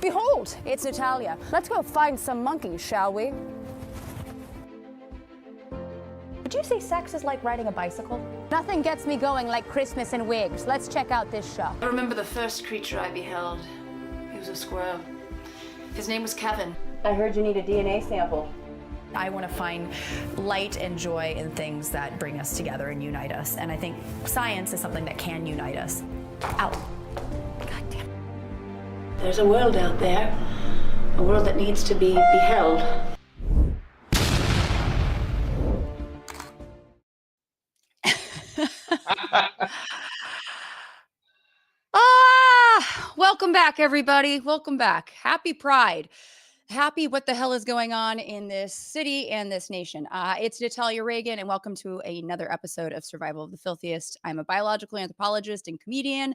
Behold, it's Natalia. Let's go find some monkeys, shall we? Would you say sex is like riding a bicycle? Nothing gets me going like Christmas and wigs. Let's check out this show. I remember the first creature I beheld. He was a squirrel. His name was Kevin. I heard you need a DNA sample. I want to find light and joy in things that bring us together and unite us. And I think science is something that can unite us. Ow. God damn. There's a world out there, a world that needs to be beheld. Welcome back, everybody. Welcome back. Happy Pride. Happy what the hell is going on in this city and this nation. It's Natalia Reagan, and welcome to another episode of Survival of the Filthiest. I'm a biological anthropologist and comedian,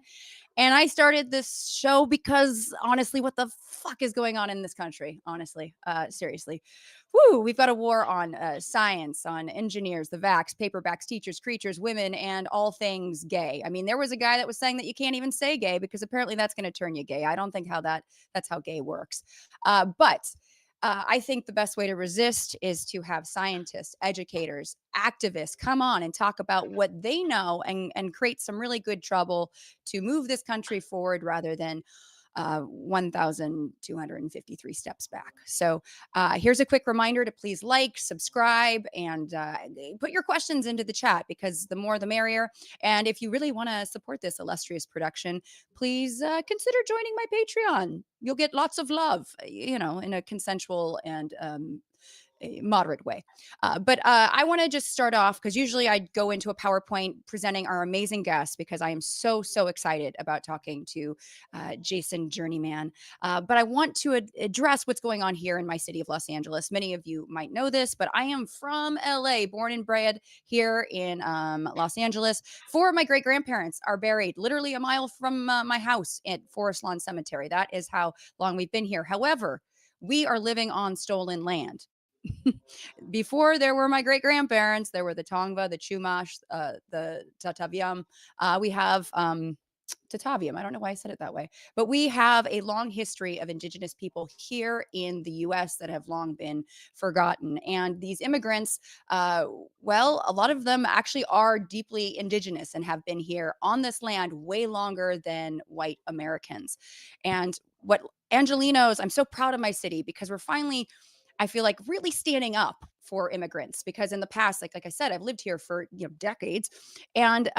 and I started this show because, honestly, what the fuck is going on in this country? Honestly, seriously. Woo, we've got a war on science, on engineers, the vax, paperbacks, teachers, creatures, women, and all things gay. I mean, there was a guy that was saying that you can't even say gay because apparently that's going to turn you gay. I don't think that's how gay works. But I think the best way to resist is to have scientists, educators, activists come on and talk about what they know and create some really good trouble to move this country forward rather than 1,253 steps back. So here's a quick reminder to please like, subscribe, and put your questions into the chat because the more the merrier. And if you really want to support this illustrious production, please consider joining my Patreon. You'll get lots of love, in a consensual and a moderate way. But I want to just start off because usually I go into a PowerPoint presenting our amazing guests because I am so excited about talking to Jason Journeyman. But I want to address what's going on here in my city of Los Angeles. Many of you might know this, but I am from LA, born and bred here in Los Angeles. Four of my great-grandparents are buried literally a mile from my house at Forest Lawn Cemetery. That is how long we've been here. However, we are living on stolen land. Before there were my great grandparents, there were the Tongva, the Chumash, the Tataviam. We have Tataviam. I don't know why I said it that way, but we have a long history of Indigenous people here in the U.S. that have long been forgotten. And these immigrants, well, a lot of them actually are deeply Indigenous and have been here on this land way longer than white Americans. And what Angelenos, I'm so proud of my city because we're finally, I feel like, really standing up for immigrants because in the past, like I said, I've lived here for decades and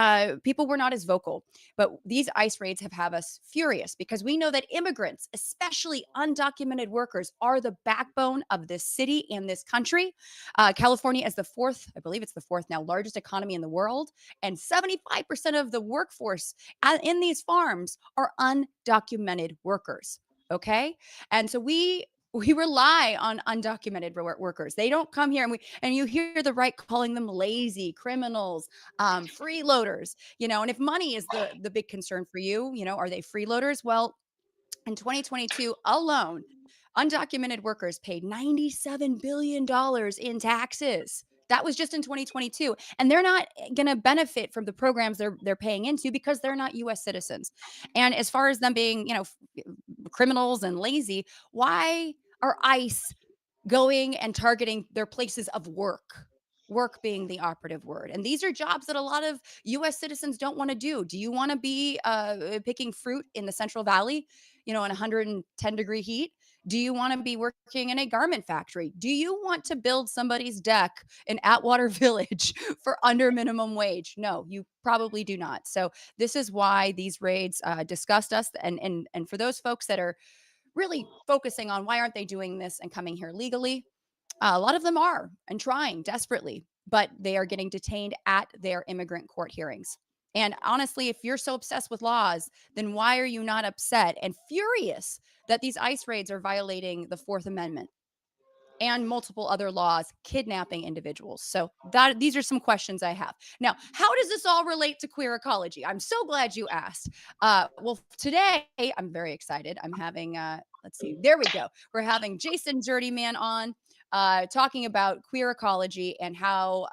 people were not as vocal. But these ICE raids have us furious because we know that immigrants, especially undocumented workers, are the backbone of this city and this country. California is the fourth, I believe it's the fourth now, largest economy in the world. And 75% of the workforce in these farms are undocumented workers. Okay. And so we rely on undocumented workers. They don't come here, and you hear the right calling them lazy criminals, freeloaders. And if money is the big concern for you, are they freeloaders? Well, in 2022 alone, undocumented workers paid $97 billion in taxes. That was just in 2022. And they're not going to benefit from the programs they're paying into because they're not U.S. citizens. And as far as them being, criminals and lazy, why are ICE going and targeting their places of work? Work being the operative word. And these are jobs that a lot of U.S. citizens don't want to do. Do you want to be picking fruit in the Central Valley, in 110-degree heat? Do you want to be working in a garment factory? Do you want to build somebody's deck in Atwater Village for under minimum wage? No, you probably do not. So this is why these raids disgust us. And for those folks that are really focusing on why aren't they doing this and coming here legally, a lot of them are and trying desperately, but they are getting detained at their immigrant court hearings. And honestly, if you're so obsessed with laws, then why are you not upset and furious that these ICE raids are violating the Fourth Amendment and multiple other laws, kidnapping individuals? So these are some questions I have. Now, how does this all relate to queer ecology? I'm so glad you asked. Well, today I'm very excited. I'm having, let's see, there we go. We're having Jason Journeyman on talking about queer ecology and how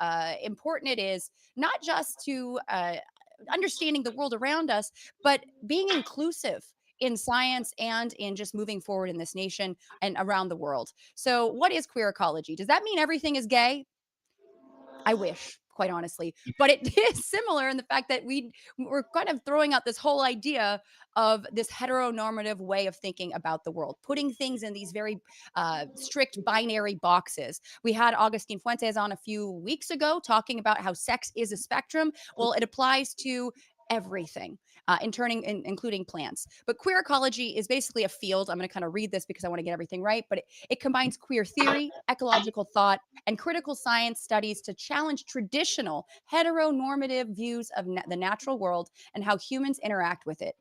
important it is not just to understanding the world around us, but being inclusive in science and in just moving forward in this nation and around the world. So, what is queer ecology? Does that mean everything is gay? I wish, quite honestly, but it is similar in the fact that we're kind of throwing out this whole idea of this heteronormative way of thinking about the world, putting things in these very strict binary boxes. We had Augustine Fuentes on a few weeks ago talking about how sex is a spectrum. Well, it applies to everything, including plants. But queer ecology is basically a field. I'm going to kind of read this because I want to get everything right. But it combines queer theory, ecological thought, and critical science studies to challenge traditional heteronormative views of the natural world and how humans interact with it.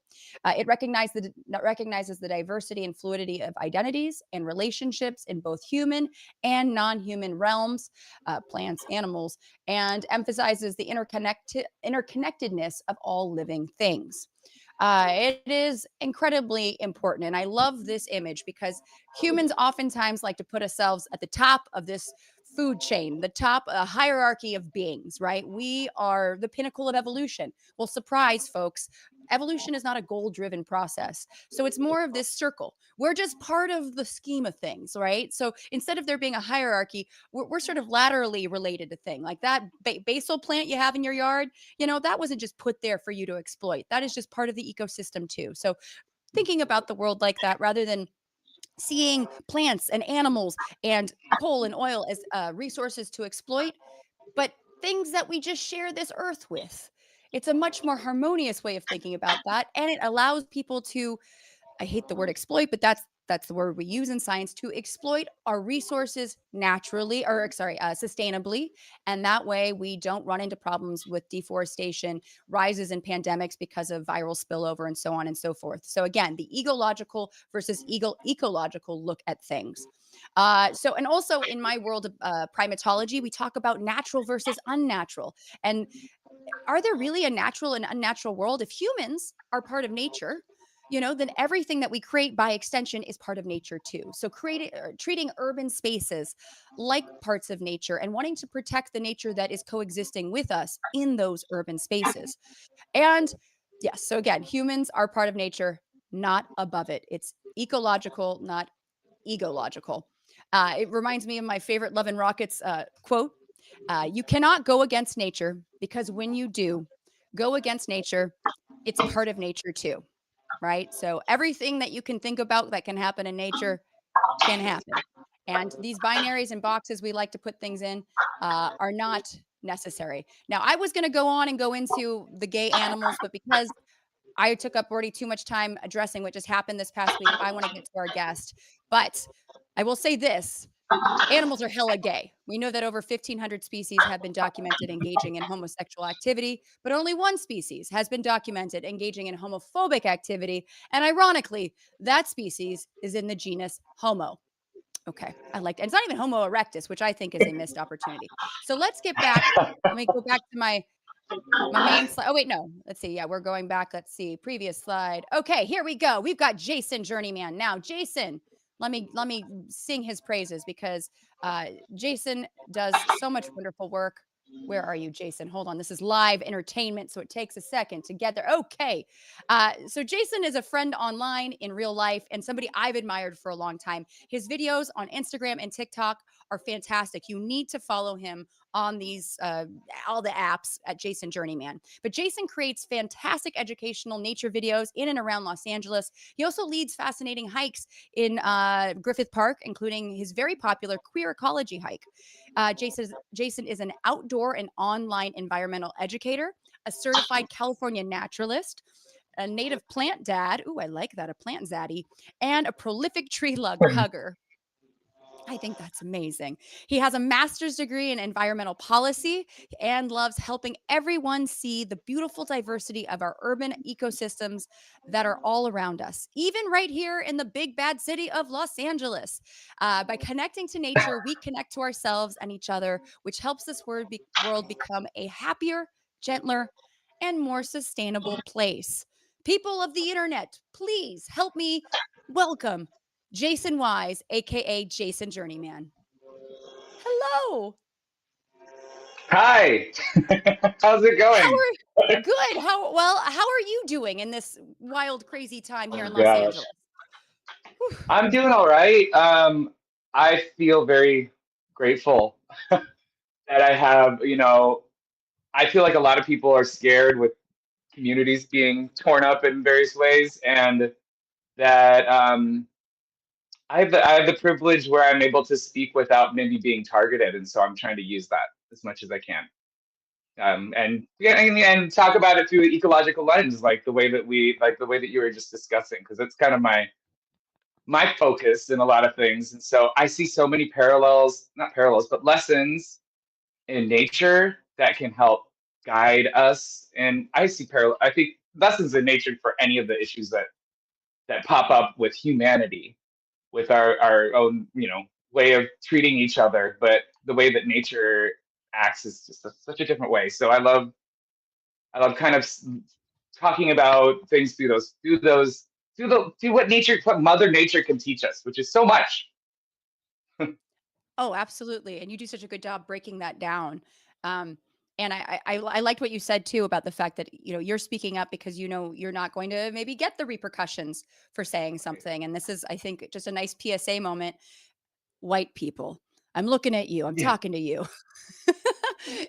It recognizes the diversity and fluidity of identities and relationships in both human and non-human realms, plants, animals, and emphasizes the interconnectedness of all living things. It is incredibly important. And I love this image because humans oftentimes like to put ourselves at the top of this food chain, the top, a hierarchy of beings, right? We are the pinnacle of evolution. Well, surprise, folks. Evolution is not a goal driven process. So it's more of this circle. We're just part of the scheme of things, right? So instead of there being a hierarchy, we're sort of laterally related to things like that basil plant you have in your yard. That wasn't just put there for you to exploit. That is just part of the ecosystem too. So thinking about the world like that rather than seeing plants and animals and coal and oil as resources to exploit, but things that we just share this earth with. It's a much more harmonious way of thinking about that. And it allows people to, I hate the word exploit, but that's the word we use in science, to exploit our resources naturally, or sorry, sustainably. And that way we don't run into problems with deforestation, rises in pandemics because of viral spillover, and so on and so forth. So again, the egological versus ecological look at things. And also in my world of primatology, we talk about natural versus unnatural. And are there really a natural and unnatural world? If humans are part of nature, then everything that we create by extension is part of nature too. So treating urban spaces like parts of nature and wanting to protect the nature that is coexisting with us in those urban spaces. And yes, so again, humans are part of nature, not above it. It's ecological, not egological. It reminds me of my favorite Love and Rockets quote. You cannot go against nature because when you do go against nature, it's part of nature too, right? So everything that you can think about that can happen in nature can happen. And these binaries and boxes we like to put things in are not necessary. Now, I was going to go on and go into the gay animals, but because I took up already too much time addressing what just happened this past week, I want to get to our guest. But I will say this. Animals are hella gay. We know that over 1,500 species have been documented engaging in homosexual activity, but only one species has been documented engaging in homophobic activity. And ironically, that species is in the genus Homo. Okay, I like that. It's not even Homo erectus, which I think is a missed opportunity. So let's get back. Let me go back to my main slide. Oh, wait, no. Let's see. Yeah, we're going back. Let's see. Previous slide. Okay, here we go. We've got Jason Journeyman. Now, Jason, let me sing his praises because Jason does so much wonderful work. Where are you, Jason? Hold on. This is live entertainment, so it takes a second to get there. Okay. So Jason is a friend online in real life and somebody I've admired for a long time. His videos on Instagram and TikTok are fantastic. You need to follow him on these all the apps at Jason Journeyman. But Jason creates fantastic educational nature videos in and around Los Angeles. He also leads fascinating hikes in Griffith Park, including his very popular queer ecology hike. Jason is an outdoor and online environmental educator, a certified California naturalist, a native plant dad. Ooh, I like that, a plant zaddy, and a prolific tree hugger. I think that's amazing. He has a master's degree in environmental policy and loves helping everyone see the beautiful diversity of our urban ecosystems that are all around us, even right here in the big bad city of Los Angeles. By connecting to nature, we connect to ourselves and each other, which helps this world become a happier, gentler, and more sustainable place. People of the internet, please help me welcome Jason Wise, aka Jason Journeyman. Hello. Hi. How's it How going? are good? How are you doing in this wild, crazy time here Oh in Los gosh. Angeles? I'm doing all right. I feel very grateful that I have, I feel like a lot of people are scared with communities being torn up in various ways, and that I have the privilege where I'm able to speak without maybe being targeted, and so I'm trying to use that as much as I can. And yeah, and talk about it through an ecological lens, like the way that you were just discussing, because it's kind of my focus in a lot of things. And so I see so many parallels, not parallels, but lessons in nature that can help guide us. And I think lessons in nature for any of the issues that pop up with humanity, with our own, way of treating each other. But the way that nature acts is just such a different way. So I love kind of talking about things through what Mother Nature can teach us, which is so much. Oh, absolutely. And you do such a good job breaking that down. Um, and I liked what you said too about the fact that, you're speaking up because, you're not going to maybe get the repercussions for saying something. And this is, I think, just a nice PSA moment. White people, I'm looking at you, I'm Yeah. talking to you.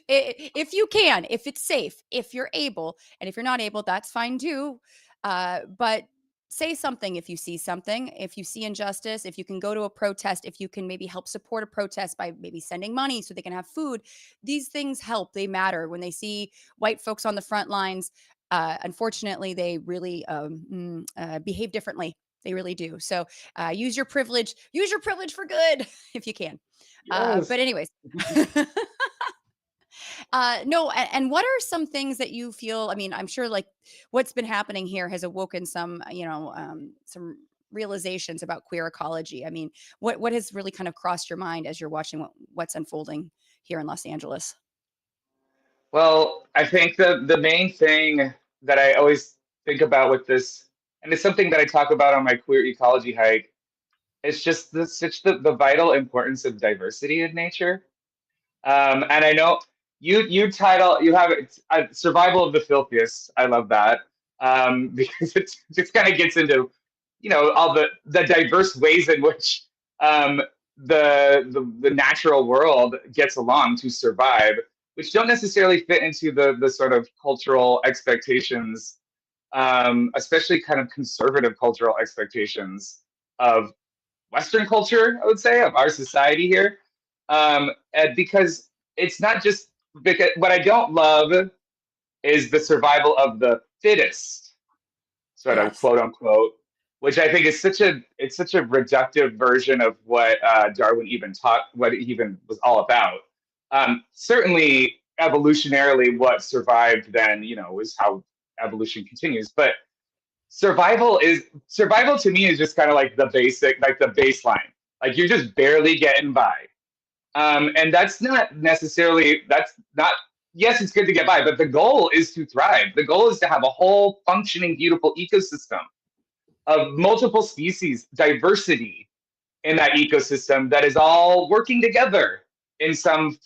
If you can, if it's safe, if you're able, and if you're not able, that's fine too. But say something if you see something, if you see injustice, if you can go to a protest, if you can maybe help support a protest by maybe sending money so they can have food. These things help, they matter. When they see white folks on the front lines, unfortunately, they really behave differently. They really do. So use your privilege for good if you can. Yes. But anyways, no, and what are some things that you feel? I mean, I'm sure like what's been happening here has awoken some, some realizations about queer ecology. I mean, what has really kind of crossed your mind as you're watching what's unfolding here in Los Angeles? Well, I think the main thing that I always think about with this, and it's something that I talk about on my queer ecology hike, is just the vital importance of diversity in nature. And I know you have it, survival of the filthiest. I love that, because it just kind of gets into all the diverse ways in which the natural world gets along to survive, which don't necessarily fit into the sort of cultural expectations, especially kind of conservative cultural expectations of Western culture, I would say, of our society here. And because it's not just because what I don't love is the survival of the fittest, sort of Yes. quote unquote, which I think is such a reductive version of what Darwin even taught, what it even was all about. Certainly, evolutionarily, what survived then, is how evolution continues. But survival to me is just kind of like the basic, like the baseline. Like you're just barely getting by. And that's not, yes, it's good to get by, but the goal is to thrive. The goal is to have a whole functioning, beautiful ecosystem of multiple species, diversity in that ecosystem that is all working together in some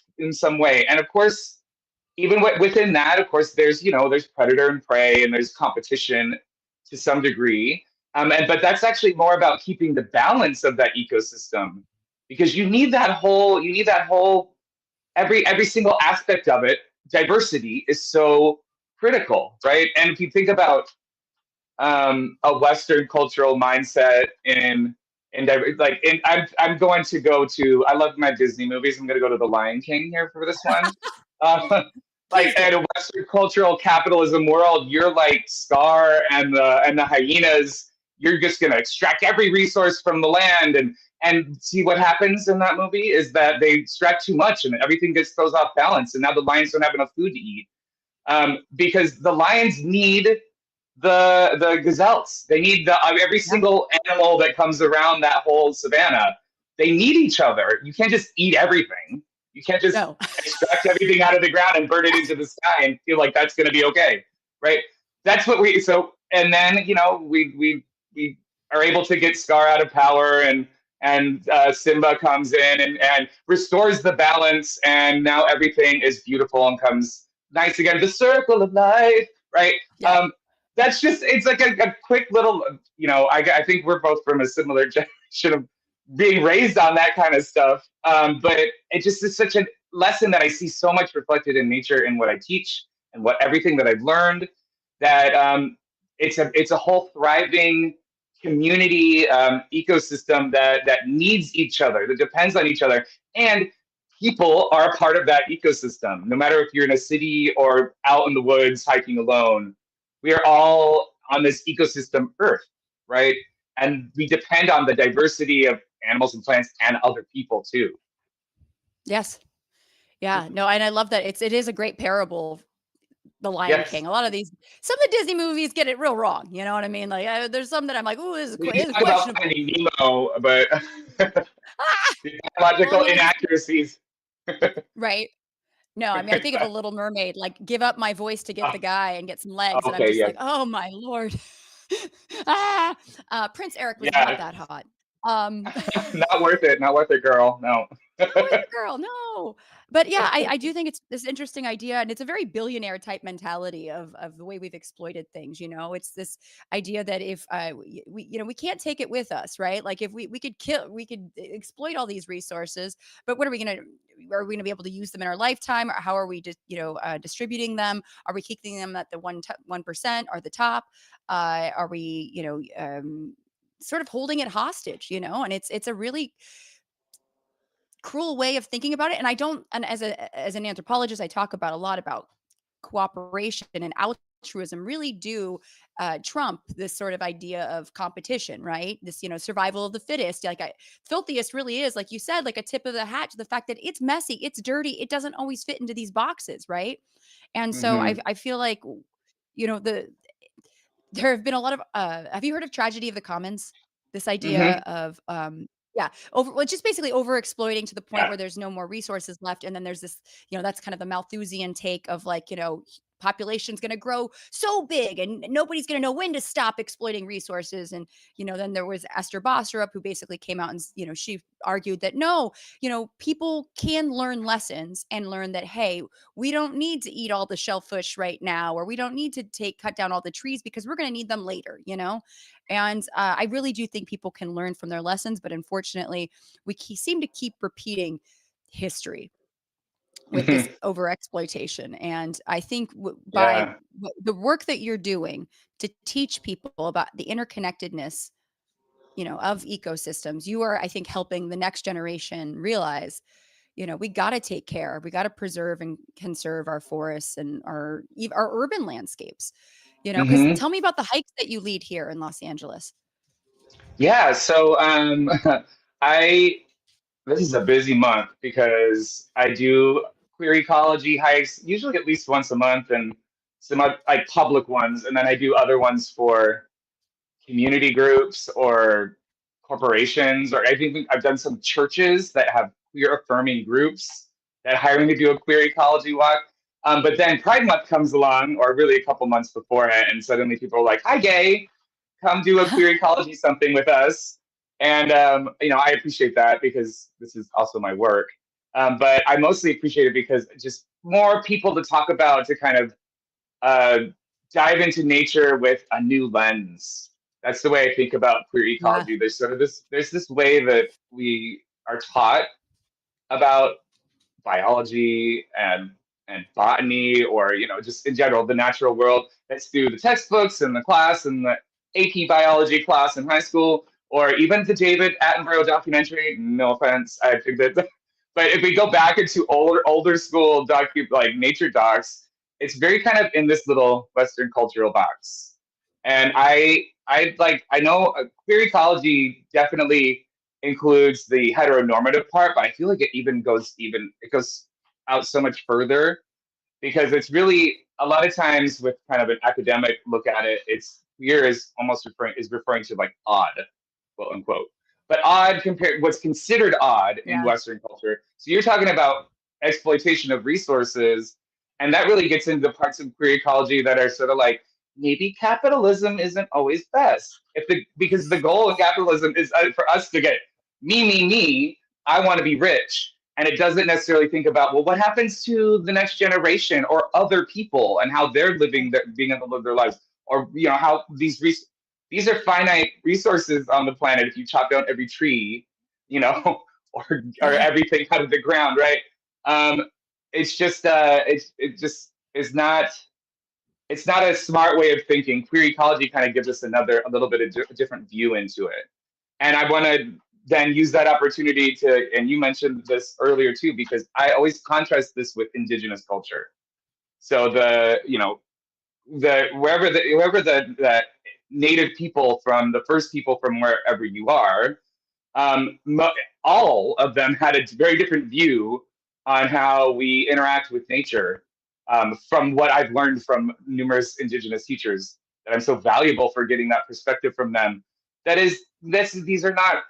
way. And of course, even within that, of course, there's predator and prey, and there's competition to some degree. But that's actually more about keeping the balance of that ecosystem, because you need that whole every single aspect of it. Diversity is so critical, right? And if you think about a Western cultural mindset I'm going to go to. I love my Disney movies. I'm going to go to the Lion King here for this one. Um, Please like do. in a Western cultural capitalism world, you're like Scar and the hyenas. You're just going to extract every resource from the land, and see what happens in that movie is that they extract too much and everything gets throws off balance, and now the lions don't have enough food to eat, because the lions need the gazelles. They need every Yeah. single animal that comes around that whole savannah. They need each other. You can't just eat everything. You can't just No. extract everything out of the ground and burn it into the sky and feel like that's going to be okay, right? That's what and then we are able to get Scar out of power, and Simba comes in and restores the balance, and now everything is beautiful and comes nice again. The circle of life, right? Yeah. That's just, it's like a quick little, I think we're both from a similar generation of being raised on that kind of stuff. But it just is such a lesson that I see so much reflected in nature in what I teach and what everything that I've learned, that it's a whole thriving community ecosystem that needs each other, that depends on each other. And people are a part of that ecosystem, no matter if you're in a city or out in the woods hiking alone. We are all on this ecosystem Earth, right? And we depend on the diversity of animals and plants and other people too. Yes. Yeah. No, and I love that it is a great parable. The Lion Yes. King. A lot of some of the Disney movies get it real wrong. You know what I mean? Like there's some that I'm like, oh, this is We talk about questionable. Finding Nemo, but the biological inaccuracies. Right. No, I mean, I think of a Little Mermaid, like give up my voice to get the guy and get some legs. And I'm just like, oh my Lord. Prince Eric was not that hot. Not worth it. Not worth it, girl. No. Not worth it, girl. No. But yeah, I do think it's this interesting idea, and it's a very billionaire type mentality of the way we've exploited things. It's this idea that if we can't take it with us, right? Like if we could exploit all these resources, but what are we gonna be able to use them in our lifetime? Or how are we just distributing them? Are we keeping them at the 1% or the top? Are we sort of holding it hostage? And it's a really cruel way of thinking about it. And as an anthropologist, I talk about a lot about cooperation and altruism really do trump this sort of idea of competition, right? This, survival of the fittest. Like Filthiest really is, like you said, like a tip of the hat to the fact that it's messy, it's dirty, it doesn't always fit into these boxes, right? And so I feel like, there have been a lot of, have you heard of Tragedy of the Commons? This idea of, just basically over exploiting to the point where there's no more resources left. And then there's this, that's kind of the Malthusian take of like, population's going to grow so big and nobody's going to know when to stop exploiting resources. And, then there was Esther Bosserup, who basically came out and, she argued that no, people can learn lessons and learn that, hey, we don't need to eat all the shellfish right now, or we don't need to cut down all the trees because we're going to need them later, And I really do think people can learn from their lessons, but unfortunately, we seem to keep repeating history with this over exploitation. And I think by the work that you're doing to teach people about the interconnectedness, of ecosystems, you are, I think, helping the next generation realize, we got to take care, we got to preserve and conserve our forests and our urban landscapes. Because tell me about the hikes that you lead here in Los Angeles. Yeah, so this is a busy month because I do queer ecology hikes, usually at least once a month, and some like public ones, and then I do other ones for community groups or corporations, or I think I've done some churches that have queer affirming groups that hire me to do a queer ecology walk. But then Pride Month comes along, or really a couple months before it, and suddenly people are like, "Hi, gay, come do a queer ecology something with us." And I appreciate that because this is also my work. But I mostly appreciate it because just more people to talk about, to kind of dive into nature with a new lens. That's the way I think about queer ecology. There's sort of there's this way that we are taught about biology and botany, or just in general the natural world. That's through the textbooks and the class and the AP biology class in high school, or even the David Attenborough documentary. No offense, I think that, but if we go back into older school like nature docs, it's very kind of in this little Western cultural box. And I know queer ecology definitely includes the heteronormative part, but I feel like it goes out so much further, because it's really, a lot of times with kind of an academic look at it, it's queer is almost referring to like odd, quote unquote, but odd compared what's considered odd in Western culture. So you're talking about exploitation of resources, and that really gets into the parts of queer ecology that are sort of like, maybe capitalism isn't always best, because the goal of capitalism is for us to get me, I want to be rich. And it doesn't necessarily think about, well, what happens to the next generation or other people and how they're living, being able to live their lives, or how these are finite resources on the planet. If you chop down every tree, or everything out of the ground, right? It's just it just is not. It's not a smart way of thinking. Queer ecology kind of gives us a little bit of a different view into it. And I want to then use that opportunity and you mentioned this earlier too, because I always contrast this with Indigenous culture. So wherever the native people the first people from wherever you are, all of them had a very different view on how we interact with nature. From what I've learned from numerous Indigenous teachers, that I'm so valuable for getting that perspective from them. These are not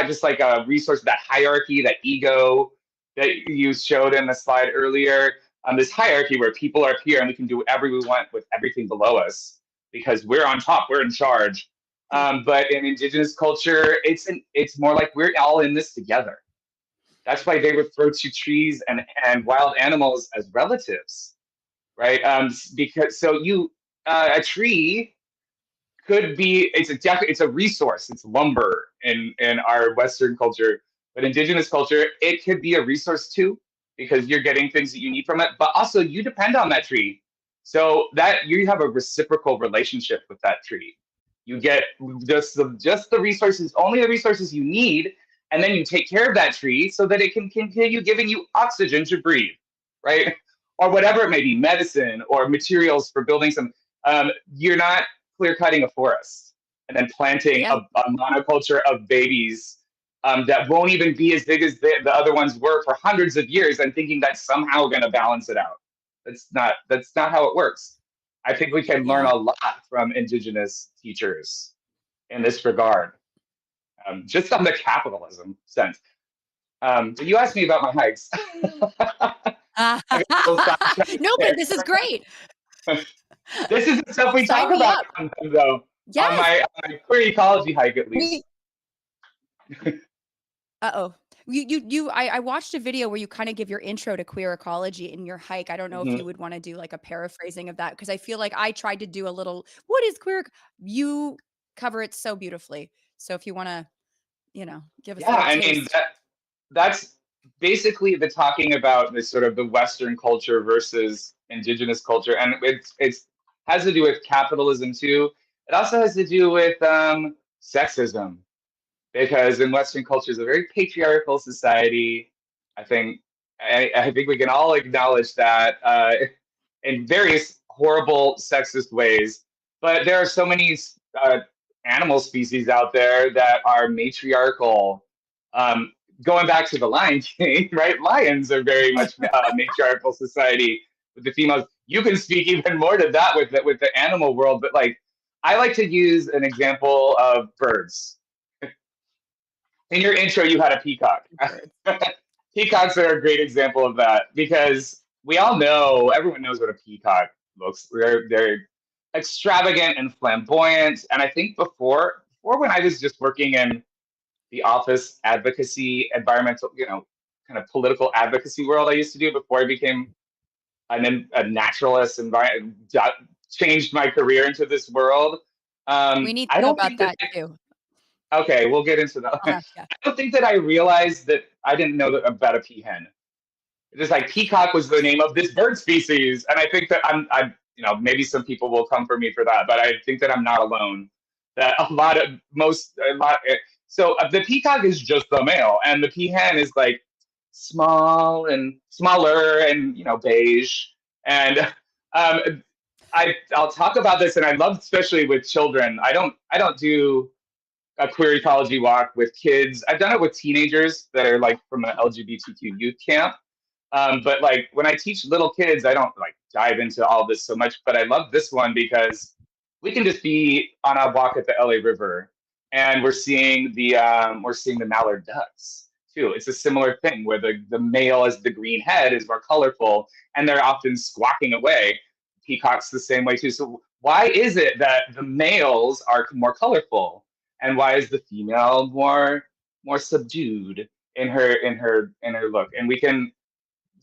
just like a resource, that hierarchy, that ego that you showed in the slide earlier. This hierarchy where people are up here and we can do whatever we want with everything below us because we're on top, we're in charge. But in Indigenous culture, it's more like we're all in this together. That's why they refer to trees and wild animals as relatives, right? Because a tree could be it's a resource. It's lumber in our Western culture, but Indigenous culture, it could be a resource too, because you're getting things that you need from it. But also, you depend on that tree, so that you have a reciprocal relationship with that tree. You get just the resources, only the resources you need. And then you take care of that tree so that it can continue giving you oxygen to breathe, right? Or whatever it may be, medicine or materials for building some. You're not clear cutting a forest and then planting a monoculture of babies that won't even be as big as the other ones were for hundreds of years and thinking that's somehow going to balance it out. That's not how it works. I think we can learn a lot from Indigenous teachers in this regard. Just on the capitalism sense. But you asked me about my hikes. No, but this is great. This is the stuff we talk about though. Yes. On my queer ecology hike, at least. I watched a video where you kind of give your intro to queer ecology in your hike. I don't know if you would want to do like a paraphrasing of that, because I feel like I tried to do a little, what is queer? You cover it so beautifully. So if you want to, give us a taste. That's basically the talking about this sort of the Western culture versus Indigenous culture. And it's has to do with capitalism too. It also has to do with sexism, because in Western culture is a very patriarchal society. I think we can all acknowledge that in various horrible sexist ways. But there are so many animal species out there that are matriarchal. Going back to the Lion King, right? Lions are very much matriarchal society with the females. You can speak even more to that with the animal world, but like I like to use an example of birds. In your intro, you had a peacock. Peacocks are a great example of that, because everyone knows what a peacock looks. They're extravagant and flamboyant. And I think before when I was just working in the office advocacy, environmental, kind of political advocacy world I used to do before I became a naturalist and changed my career into this world. We need to know about that too. Okay, we'll get into that. I don't think that I realized that I didn't know about a peahen. Just like peacock was the name of this bird species, and I think that I'm maybe some people will come for me for that, but I think that I'm not alone. That so the peacock is just the male, and the peahen is like small and smaller and beige. And I'll talk about this, and I love, especially with children. I don't do a queer ecology walk with kids. I've done it with teenagers that are like from an LGBTQ youth camp. But like when I teach little kids, I don't like dive into all this so much. But I love this one because we can just be on a walk at the LA River, and we're seeing the mallard ducks too. It's a similar thing where the male as the green head is more colorful, and they're often squawking away. Peacocks the same way too. So why is it that the males are more colorful, and why is the female more more subdued in her look. And we can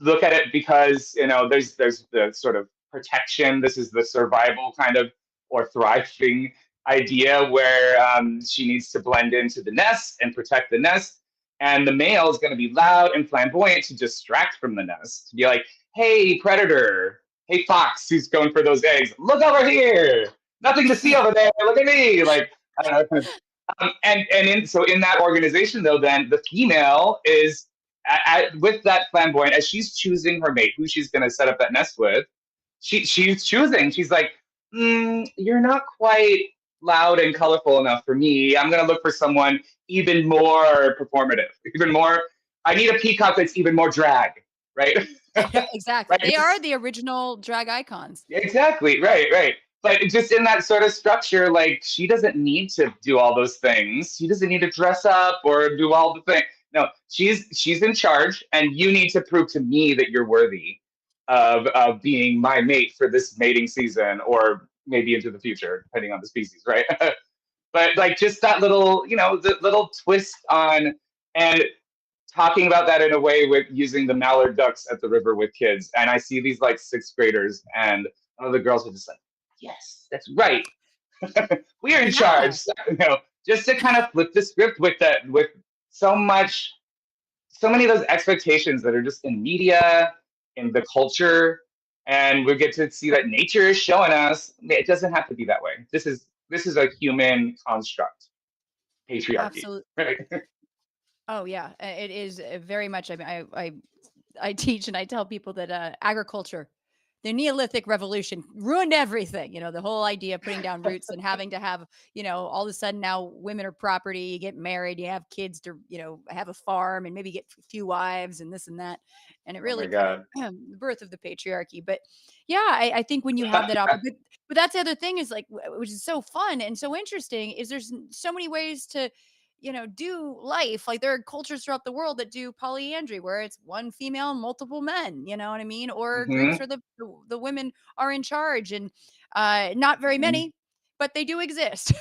look at it because, you know, there's the sort of protection. This is the survival kind of, or thriving idea, where she needs to blend into the nest and protect the nest. And the male is going to be loud and flamboyant to distract from the nest, to be like, hey, predator, hey, fox, who's going for those eggs, look over here, nothing to see over there, look at me. Like, I don't know. So in that organization, though, then the female is with that flamboyant, as she's choosing her mate, who she's going to set up that nest with. She's choosing. She's like, you're not quite loud and colorful enough for me. I'm going to look for someone even more performative, even more. I need a peacock that's even more drag, right? Exactly. Right? They are the original drag icons. Exactly. Right. But just in that sort of structure, like, she doesn't need to do all those things. She doesn't need to dress up or do all the things. No, she's in charge, and you need to prove to me that you're worthy of being my mate for this mating season, or maybe into the future, depending on the species, right? But like, just that little, you know, the little twist on, and talking about that in a way with using the mallard ducks at the river with kids. And I see these like sixth graders, and one of the girls are just like, yes, that's right. We're in charge. So, you know, just to kind of flip the script with that, with so many of those expectations that are just in media, in the culture, and we get to see that nature is showing us it doesn't have to be that way. This is a human construct, patriarchy. Absolutely. Right? Oh yeah, it is very much. I mean, I teach and I tell people that agriculture, the Neolithic revolution ruined everything. You know, the whole idea of putting down roots and having to have, you know, all of a sudden now women are property, you get married, you have kids to, you know, have a farm and maybe get a few wives and this and that. And it Oh my really kind of God. the birth of the patriarchy. But yeah, I think when you have that opportunity, but that's the other thing is like, which is so fun and so interesting, is there's so many ways to, you know, do life. Like there are cultures throughout the world that do polyandry, where it's one female and multiple men, you know what I mean? Or groups Hmm. where the women are in charge, and not very Hmm. many, but they do exist.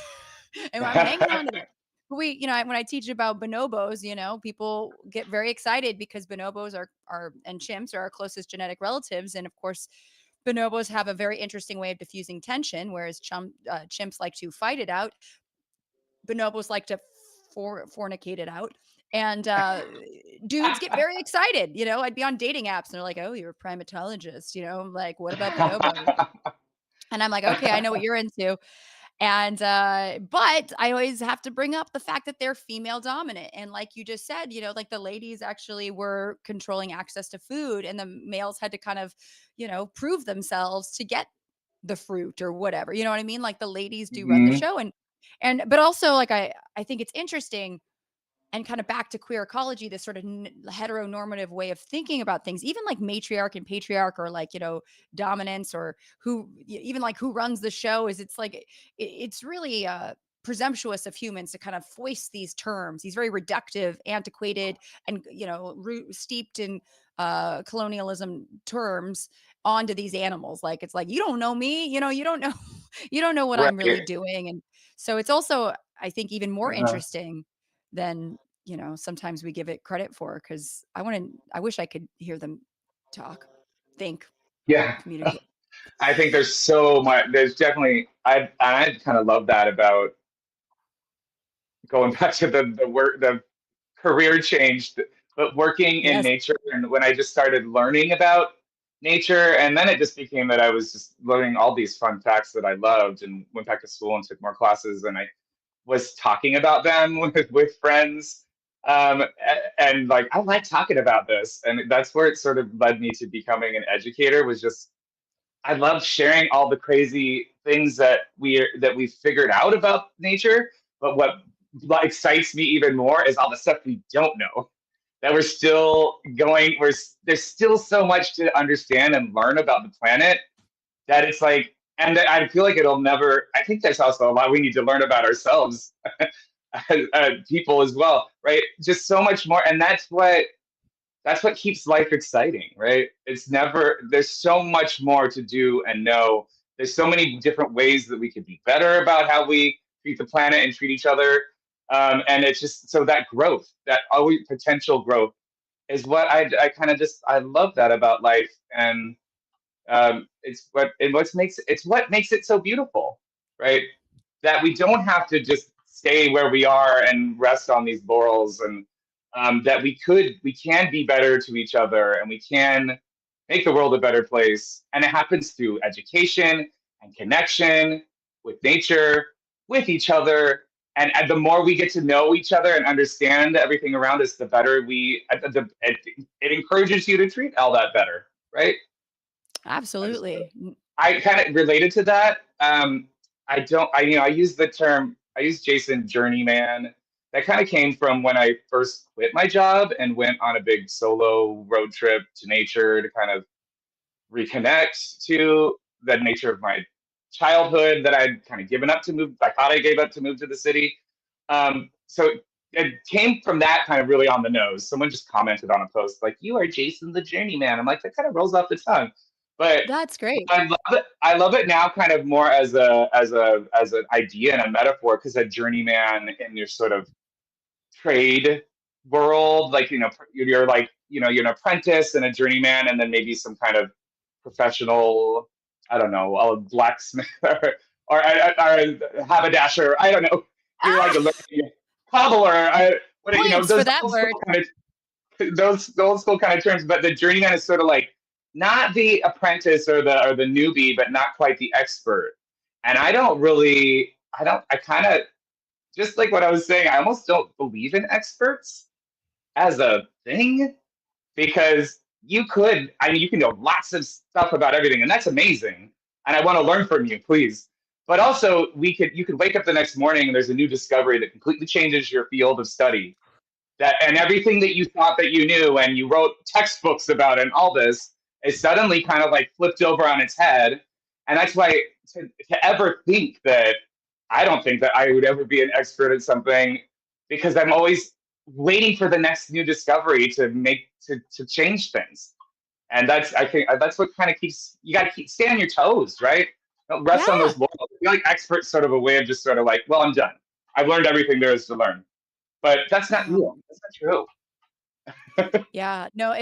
And I'm hanging on to that. But we, you know, when I teach about bonobos, you know, people get very excited because bonobos are and chimps are our closest genetic relatives. And of course, bonobos have a very interesting way of diffusing tension, whereas chimps like to fight it out. Bonobos like to fornicate it out. And dudes get very excited. You know, I'd be on dating apps and they're like, oh, you're a primatologist. You know, I'm like, what about bonobos? And I'm like, okay, I know what you're into. And but I always have to bring up the fact that they're female dominant. And like you just said, you know, like the ladies actually were controlling access to food, and the males had to kind of, you know, prove themselves to get the fruit or whatever. You know what I mean? Like the ladies do run the Hmm. show. And but also like I think it's interesting, and kind of back to queer ecology, this sort of heteronormative way of thinking about things, even like matriarch and patriarch, or like, you know, dominance, or even like who runs the show, is it's like it's really presumptuous of humans to kind of foist these terms, these very reductive, antiquated, and, you know, steeped in colonialism terms, onto these animals. Like it's like, you don't know me, you know, you don't know you don't know what I'm really Right. doing. And so it's also, I think, even more Uh-huh. interesting than, you know, sometimes we give it credit for, because I wish I could hear them talk, think, Yeah. communicate. I think there's so much. There's definitely. I kind of love that about going back to the work, the career change, but working in Yes. nature. And when I just started learning about nature, and then it just became that I was just learning all these fun facts that I loved, and went back to school and took more classes, and I was talking about them with friends. And like, I like talking about this. And that's where it sort of led me to becoming an educator, was just, I love sharing all the crazy things that we figured out about nature. But what excites me even more is all the stuff we don't know, that we're still going. There's still so much to understand and learn about the planet, that it's like, and I feel like it'll never. I think there's also a lot we need to learn about ourselves, people as well, right? Just so much more, and that's what keeps life exciting, right? It's never, there's so much more to do and know. There's so many different ways that we could be better about how we treat the planet and treat each other. And it's just, so that growth, that always potential growth is what I kind of just, I love that about life. And it's what makes it so beautiful, right? That we don't have to just stay where we are and rest on these laurels, and that we can be better to each other, and we can make the world a better place. And it happens through education and connection with nature, with each other. And the more we get to know each other and understand everything around us, the better it encourages you to treat all that better, right? Absolutely. I kind of related to that. I use Jason Journeyman. That kind of came from when I first quit my job and went on a big solo road trip to nature to kind of reconnect to the nature of my childhood that I'd kind of given up to move. I thought I gave up to move to the city. So it came from that kind of really on the nose. Someone just commented on a post like, "You are Jason the Journeyman." I'm like, that kind of rolls off the tongue. But That's great. I love it. I love it now, kind of more as an idea and a metaphor, because a journeyman in your sort of trade world, like you're like you're an apprentice and a journeyman, and then maybe some kind of professional, I don't know, a blacksmith or a haberdasher. I don't know. You're like a cobbler. Points for that word. Those old school kind of terms, but the journeyman is sort of like not the apprentice or the newbie, but not quite the expert. And I kind of, just like what I was saying, I almost don't believe in experts as a thing, because you can know lots of stuff about everything, and that's amazing. And I want to learn from you, please. But also, you could wake up the next morning and there's a new discovery that completely changes your field of study. And everything that you thought that you knew and you wrote textbooks about and all this is suddenly kind of like flipped over on its head. And that's why to ever think that, I don't think that I would ever be an expert at something, because I'm always waiting for the next new discovery to change things. And I think that's what kind of you got to stay on your toes, right? Don't rest on those laurels. I feel like expert's sort of a way of just sort of like, well, I'm done. I've learned everything there is to learn. But that's not real. That's not true. Yeah, no,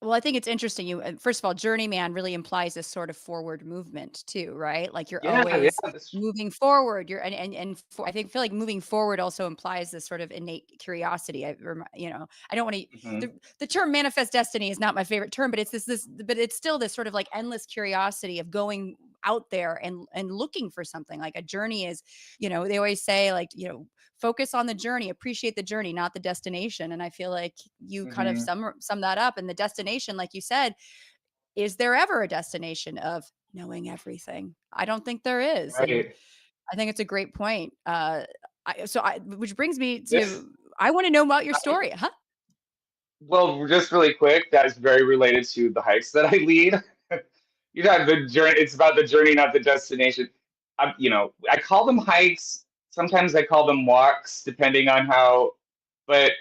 well, I think it's interesting. First of all, journeyman really implies this sort of forward movement too, right? Like you're Yeah, always that's moving forward. I feel like moving forward also implies this sort of innate curiosity. I don't want to, mhm. the term manifest destiny is not my favorite term, but but it's still this sort of like endless curiosity of going out there and looking for something. Like a journey is, they always say like, focus on the journey, appreciate the journey, not the destination. And I feel like you kind of sum that up. And the destination, like you said, is there ever a destination of knowing everything? I don't think there is. And Right. I think it's a great point. Which brings me This, to, I want to know about your I, story. Huh? well, just really quick, that's very related to the hikes that I lead. The journey. It's about the journey, not the destination. I call them hikes. Sometimes I call them walks, depending on how. But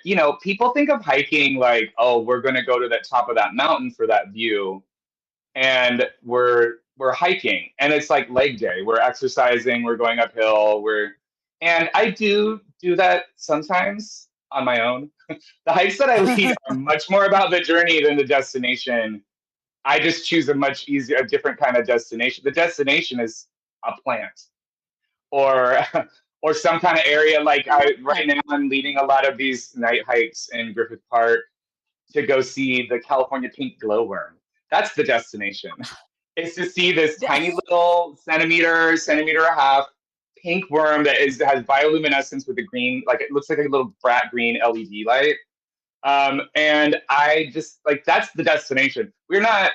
people think of hiking like, oh, we're going to go to the top of that mountain for that view, and we're hiking, and it's like leg day. We're exercising. We're going uphill. And I do that sometimes on my own. The hikes that I lead are much more about the journey than the destination. I just choose a different kind of destination. The destination is a plant, or or some kind of area. Like right now, I'm leading a lot of these night hikes in Griffith Park to go see the California pink glowworm. That's the destination. It's to see this tiny little centimeter and a half pink worm that has bioluminescence with a green, like it looks like a little brat green LED light. And I just like, that's the destination. We're not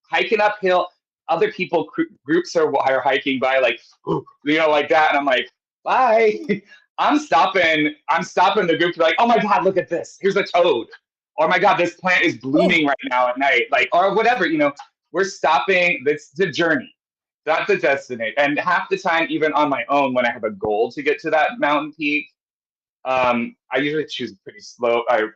hiking uphill. Other people groups are hiking by like like that, and I'm like, bye. I'm stopping the group to be like, oh my god, look at this. Here's a toad. Or my god, this plant is blooming right now at night. Like, or whatever. We're stopping. That's the journey, not the destination. And half the time, even on my own, when I have a goal to get to that mountain peak, I usually choose pretty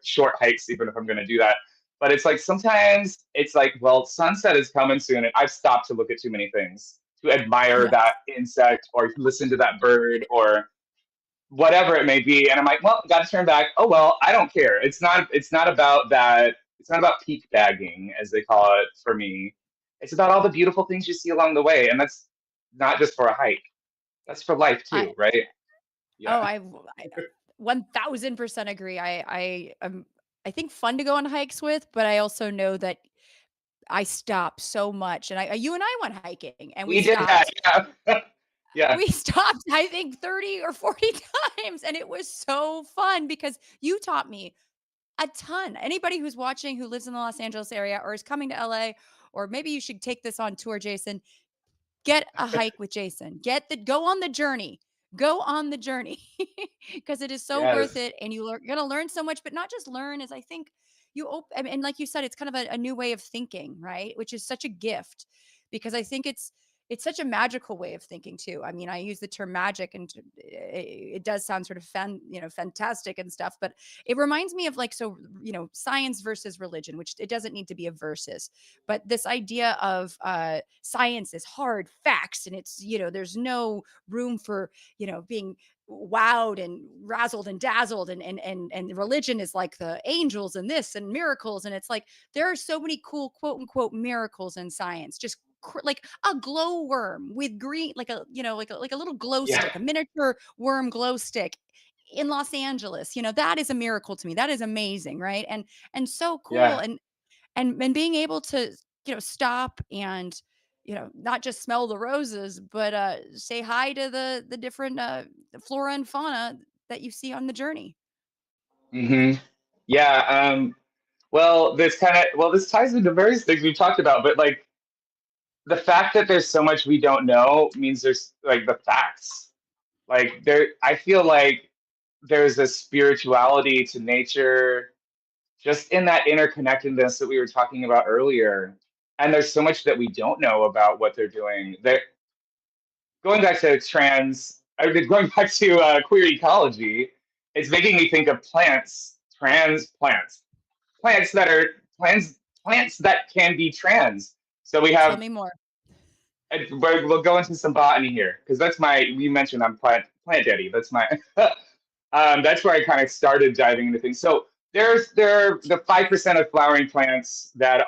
short hikes, even if I'm going to do that. But it's like sometimes it's like, well, sunset is coming soon, and I've stopped to look at too many things to admire that insect or listen to that bird. Or whatever it may be. And I'm like, well, got to turn back. Oh, well, I don't care. It's not about that. It's not about peak bagging, as they call it for me. It's about all the beautiful things you see along the way. And that's not just for a hike. That's for life I too, right? oh, Yeah. I 1000% agree. I think fun to go on hikes with, but I also know that I stop so much. And you and I went hiking and we We did that. stopped. Yeah. Yeah. We stopped, I think 30 or 40 times, and it was so fun because you taught me a ton. Anybody who's watching who lives in the Los Angeles area or is coming to LA, or maybe you should take this on tour, Jason. Get a hike with Jason. Go on the journey. Go on the journey because it is so worth Yes. it. And you're going to learn so much, but not just learn, as I think and like you said, it's kind of a new way of thinking, right? Which is such a gift because I think it's such a magical way of thinking too. I mean, I use the term magic and it does sound sort of fantastic and stuff, but it reminds me of like, so, science versus religion, which it doesn't need to be a versus, but this idea of science is hard facts and it's, there's no room for, being wowed and razzled and dazzled and religion is like the angels and this and miracles. And it's like there are so many cool quote unquote miracles in science, just like a glow worm with green, like a like a little glow Yeah. stick, a miniature worm glow stick in Los Angeles. That is a miracle to me. That is amazing, right? And so cool. Yeah. And being able to stop and not just smell the roses, but say hi to the different flora and fauna that you see on the journey. hmm Yeah. Well, this ties into various things we've talked about, but like the fact that there's so much we don't know means there's like the facts. Like I feel like there's a spirituality to nature just in that interconnectedness that we were talking about earlier. And there's so much that we don't know about what they're doing. Going back to going back to queer ecology, it's making me think of transplants, plants that can be trans. So we Tell have, me more. we'll go into some botany here because you mentioned I'm plant daddy. That's my, that's where I kind of started diving into things. So there are the 5% of flowering plants that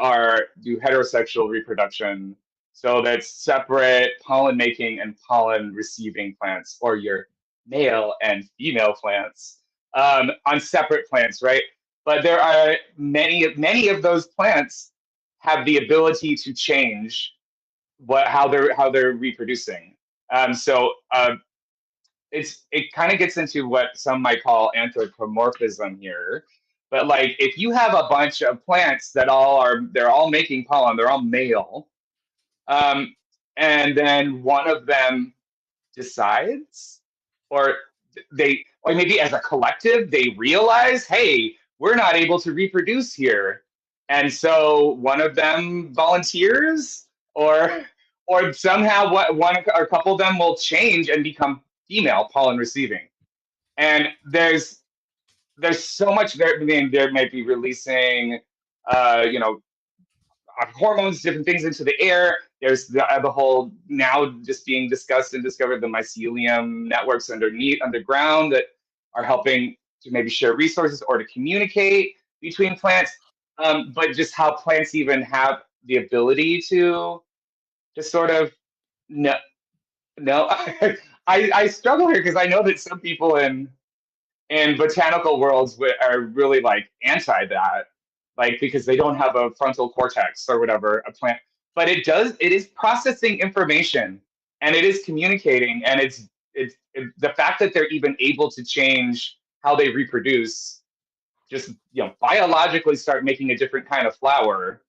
do heterosexual reproduction. So that's separate pollen making and pollen receiving plants, or your male and female plants on separate plants, right? But there are many of those plants have the ability to change how they're reproducing. It kind of gets into what some might call anthropomorphism here. But like if you have a bunch of plants that they're all making pollen, they're all male, um, and then one of them decides, or or maybe as a collective they realize, hey, we're not able to reproduce here, and so one of them volunteers, or somehow one or a couple of them will change and become female pollen receiving. And there's so much there. I mean, they might be releasing you know hormones, different things into the air. There's the whole, now just being discussed and discovered, the mycelium networks underground that are helping to maybe share resources or to communicate between plants. But just how plants even have the ability to sort of no no. I struggle here because I know that some people in botanical worlds are really like anti that, like because they don't have a frontal cortex or whatever, a plant. But it is processing information and it is communicating, and the fact that they're even able to change how they reproduce, just biologically start making a different kind of flower,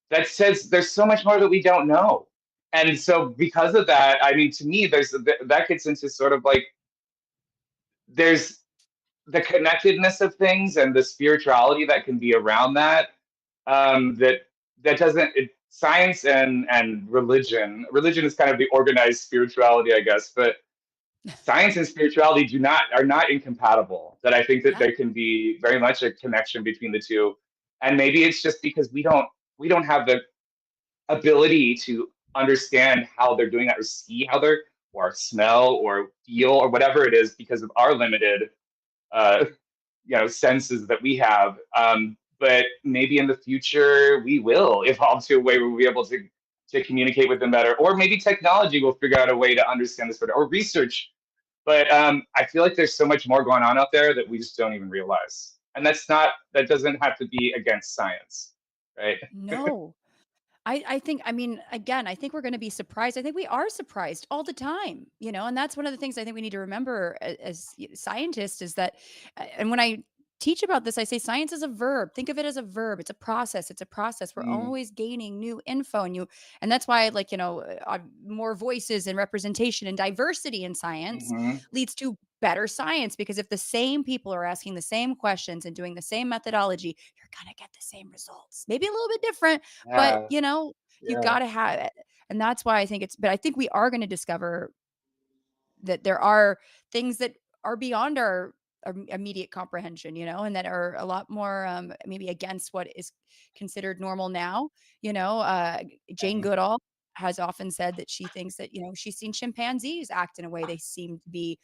that says there's so much more that we don't know. And so because of that, I mean, to me, that gets into sort of like, there's the connectedness of things and the spirituality that can be around that. That doesn't science and religion is kind of the organized spirituality, I guess, but science and spirituality are not incompatible. That I think that there can be very much a connection between the two. And maybe it's just because we don't have the ability to understand how they're doing that, or see or smell or feel or whatever it is because of our limited senses that we have. But maybe in the future we will evolve to a way where we'll be able to communicate with them better, or maybe technology will figure out a way to understand this better, or research. But I feel like there's so much more going on out there that we just don't even realize. And that doesn't have to be against science, right? No. I think, I mean, again, I think we're going to be surprised. I think we are surprised all the time, and that's one of the things I think we need to remember as scientists is that, and when I teach about this, I say science is a verb. Think of it as a verb. It's a process. It's a process. We're Mm, always gaining new info and that's why more voices and representation and diversity in science mhm. leads to better science, because if the same people are asking the same questions and doing the same methodology, you're going to get the same results, maybe a little bit different, but Yeah, you yeah. gotta have it. And that's why I think but I think we are gonna discover that there are things that are beyond our immediate comprehension, and that are a lot more, maybe against what is considered normal now. Jane Okay. Goodall has often said that she thinks that, she's seen chimpanzees act in a way they seem to be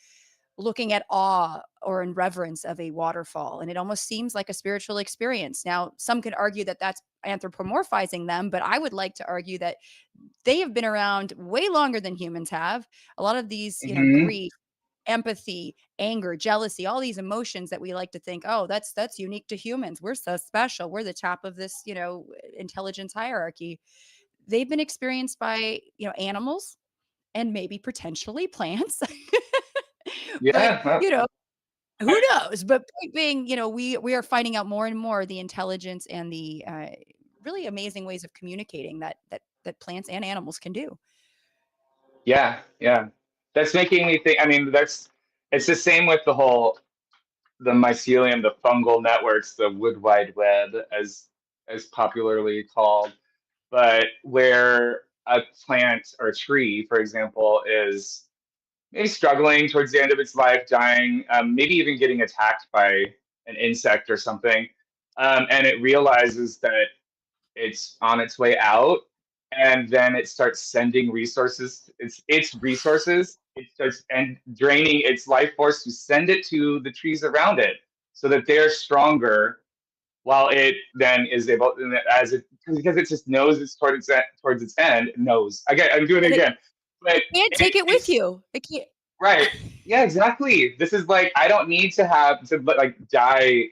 looking at awe or in reverence of a waterfall. And it almost seems like a spiritual experience. Now, some could argue that that's anthropomorphizing them, but I would like to argue that they have been around way longer than humans have. A lot of these, Hmm. grief, empathy, anger, jealousy, all these emotions that we like to think, oh, that's unique to humans. We're so special. We're the top of this, intelligence hierarchy. They've been experienced by, animals and maybe potentially plants. But, Yeah. Well, who knows? But point being, we are finding out more and more the intelligence and the really amazing ways of communicating that plants and animals can do. yeah, yeah. That's making me think. I mean, it's the same with the mycelium, the fungal networks, the woodwide web, as popularly called. But where a plant or a tree, for example, is maybe struggling towards the end of its life, dying, maybe even getting attacked by an insect or something, and it realizes that it's on its way out, and then it starts sending resources, its resources, it starts and draining its life force to send it to the trees around it so that they're stronger, while it then is able, as it, because it just knows it's towards its end, knows, again, I'm doing it And again, but it can't take it with it's you. It can't. right. Yeah, exactly. This is like, I don't need to have to like die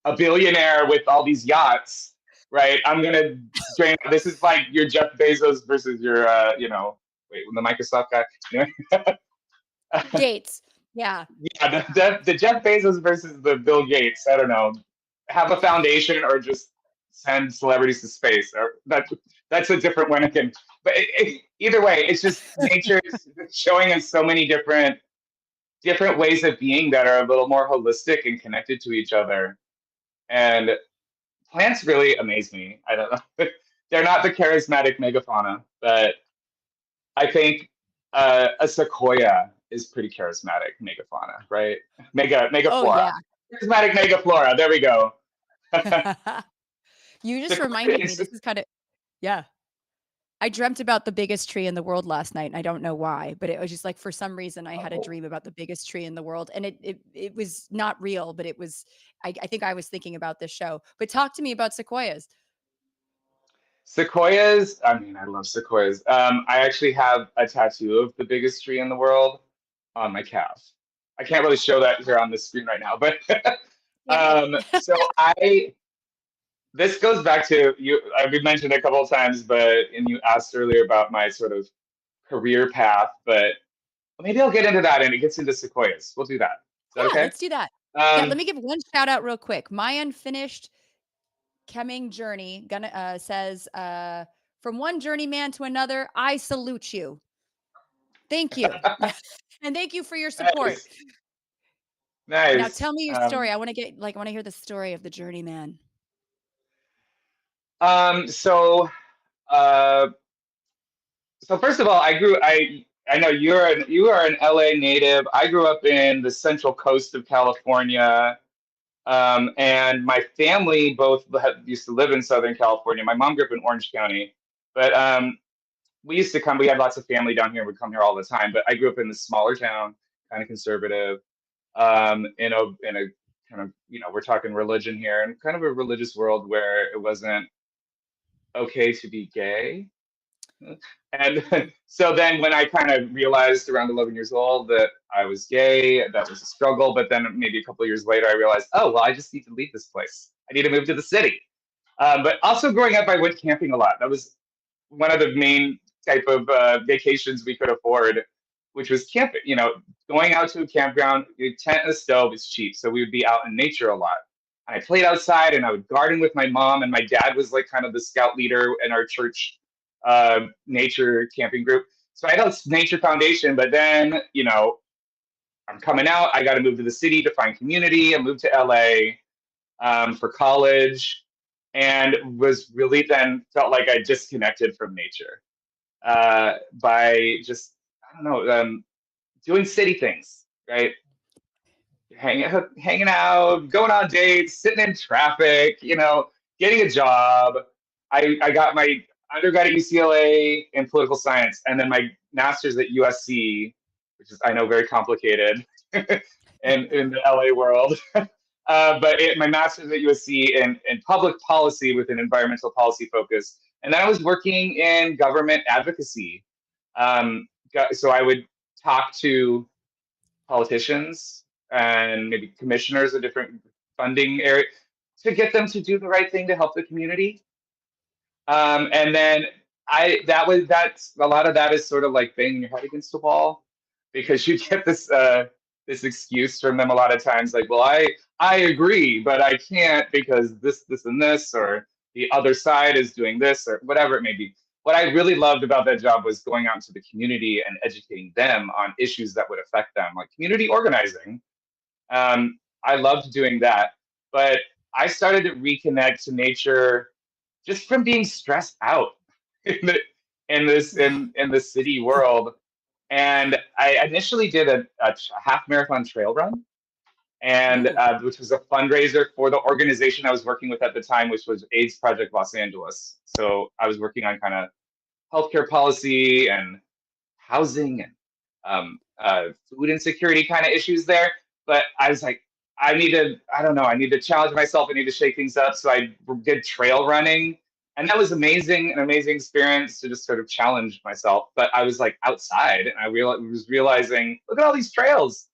a billionaire with all these yachts, right? I'm gonna drain. This is like your Jeff Bezos versus your, wait, the Microsoft guy. You Gates. Yeah. yeah, the Jeff Bezos versus the Bill Gates. I don't know. Have a foundation or just send celebrities to space. Or that's a different one again. But either way, it's just nature is showing us so many different ways of being that are a little more holistic and connected to each other. And plants really amaze me. I don't know. They're not the charismatic megafauna, but I think a sequoia is pretty charismatic megafauna, right? Oh yeah. Megaflora. Charismatic megaflora. There we go. You just Sequoia reminded me. is- This is kind of yeah. I dreamt about the biggest tree in the world last night, and I don't know why, but it was just like for some reason I had a oh. dream about the biggest tree in the world, and it was not real, but it was. I think I was thinking about this show. But talk to me about sequoias. Sequoias. I mean, I love sequoias. I actually have a tattoo of the biggest tree in the world on my calf. I can't really show that here on the screen right now, but Yeah. so this goes back to you. We've mentioned it a couple of times, and you asked earlier about my sort of career path, but maybe I'll get into that and it gets into sequoias. We'll do that. Is that Yeah, okay? let's do that. Yeah, let Um, me give one shout out real quick. My unfinished Kemming journey gonna says from one journeyman to another, I salute you. Thank you. And thank you for your support. nice, Now nice. tell me your story. I want to hear the story of the journeyman. Um, so, uh, so first of all, I know you are an LA native. I grew up in the central coast of California. And my family both used to live in Southern California. My mom grew up in Orange County, but we used to come, we had lots of family down here, we'd come here all the time, but I grew up in this smaller town, kind of conservative, in a kind of, we're talking religion here, and kind of a religious world where it wasn't okay to be gay. And so then when I kind of realized around 11 years old that I was gay, that was a struggle. But then maybe a couple of years later, I realized, oh, well, I just need to leave this place. I need to move to the city. But also growing up, I went camping a lot. That was one of the main type of vacations we could afford, which was camping. Going out to a campground, a tent and a stove is cheap. So we would be out in nature a lot. And I played outside and I would garden with my mom, and my dad was like kind of the scout leader in our church nature camping group. So I had a nature foundation, but then, I'm coming out, I got to move to the city to find community. I moved to LA for college, and was really then felt like I disconnected from nature by just, I don't know, doing city things, right? Hanging out, going on dates, sitting in traffic, getting a job. I got my undergrad at UCLA in political science, and then my master's at USC, which is, I know, very complicated in the LA world. But my master's at USC in public policy with an environmental policy focus. And then I was working in government advocacy. So I would talk to politicians and maybe commissioners of different funding areas to get them to do the right thing to help the community. And then that's a lot of that is sort of like banging your head against the wall, because you get this excuse from them a lot of times, like, well, I agree, but I can't because this and this, or the other side is doing this, or whatever it may be. What I really loved about that job was going out into the community and educating them on issues that would affect them, like community organizing. I loved doing that, but I started to reconnect to nature just from being stressed out in the city world. And I initially did a half marathon trail run, and which was a fundraiser for the organization I was working with at the time, which was AIDS Project Los Angeles. So I was working on kind of healthcare policy and housing and food insecurity kind of issues there. But I was like, I need to challenge myself. I need to shake things up. So I did trail running, and that was an amazing experience to just sort of challenge myself. But I was like outside, and I was realizing, look at all these trails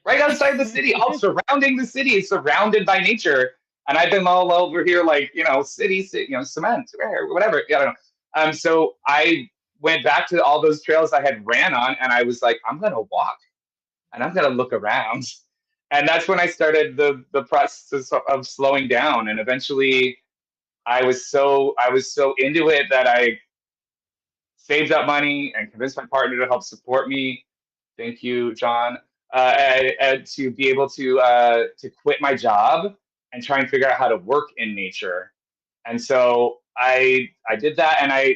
right outside the city, all surrounding the city, surrounded by nature. And I've been all over here, like, city, cement, whatever. I don't know. So I went back to all those trails I had ran on, and I was like, I'm going to walk and I'm going to look around. And that's when I started the process of slowing down. And eventually I was so into it that I saved up money and convinced my partner to help support me. Thank you, John. And to be able to quit my job and try and figure out how to work in nature. And so I did that, and I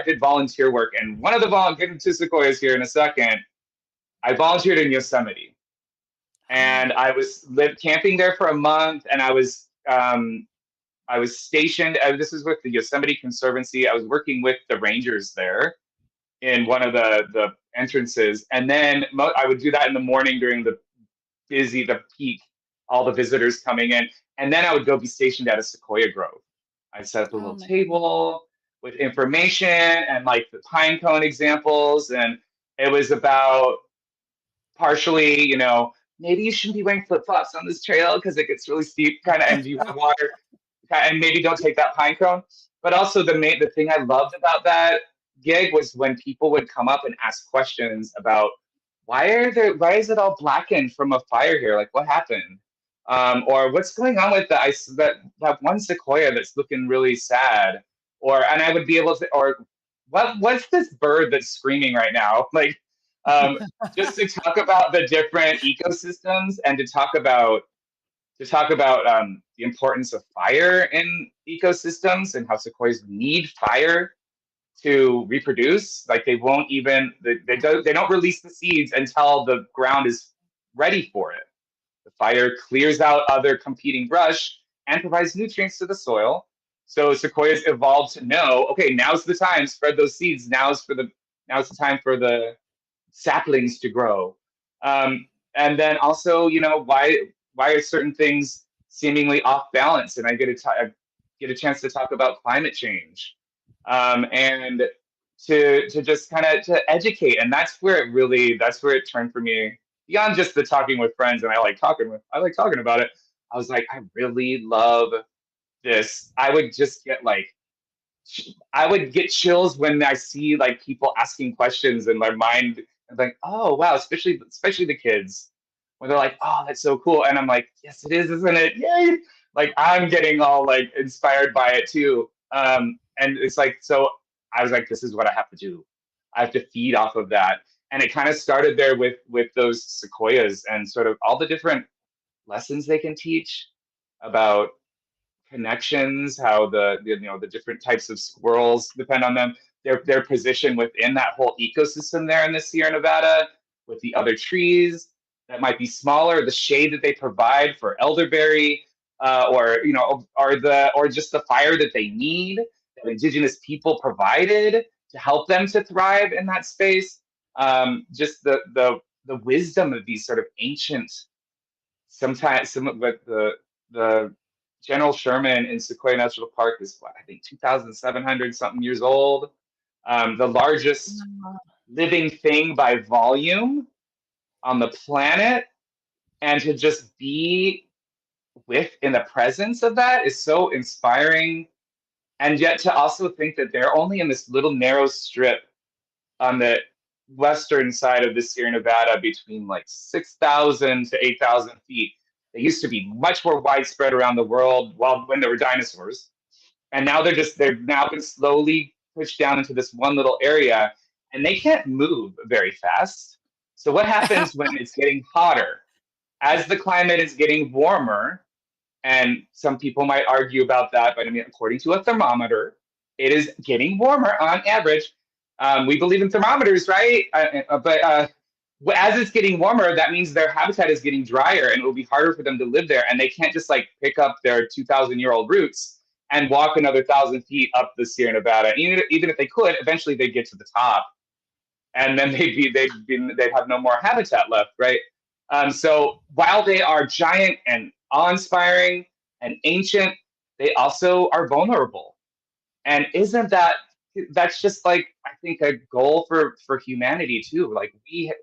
did volunteer work, and one of the get into sequoias here in a second. I volunteered in Yosemite, and I was camping there for a month, and I was stationed. This is with the Yosemite Conservancy. I was working with the rangers there in one of the entrances, and then I would do that in the morning during the peak, all the visitors coming in, and then I would go be stationed at a sequoia grove. I'd set up a little table with information and like the pine cone examples, and it was about partially, maybe you shouldn't be wearing flip-flops on this trail because it gets really steep, kind of, and you have water, and maybe don't take that pine cone. But also the thing I loved about that gig was when people would come up and ask questions about why is it all blackened from a fire here? Like, what happened? Or what's going on with the ice, that one sequoia that's looking really sad? And I would be able to, or what's this bird that's screaming right now? Like, just to talk about the different ecosystems, and to talk about the importance of fire in ecosystems, and how sequoias need fire to reproduce. Like, they won't even, they don't release the seeds until the ground is ready for it. The fire clears out other competing brush and provides nutrients to the soil. So sequoias evolved to know, okay, now's the time, spread those seeds. Now's the time for the saplings to grow. And then also, why are certain things seemingly off balance? And I get a chance to talk about climate change, and to just kind of to educate. And that's where it turned for me beyond just the talking with friends. And I like talking about it. I was like, I really love this. I would get chills when I see like people asking questions in my mind, and like, oh wow, especially the kids when they're like, oh, that's so cool, and I'm like, yes, it is, isn't it? Yay! Like I'm getting all like inspired by it too, and it's like, so I was like, this is what I have to do. I have to feed off of that, and it kind of started there with those sequoias and sort of all the different lessons they can teach about connections, how the different types of squirrels depend on them, their position within that whole ecosystem there in the Sierra Nevada with the other trees that might be smaller, the shade that they provide for elderberry, or just the fire that they need that indigenous people provided to help them to thrive in that space. Just the wisdom of these sort of ancient, sometimes some of the General Sherman in Sequoia National Park is, what, I think 2,700 something years old. The largest living thing by volume on the planet, and to just be in the presence of that is so inspiring. And yet to also think that they're only in this little narrow strip on the western side of the Sierra Nevada between like 6,000 to 8,000 feet. They used to be much more widespread around the world when there were dinosaurs. And now they've now been slowly pushed down into this one little area, and they can't move very fast. So what happens when it's getting hotter? As the climate is getting warmer, and some people might argue about that, but I mean, according to a thermometer, it is getting warmer on average. We believe in thermometers, right? But as it's getting warmer, that means their habitat is getting drier, and it will be harder for them to live there. And they can't just like pick up their 2,000-year-old roots and walk another 1,000 feet up the Sierra Nevada. Even if they could, eventually they'd get to the top, and then they'd have no more habitat left, right? So while they are giant and awe-inspiring and ancient, they also are vulnerable. And that's just like, I think, a goal for humanity too. Like we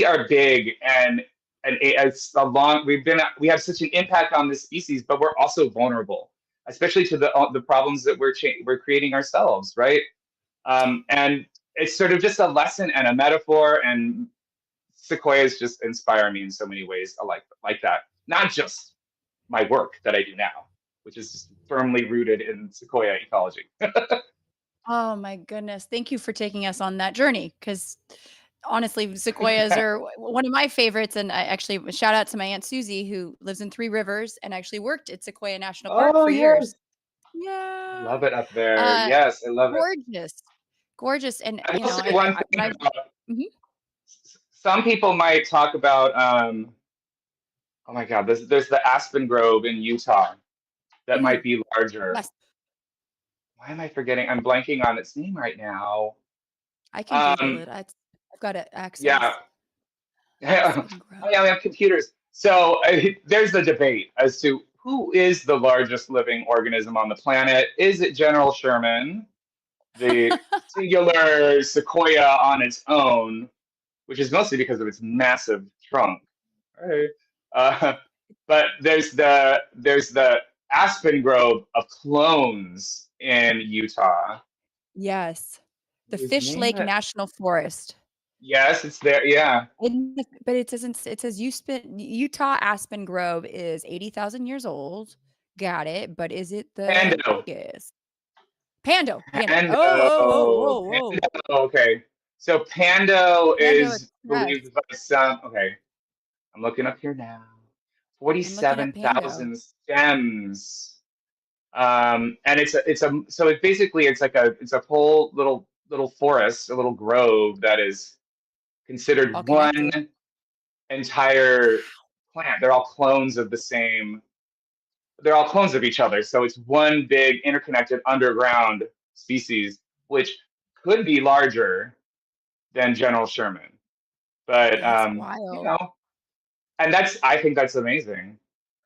are big, and we have such an impact on this species, but we're also vulnerable, especially to the problems that we're creating ourselves, right? And it's sort of just a lesson and a metaphor, and sequoias just inspire me in so many ways like that. Not just my work that I do now, which is just firmly rooted in sequoia ecology. Oh my goodness. Thank you for taking us on that journey, because honestly, sequoias are one of my favorites. And I actually shout out to my Aunt Susie, who lives in Three Rivers and actually worked at Sequoia National Park Oh for yes, years. Yeah. love it up there. Uh, Yes, I love it. gorgeous. Gorgeous. And, I will say one thing when I, about, Mhm. some people might talk about, oh my God, there's the Aspen Grove in Utah that Mhm. might be larger. Yes, Why am I forgetting? I'm blanking on its name right now. I can Google Um, it. I've got it yeah. access. Oh Aspen Grove. yeah, we have computers. So there's the debate as to who is the largest living organism on the planet. Is it General Sherman, the singular sequoia on its own, which is mostly because of its massive trunk, right? Uh, but there's the Aspen Grove of clones in Utah. Yes. The Whose Fish name Lake National Forest. Yes, it's there. Yeah. But it says Utah Aspen Grove is 80,000 years old. Got it. But is it the Pando. biggest? Pando. Pando. Whoa, whoa. Pando. Okay. So Pando Pando is Express. believed by some. Okay. I'm looking up here now. I'm looking up Pando. 47,000 stems. And so it basically it's a whole little forest, a little grove that is All considered one connected. entire plant. They're all clones of the they're all clones of each other. So it's one big interconnected underground species, which could be larger than General Sherman. But That's you wild. know, and I think that's amazing.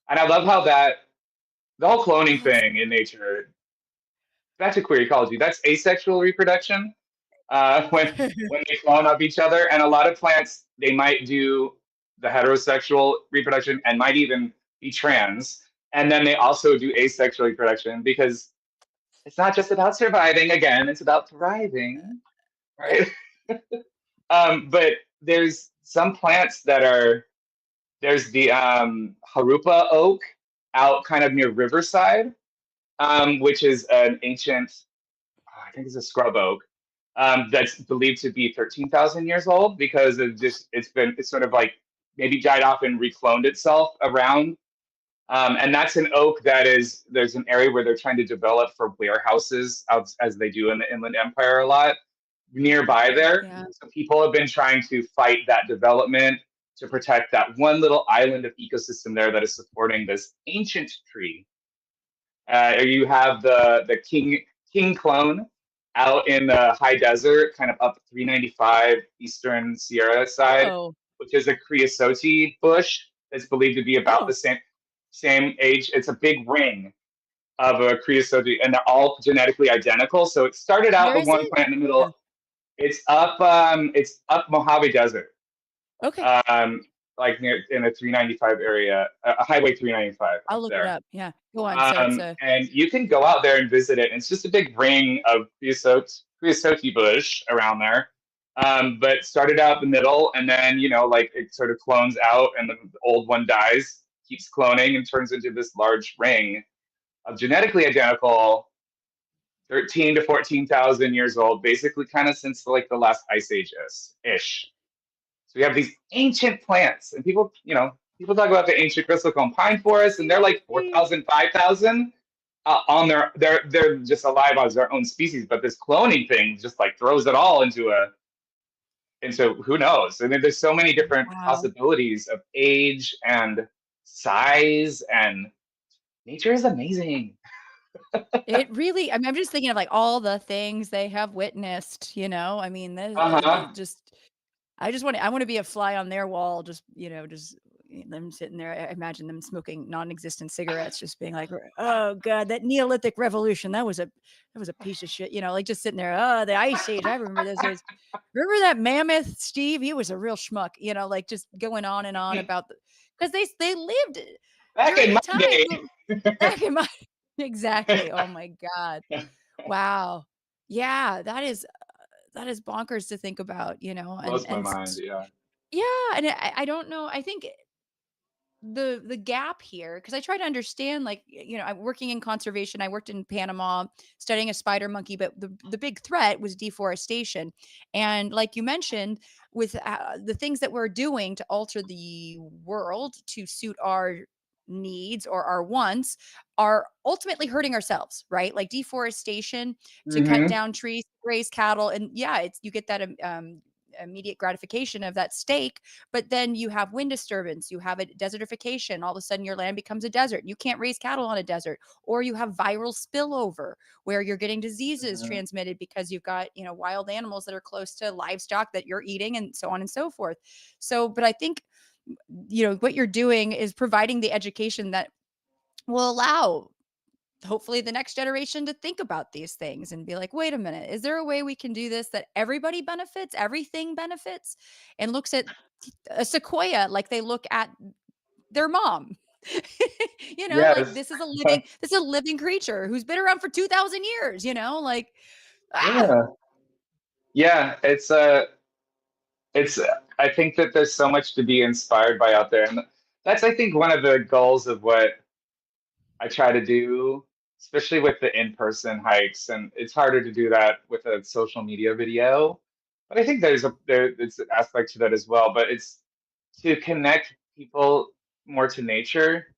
And I love how that the whole cloning That's thing in nature, back to queer ecology, that's asexual reproduction. When they clone off each other, and a lot of plants they might do the heterosexual reproduction and might even be trans, and then they also do asexual reproduction because it's not just about surviving. Again, it's about thriving, right? But there's some plants that are there's the Harupa oak out kind of near Riverside, which is an ancient, I think it's a scrub oak, that's believed to be 13,000 years old because it's sort of like maybe died off and recloned itself around. And that's an oak there's an area where they're trying to develop for warehouses as they do in the Inland Empire a lot nearby there. yeah. So people have been trying to fight that development to protect that one little island of ecosystem there that is supporting this ancient tree. You have the king clone out in the high desert, kind of up 395 Eastern Sierra side, Oh, which is a creosote bush that's believed to be about oh, the same age. It's a big ring of a creosote, and they're all genetically identical. So it started out where the is one it? plant in the Yeah. middle. It's up Mojave Desert, Okay, um, like near in the 395 area, Highway 395 I'll up look it there. up. Yeah, go on. So it's a And you can go out there and visit it. It's just a big ring of creosote bush around there. But started out the middle, and then like it sort of clones out, and the old one dies, keeps cloning, and turns into this large ring of genetically identical, 13 to 14,000 years old, basically kind of since like the last ice age ish. So we have these ancient plants, and people talk about the ancient crystalline pine forests, and they're like 4,000, 5,000 on they're just alive as their own species. But this cloning thing just like throws it all into who knows? I mean, there's so many different wow. possibilities of age and size, and nature is amazing. It really, I mean, I'm just thinking of like all the things they have witnessed, I mean, Uh-huh. I want to be a fly on their wall, just, just them sitting there. I imagine them smoking non-existent cigarettes, just being like, "Oh God, that Neolithic revolution, that was a piece of shit," like just sitting there. "Oh, the Ice Age, I remember those days. Remember that mammoth, Steve? He was a real schmuck," like just going on and on about because they lived Back during in a my time day. back in my exactly. Oh my God. Wow. Yeah, that is bonkers to think about, and Blows my mind. Yeah. yeah, and I don't know. I think the gap here, because I try to understand, like, I'm working in conservation. I worked in Panama studying a spider monkey, but the big threat was deforestation. And like you mentioned, with the things that we're doing to alter the world to suit our needs or our wants are ultimately hurting ourselves, right? Like deforestation to cut Hmm. down trees, raise cattle, and yeah, it's you get that immediate gratification of that steak, but then you have wind disturbance, you have a desertification. All of a sudden, your land becomes a desert. You can't raise cattle on a desert, or you have viral spillover where you're getting diseases Hmm. transmitted because you've got wild animals that are close to livestock that you're eating, and so on and so forth. So, but I think what you're doing is providing the education that will allow hopefully the next generation to think about these things and be like, wait a minute, is there a way we can do this that everybody benefits, everything benefits, and looks at a sequoia like they look at their mom. Like Yes. this is a living creature who's been around for 2,000 years, like ah, Yeah. Yeah. It's I think that there's so much to be inspired by out there, and that's I think one of the goals of what I try to do, especially with the in-person hikes. And it's harder to do that with a social media video, but I think it's an aspect to that as well. But it's to connect people more to nature,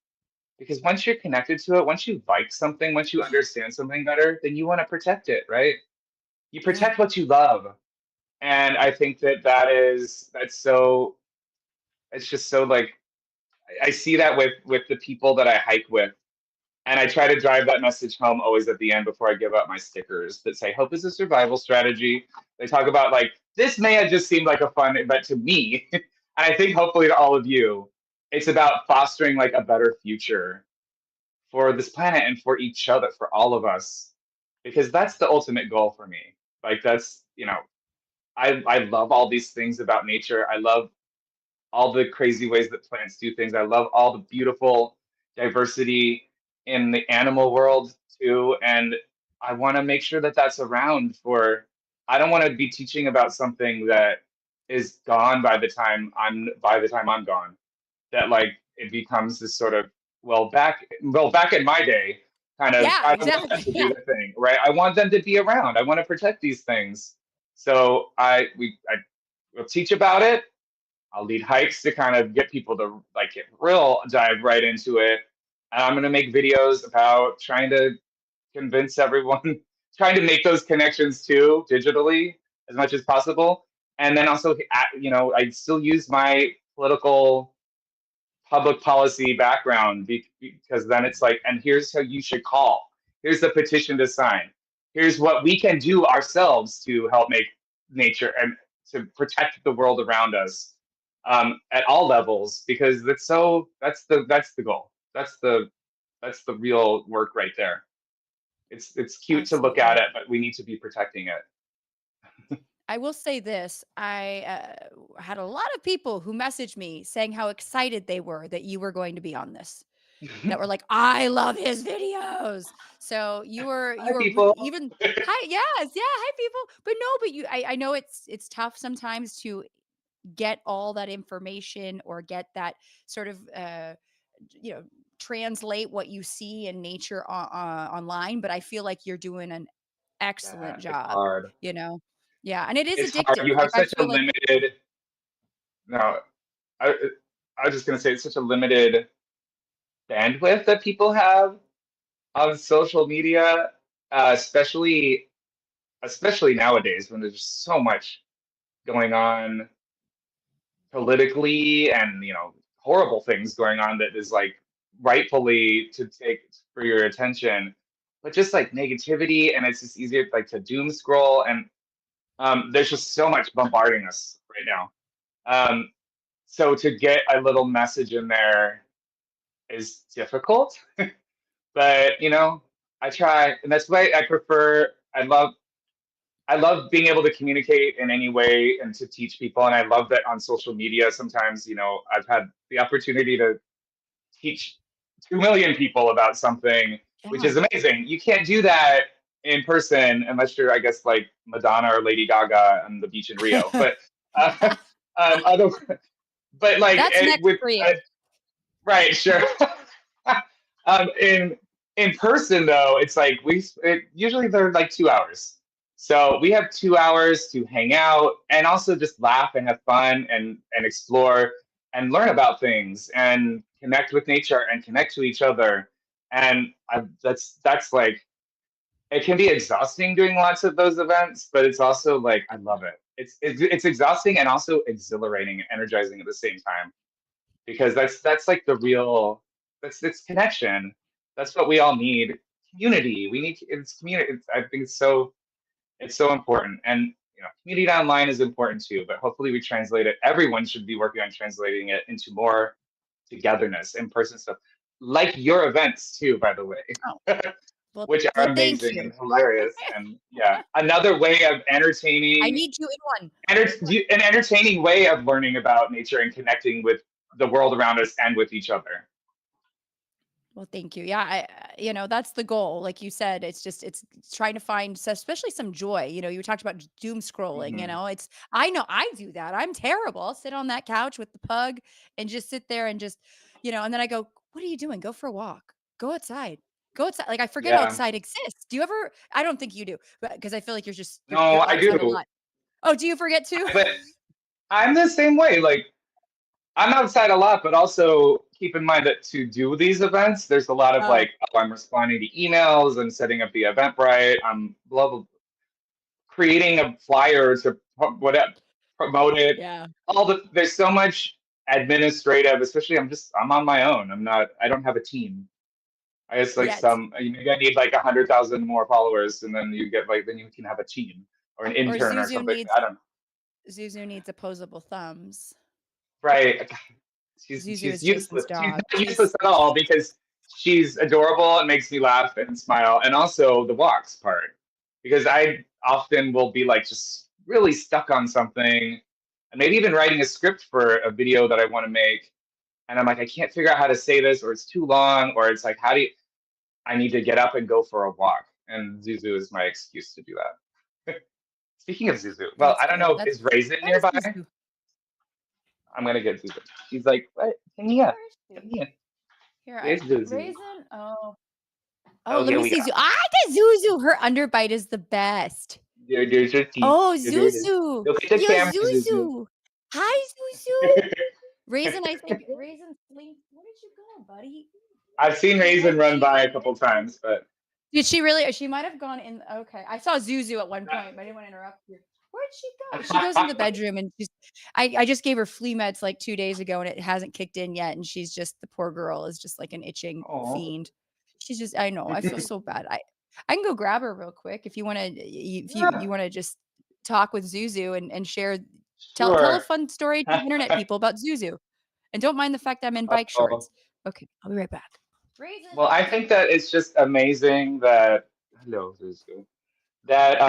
because once you're connected to it, once you like something, once you understand something better, then you want to protect it, right? You yeah, protect what you love. And I think that's so, it's just so like I see that with the people that I hike with. And I try to drive that message home always at the end before I give out my stickers that say hope is a survival strategy. They talk about like this may have just seemed like a fun, but to me, and I think hopefully to all of you, it's about fostering like a better future for this planet and for each other, for all of us, because that's the ultimate goal for me. Like that's, I love all these things about nature. I love all the crazy ways that plants do things. I love all the beautiful diversity in the animal world too. And I want to make sure that that's around for, I don't want to be teaching about something that is gone by the time I'm gone. That like it becomes this sort of, back in my day, kind of, Yeah, I don't want that exactly. to be Yeah. the thing, right? I want them to be around. I want to protect these things. So I will teach about it. I'll lead hikes to kind of get people to like get real dive right into it. And I'm going to make videos about trying to convince everyone, trying to make those connections too digitally as much as possible. And then also, I still use my political public policy background because then it's like, and here's how you should call. Here's the petition to sign. Here's what we can do ourselves to help make nature and to protect the world around us at all levels, because that's the goal. That's the real work right there. It's cute to look at Absolutely. it, but we need to be protecting it. I will say this. I had a lot of people who messaged me saying how excited they were that you were going to be on this. That were like, "I love his videos." So Hi, you were people. even hi, yes, yeah, hi people. But no, but I know it's tough sometimes to get all that information or get that sort of you know translate what you see in nature online, but I feel like you're doing an excellent Yeah, it's job, hard. you know. Yeah, and it is It's hard. addictive. You Like have I such a feel like limited. No, I I was just gonna say it's such a limited bandwidth that people have on social media, especially nowadays when there's just so much going on politically and horrible things going on that is like rightfully to take for your attention, but just like negativity, and it's just easier like to doom scroll, and there's just so much bombarding us right now. Um, so to get a little message in there is difficult, but I try, and that's why I prefer. I love being able to communicate in any way and to teach people, and I love that on social media. Sometimes, I've had the opportunity to teach 2 million people about something, which yeah. is amazing. You can't do that in person unless you're, I guess, like Madonna or Lady Gaga on the beach in Rio. But other, but like That's next with for you. right, sure. In person though, it's like usually they're like 2 hours. So we have 2 hours to hang out and also just laugh and have fun and explore and learn about things and connect with nature and connect to each other. And that's like it can be exhausting doing lots of those events, but it's also like I love it. It's exhausting and also exhilarating and energizing at the same time, because that's like the real it's connection. That's what we all need. Community. We need it's community. I think it's so important, and community online is important too. But hopefully we translate it. Everyone should be working on translating it into more togetherness, in person stuff, like your events too. By the way, Oh, well, which are well, thank amazing you. and hilarious, and yeah, another way of I entertaining need you in one. an entertaining way of learning about nature and connecting with the world around us and with each other. Well, thank you. Yeah, that's the goal. Like you said, it's trying to find, especially some joy. You talked about doom scrolling. Hmm. I know I do that. I'm terrible. I'll sit on that couch with the pug and just sit there and just, and then I go, what are you doing? Go for a walk. Go outside. Go outside. Like I forget Yeah, outside exists. Do you ever? I don't think you do, but because I feel like you're no, I outside a do, lot. Oh, do you forget too? but I'm the same way. Like I'm outside a lot, but also keep in mind that to do these events, there's a lot of Oh, like, oh, I'm responding to emails, I'm setting up the Eventbrite, I'm blah, blah, creating a flyer to whatever, promote it. yeah. There's so much administrative, especially I'm on my own. I don't have a team. I guess like Yeah, it's, maybe I need like 100,000 more followers, and then you get like then you can have a team or an or intern or something. I don't know. Zuzu needs opposable thumbs. Right. Zuzu She's is Jason's useless. She's dog. not useless at all because she's adorable and makes me laugh and smile, and also the walks part. Because I often will be like just really stuck on something, and maybe even writing a script for a video that I want to make, and I'm like, I can't figure out how to say this, or it's too long, or it's like, I need to get up and go for a walk, and Zuzu is my excuse to do that. Speaking of Zuzu, well, That's I don't good. know, is Raisin That is nearby? Zuzu. I'm gonna get Zuzu. She's like, what? Come here. Where is Come she? here. Here, There's Zuzu. Raisin. Oh, Oh, let here me we see go. Zuzu. I got Zuzu. Her underbite is the best. There's your teeth. Oh, There it is. Zuzu. Look at the Yo, camera, Zuzu. Zuzu. Hi, Zuzu. Raisin, I think Raisin Sling. Where did you go, buddy? I've seen Raisin run by a couple times, but Did she really? She might have gone in. Okay, I saw Zuzu at one point, but I didn't want to interrupt you. Where'd she go? She goes in the bedroom, and she's. I just gave her flea meds like 2 days ago, and it hasn't kicked in yet. And she's just, the poor girl is just like an itching oh. fiend. She's just. I know. I feel so bad. I can go grab her real quick if you want to. If Yeah, you want to just talk with Zuzu and share. Tell a sure. fun story to the internet people about Zuzu, and don't mind the fact I'm in bike Oh. shorts. Okay, I'll be right back. Raisin. Well, I think that it's just amazing that hello, Zuzu. That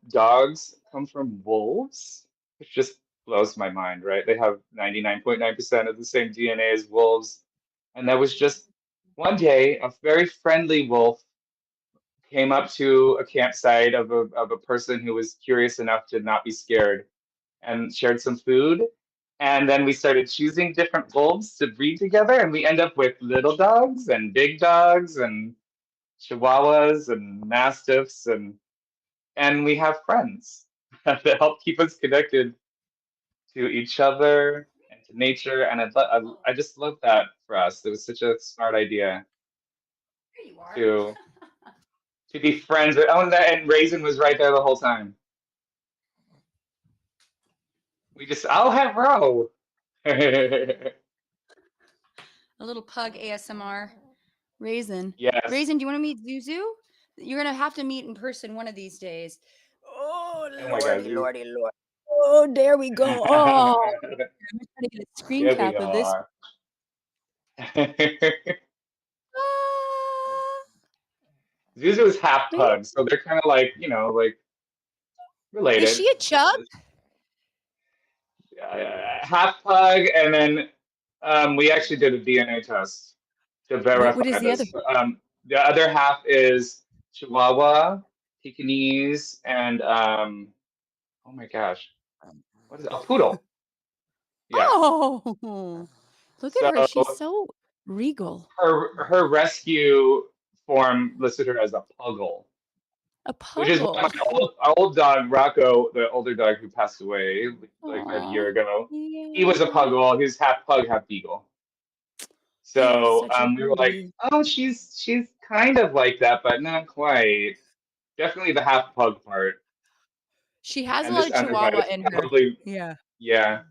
dogs come from wolves, which just blows my mind, right? They have 99.9% of the same DNA as wolves. And that was just one day a very friendly wolf came up to a campsite of a person who was curious enough to not be scared and shared some food. And then we started choosing different wolves to breed together, and we end up with little dogs and big dogs and chihuahuas and mastiffs, and we have friends that help keep us connected to each other and to nature. And I just love that for us. It was such a smart idea There you are. to to be friends with. Oh, and Raisin was right there the whole time. We just, I'll have row. A little pug ASMR. Raisin. Yes. Raisin, do you want to meet Zuzu? You're gonna have to meet in person one of these days. Oh, Oh my God. lordy, lord. Oh, there we go. Oh, I'm trying to get a screen Here cap we of this. are. Ah, Zuzu is half pug, so they're kind of like, like related. is she a chub? Half pug, and then we actually did a DNA test to verify What is the this. The other half is Chihuahua, Pekingese, and oh my gosh, what is it? A poodle. Yeah. Oh, look at her. She's so regal. Her rescue form listed her as a puggle, A which is puggle. what our old dog Rocco, the older dog who passed away like a year ago. Yeah. He was a puggle. He was half pug, half beagle. So we were like, oh, she's kind of like that, but not quite. Definitely the half pug part. She has And a lot this of Chihuahua underbite is in her. probably, Yeah. yeah.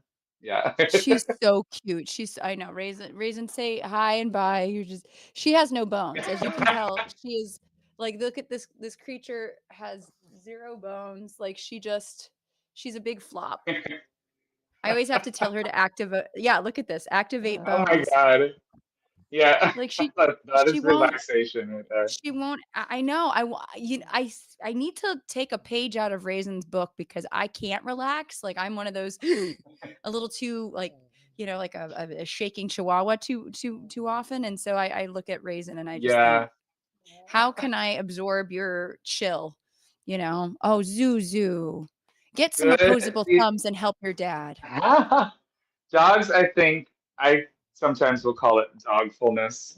She's so cute. I know, Raisin, say hi and bye. She has no bones. As you can tell, she is like, look at this creature has zero bones. Like she's a big flop. I always have to tell her to activate. Yeah, look at this. Activate bones. Oh my God. Yeah. Like that she is won't. relaxation right there. She won't. I know. I need to take a page out of Raisin's book because I can't relax. Like I'm one of those a little too like like a shaking chihuahua too often. And so I look at Raisin and I just think, how can I absorb your chill? Oh, Zuzu, get some Good. opposable thumbs and help your dad. Dogs, I think I sometimes will call it dogfulness.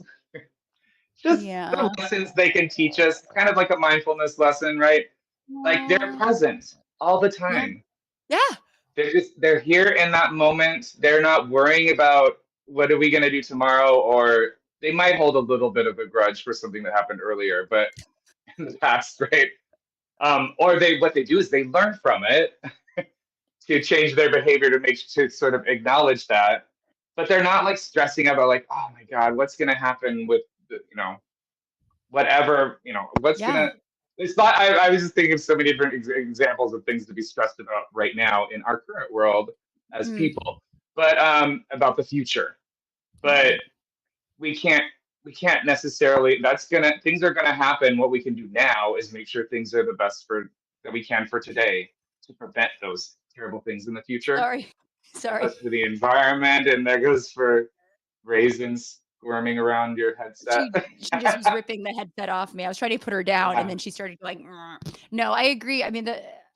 Just the lessons they can teach us, kind of like a mindfulness lesson, right? Like they're present all the time. Yeah. They're here in that moment. They're not worrying about what are we going to do tomorrow, or they might hold a little bit of a grudge for something that happened earlier, but in the past, right? Or what they do is they learn from it to change their behavior to sort of acknowledge that, but they're not like stressing about like, oh my God, what's going to happen with whatever, what's Yeah. gonna, it's not, I was just thinking of so many different examples of things to be stressed about right now in our current world as Mm, people, but about the future. yeah. But we can't necessarily, things are gonna happen. What we can do now is make sure things are the best for that we can for today to prevent those terrible things in the future. Sorry. That Sorry. goes for the environment, and that goes for raisins squirming around your headset. She just was ripping the headset off me. I was trying to put her down, and Yeah. then she started going. No, I agree. I mean,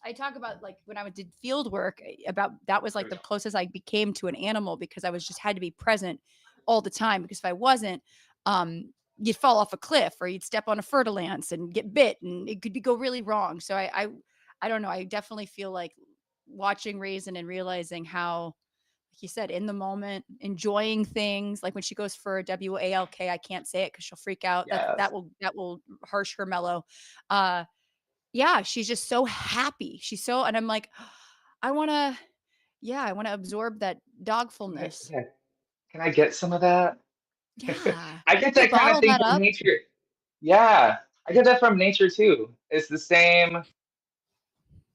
I talk about like when I did field work about that was like the closest I became to an animal because I was just had to be present all the time because if I wasn't, you'd fall off a cliff or you'd step on a fertilance and get bit, and it could go really wrong. So I don't know. I definitely feel like watching Raisin and realizing how like you said, in the moment, enjoying things. Like when she goes for a WALK, I can't say it because she'll freak out. Yes. That will harsh her mellow. Uh, yeah, she's just so happy. She's so, and I'm like, I want to, yeah, I want to absorb that dogfulness. Yeah. Can I get some of that? Yeah, I get you that kind of bottle thing that from up. nature. Yeah, I get that from nature too. It's the same.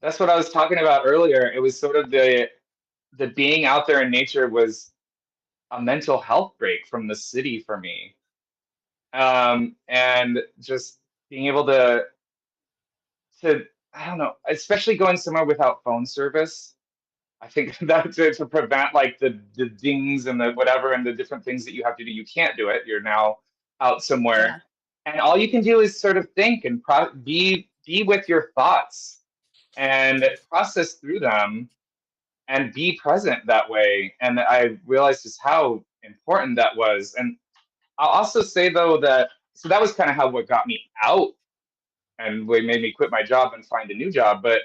That's what I was talking about earlier. It was sort of the being out there in nature was a mental health break from the city for me. And just being able to I don't know, especially going somewhere without phone service. I think that to prevent like the dings and the whatever and the different things that you have to do, you can't do it. You're now out Yeah. somewhere, and all you can do is sort of think and be with your thoughts and process through them and be present that way. And I realized just how important that was. And I'll also say though that so that was kind of how what got me out and what made me quit my job and find a new job. But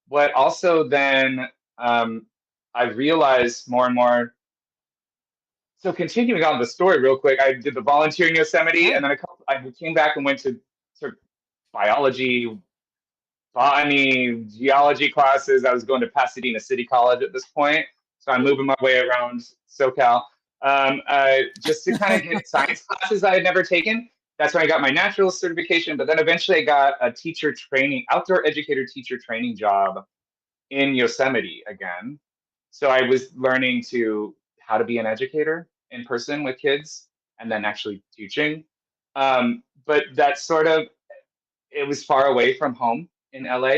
what also then I realized more and more. So continuing on the story real quick, I did the volunteer in Yosemite, Yeah. and then I came back and went to sort of biology, botany, geology classes. I was going to Pasadena City College at this point, so I'm moving my way around SoCal just to kind of get science classes I had never taken. That's when I got my naturalist certification, but then eventually I got a teacher training, outdoor educator teacher training job in Yosemite again. So I was learning how to be an educator in person with kids and then actually teaching. But that sort of it was far away from home in LA.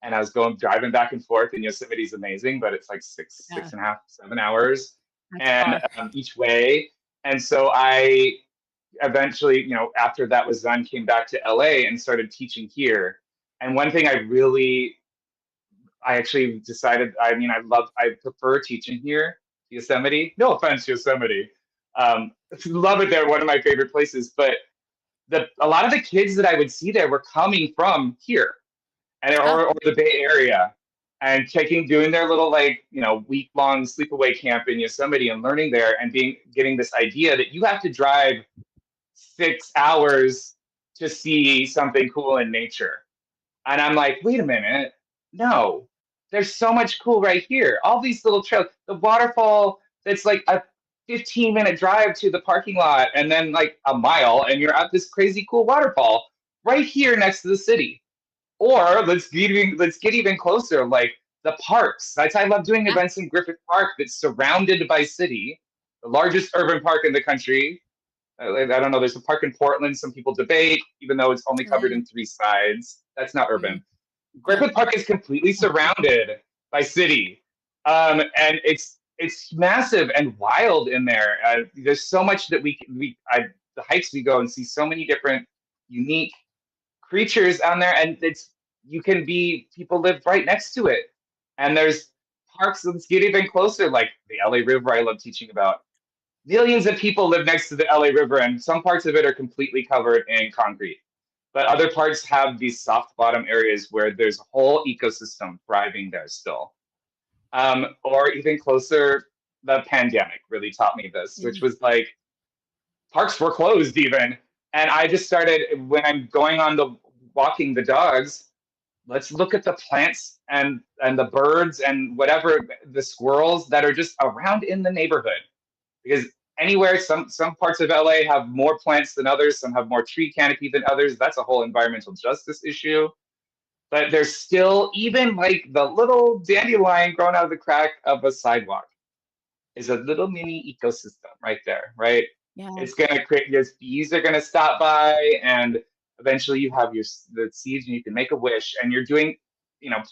And I was driving back and forth, and Yosemite's amazing, but it's like Yeah. 6.5, 7 hours That's and far. each way. And so I eventually, after that was done, came back to LA and started teaching here. And one thing I actually decided, I prefer teaching here, Yosemite. No offense, Yosemite. Love it there, one of my favorite places. But a lot of the kids that I would see there were coming from here and Oh, or the Bay Area and doing their little week-long sleepaway camp in Yosemite and learning there and getting this idea that you have to drive 6 hours to see something cool in nature. And I'm like, wait a minute, no, there's so much cool right here. All these little trails, the waterfall that's like a 15-minute drive to the parking lot and then like a mile, and you're at this crazy cool waterfall right here next to the city. Or let's get even closer, like the parks. I love doing yeah. events in Griffith Park that's surrounded by city, the largest urban park in the country. I don't know. There's a park in Portland. Some people debate, even though it's only covered in 3 sides. That's not Mm, urban. yeah. Griffith Park is completely surrounded by city, and it's massive and wild in there. There's so much that the hikes we go and see so many different unique creatures on there, and people live right next to it, and there's parks. Let's get even closer, like the LA River. I love teaching about. Millions of people live next to the LA River, and some parts of it are completely covered in concrete. But other parts have these soft bottom areas where there's a whole ecosystem thriving there still. Or even closer, the pandemic really taught me this, which Mm, was like parks were closed even. And I just started when I'm going on the walking the dogs, let's look at the plants and the birds and whatever the squirrels that are just around in the neighborhood because anywhere. Some parts of LA have more plants than others. Some have more tree canopy than others. That's a whole environmental justice issue. But there's still, even like the little dandelion growing out of the crack of a sidewalk is a little mini ecosystem right there, right? Yeah. It's gonna create, your bees are gonna stop by, and eventually you have the seeds, and you can make a wish, and you're doing,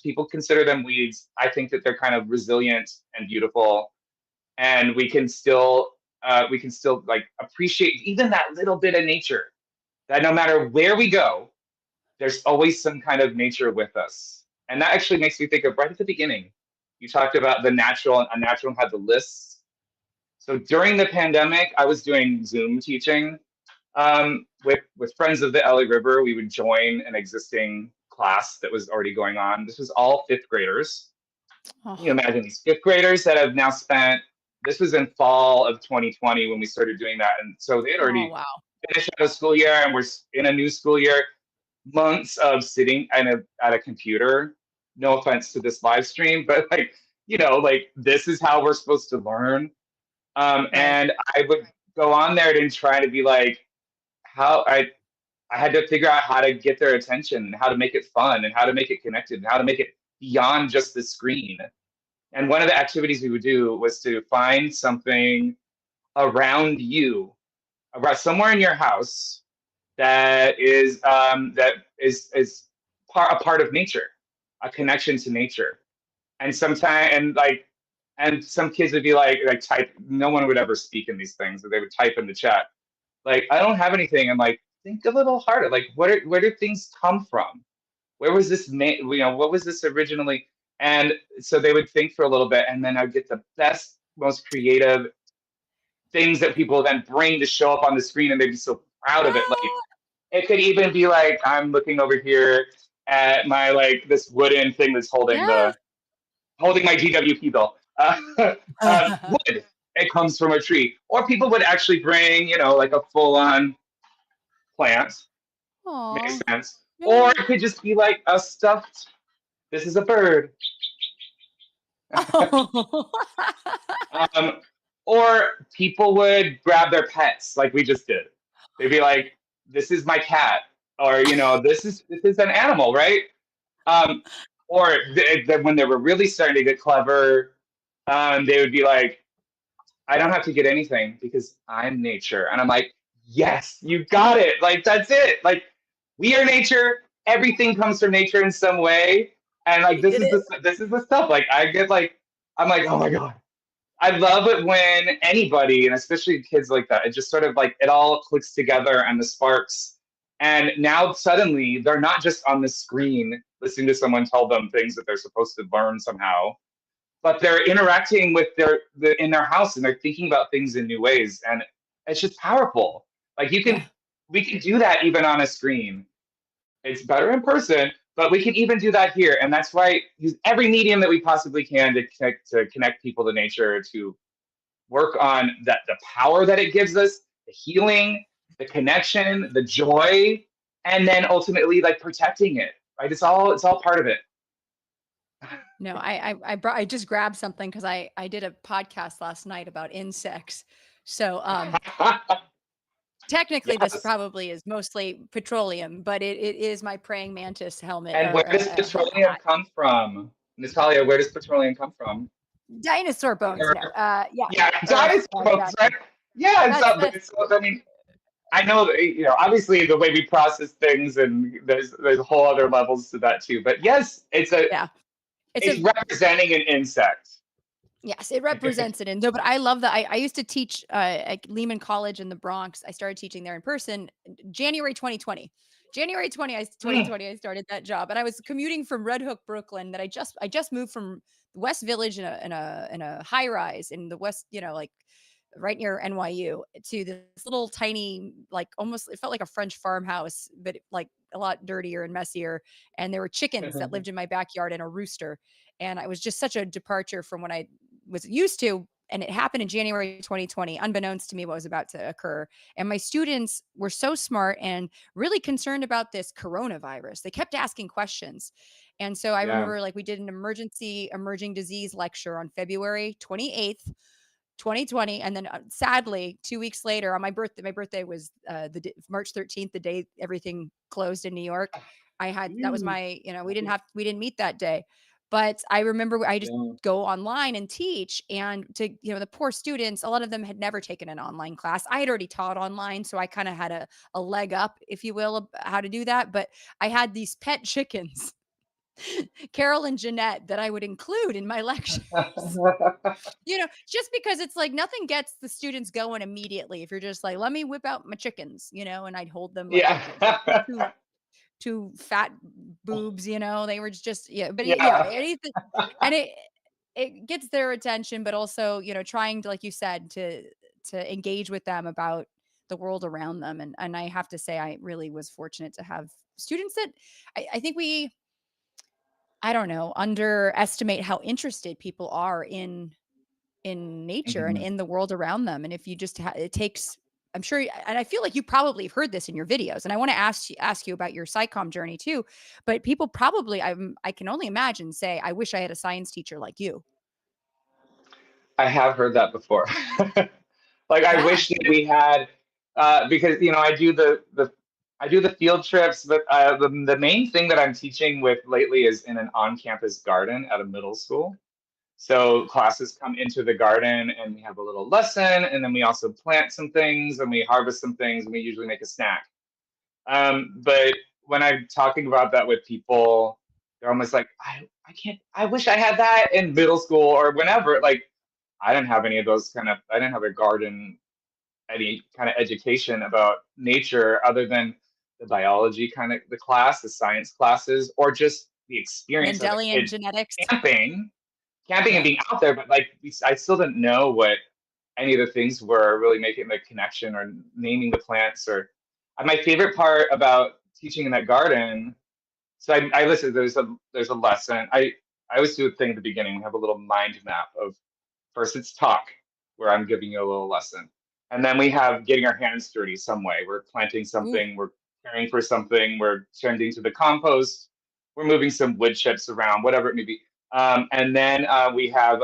people consider them weeds. I think that they're kind of resilient and beautiful, and we can still like appreciate even that little bit of nature. That no matter where we go, there's always some kind of nature with us. And that actually makes me think of right at the beginning. You talked about the natural, and unnatural had the lists. So during the pandemic, I was doing Zoom teaching with friends of the LA River. We would join an existing class that was already going on. This was all fifth graders. Oh. Can you imagine these fifth graders that have now spent, this was in fall of 2020 when we started doing that. And so they had already finished out a school year, and we're in a new school year. Months of sitting at a computer. No offense to this live stream, but like this is how we're supposed to learn. And I would go on there and try to be like, how I had to figure out how to get their attention, and how to make it fun, and how to make it connected, and how to make it beyond just the screen. And one of the activities we would do was to find something around you, around somewhere in your house, that is a part of nature, a connection to nature. And sometimes, and some kids would be like type. No one would ever speak in these things, but they would type in the chat, like, I don't have anything. I'm like, think a little harder. Like, where do things come from? Where was this made? What was this originally? And so they would think for a little bit, and then I'd get the best, most creative things that people then bring to show up on the screen, and they'd be so proud of it. Like, it could even be like, I'm looking over here at my this wooden thing that's holding my GWP bill. Wood. It comes from a tree. Or people would actually bring, like a full-on plant. Aww. Makes sense. Or it could just be like a stuffed. This is a bird. Or people would grab their pets, like we just did. They'd be like, this is my cat, or this is an animal, right? Or when they were really starting to get clever, they would be like, I don't have to get anything because I'm nature. And I'm like, yes, you got it. Like, that's it. Like, we are nature. Everything comes from nature in some way. And like, this is the stuff. Like, I'm like, oh my God. I love it when anybody, and especially kids like that, it just sort of like, it all clicks together, and the sparks. And now suddenly they're not just on the screen listening to someone tell them things that they're supposed to learn somehow, but they're interacting with in their house, and they're thinking about things in new ways. And it's just powerful. Like, we can do that even on a screen. It's better in person, but we can even do that here. And that's why use every medium that we possibly can to connect people to nature, to work on the power that it gives us, the healing, the connection, the joy, and then ultimately like protecting it. Right? It's all part of it. No, I just grabbed something because I did a podcast last night about insects. So technically this probably is mostly petroleum, but it is my praying mantis helmet. And where does petroleum come from? Natalia, where does petroleum come from? Dinosaur bones. Yeah, dinosaur bones, right? Yeah, I mean, I know that, obviously the way we process things, and there's whole other levels to that too. But yes, it's representing an insect. Yes, it represents it. And no, but I love that. I used to teach at Lehman College in the Bronx. I started teaching there in person January 2020. January 2020, I started that job, and I was commuting from Red Hook, Brooklyn. That I just moved from West Village in a high rise in the West, like right near NYU, to this little tiny, like almost, it felt like a French farmhouse, but like a lot dirtier and messier. And there were chickens that lived in my backyard and a rooster. And it was just such a departure from what I was used to. And it happened in January 2020, unbeknownst to me what was about to occur. And my students were so smart and really concerned about this coronavirus. They kept asking questions. And so I remember, like, we did an emergency emerging disease lecture on February 28th, 2020, and then sadly 2 weeks later on my birthday was March 13th, the day everything closed in New York. That was my, we didn't meet that day, but I remember I just Yeah. go online and teach, and to, the poor students, a lot of them had never taken an online class. I had already taught online, so I kind of had a leg up, if you will, of how to do that. But I had these pet chickens, Carol and Jeanette, that I would include in my lectures. Just because it's like nothing gets the students going immediately if you're just like, let me whip out my chickens, and I'd hold them like Yeah. two fat boobs, they were just, yeah, but yeah, Yeah. anything, and it gets their attention, but also, trying to, like you said, to engage with them about the world around them. And I have to say, I really was fortunate to have students that I think I don't know, underestimate how interested people are in nature and Mhm. in the world around them. And if you just it takes, I'm sure, and I feel like you probably have heard this in your videos, and I want to ask you about your Scicomm journey too, but people probably, I can only imagine, say, I wish I had a science teacher like you. I have heard that before. Like I Yeah. wish that we had, because I do the field trips, but the main thing that I'm teaching with lately is in an on-campus garden at a middle school. So classes come into the garden and we have a little lesson, and then we also plant some things and we harvest some things, and we usually make a snack. But when I'm talking about that with people, they're almost like, I can't, I wish I had that in middle school or whenever. Like, I didn't have any of those I didn't have a garden, any kind of education about nature other than the biology kind of the class, the science classes, or just the experience as a Mendelian kid genetics. camping, and Yeah. being out there. But like, I still didn't know what any of the things were, really making the connection or naming the plants. Or my favorite part about teaching in that garden. So I listen. There's a lesson. I always do a thing at the beginning. We have a little mind map of, first it's talk, where I'm giving you a little lesson, and then we have getting our hands dirty some way. We're planting Ooh. something. We're caring for something. We're tending to the compost. We're moving some wood chips around, whatever it may be. And then we have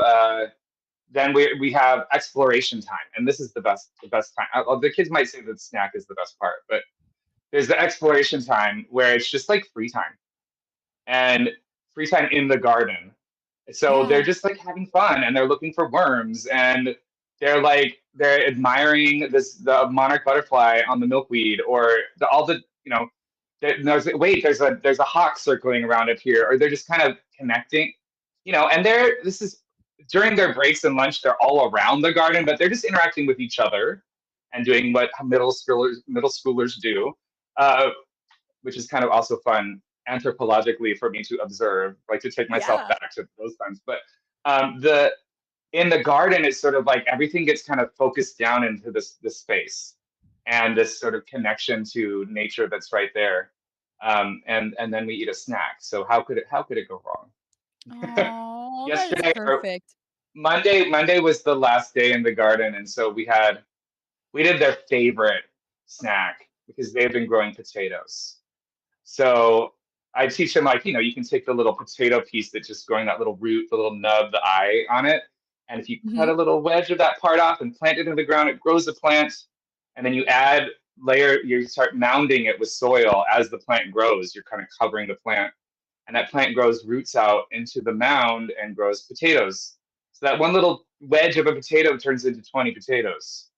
exploration time, and this is the best time. The kids might say that snack is the best part, but there's the exploration time where it's just like free time, and free time in the garden. So they're Yeah. just like having fun, and they're looking for worms, and they're admiring the monarch butterfly on the milkweed, or all the there's a hawk circling around up here, or they're just kind of connecting, and this is during their breaks and lunch. They're all around the garden, but they're just interacting with each other and doing what middle schoolers do, uh, which is kind of also fun anthropologically for me to observe, like to take myself Yeah. back to those times. But the in the garden, it's sort of like everything gets kind of focused down into this space and this sort of connection to nature that's right there. And then we eat a snack. So how could it go wrong? Oh, that is Yesterday or perfect. Monday was the last day in the garden, and so we did their favorite snack because they've been growing potatoes. So I teach them, like, you can take the little potato piece that's just growing, that little root, the little nub, the eye on it. And if you cut Hmm. a little wedge of that part off and plant it in the ground, it grows a plant. And then you start mounding it with soil as the plant grows. You're kind of covering the plant. And that plant grows roots out into the mound and grows potatoes. So that one little wedge of a potato turns into 20 potatoes,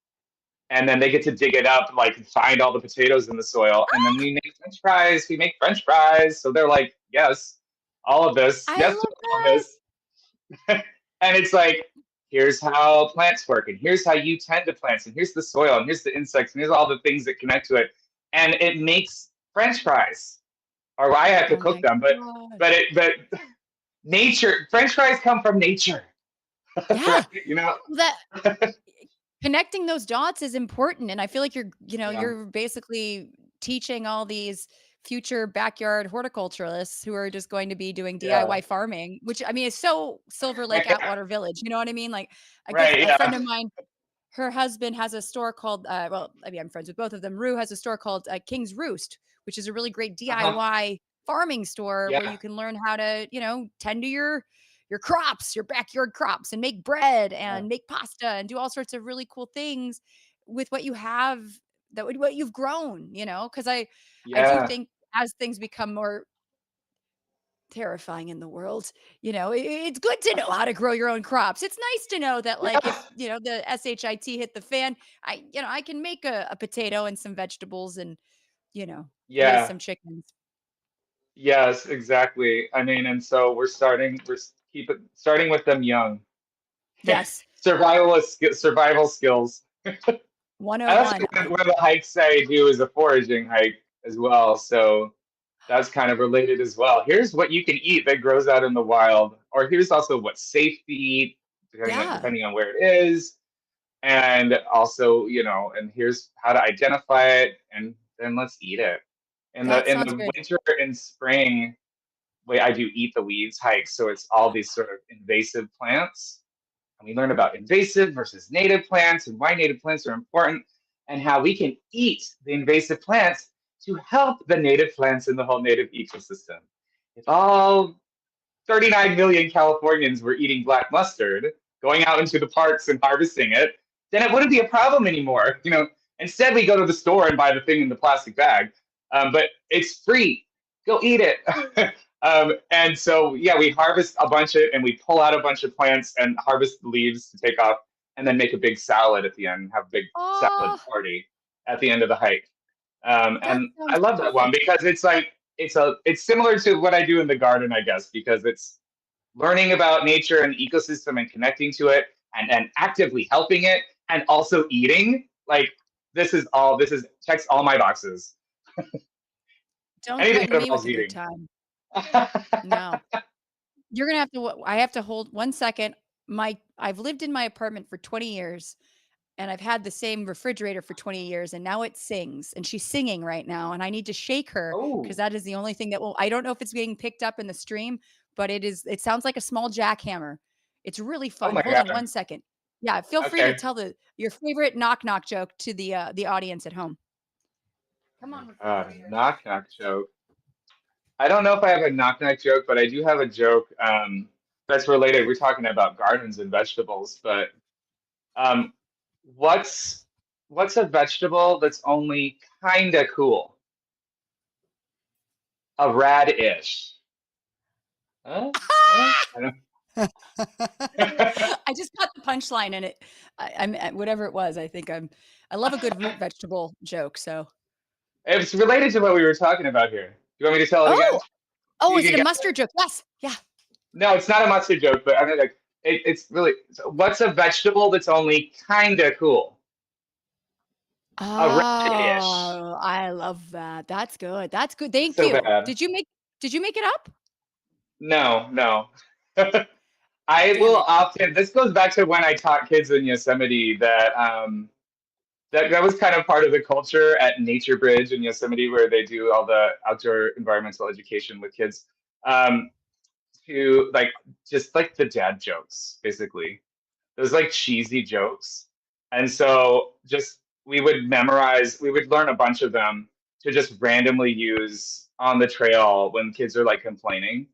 and then they get to dig it up, like find all the potatoes in the soil, and then we make French fries. We make French fries, so they're like, yes, all of this, I yes to love all of that. this, and it's like, here's how plants work, and here's how you tend to plants, and here's the soil, and here's the insects, and here's all the things that connect to it, and it makes French fries. Or I have to Oh cook my them, but gosh. but nature, French fries come from nature, Yeah. right? Well, that connecting those dots is important, and I feel like Yeah, you're basically teaching all these future backyard horticulturalists who are just going to be doing yeah, DIY farming, which I mean is so Silver Lake Atwater Village, you know what I mean? Like right, a friend yeah, of mine, her husband has a store called well, I mean, I'm friends with both of them. Rue has a store called King's Roost, which is a really great uh-huh. DIY farming store where Yeah. you can learn how to, tend to your crops, your backyard crops, and make bread and make pasta and do all sorts of really cool things with what you have, what you've grown, because I do Yeah. think as things become more terrifying in the world, it's good to know how to grow your own crops. It's nice to know that, like, if Yeah. the shit hit the fan, I can make a potato and some vegetables and raise Yeah. some chickens. Yes, exactly. I mean, and so keep it starting with them young. Yes. Survival skills. I also 101. one of the hikes I do is a foraging hike as well, so that's kind of related as well. Here's what you can eat that grows out in the wild, or here's also what's safe to eat, Yeah, depending on where it is, and also, and here's how to identify it, and then let's eat it. that In sounds the good. winter and spring, way I do eat the weeds hike, so it's all these sort of invasive plants. And we learn about invasive versus native plants and why native plants are important and how we can eat the invasive plants to help the native plants in the whole native ecosystem. If all 39 million Californians were eating black mustard, going out into the parks and harvesting it, then it wouldn't be a problem anymore. Instead we go to the store and buy the thing in the plastic bag, but it's free. Go eat it. And so, yeah, we harvest a bunch of and we pull out a bunch of plants and harvest the leaves to take off, and then make a big salad at the end. Have a big salad Oh, party at the end of the hike. that And I sounds love that one perfect. because it's like it's similar to what I do in the garden, I guess, because it's learning about nature and ecosystem and connecting to it and actively helping it and also eating. Like this is checks all my boxes. Don't Anything threaten that me with involves a good eating. time. No. You're gonna have to I have to hold 1 second. I've lived in my apartment for 20 years, and I've had the same refrigerator for 20 years, and now it sings, and she's singing right now, and I need to shake her because Oh, that is the only thing that will I don't know if it's being picked up in the stream, but it sounds like a small jackhammer. It's really oh fun. my Hold on God. 1 second. Yeah, feel free to Okay. tell your favorite knock knock joke to the audience at home. Come on, refrigerator. Knock knock joke. I don't know if I have a knock knock joke, but I do have a joke that's related. We're talking about gardens and vegetables, but um, what's what's a vegetable that's only kinda cool? A radish. Huh? Huh? I don't. I just got the punchline in it. Whatever it was. I love a good root vegetable joke. So, It's related to what we were talking about here. Do you want me to tell it again? oh, So oh, you is can it a get mustard joke? Yes, yeah. no, it's not a mustard joke, but I mean, like, it's really. So what's a vegetable that's only kinda cool? A radish. Oh, I love that. That's good. That's good. It's Thank so you. bad. Did you make it up? No, no. I Damn will it. often. This goes back to when I taught kids in Yosemite that that was kind of part of the culture at Nature Bridge in Yosemite, where they do all the outdoor environmental education with kids. Um, to like just like the dad jokes, basically. Those like cheesy jokes. And so just we would learn a bunch of them to just randomly use on the trail when kids are like complaining.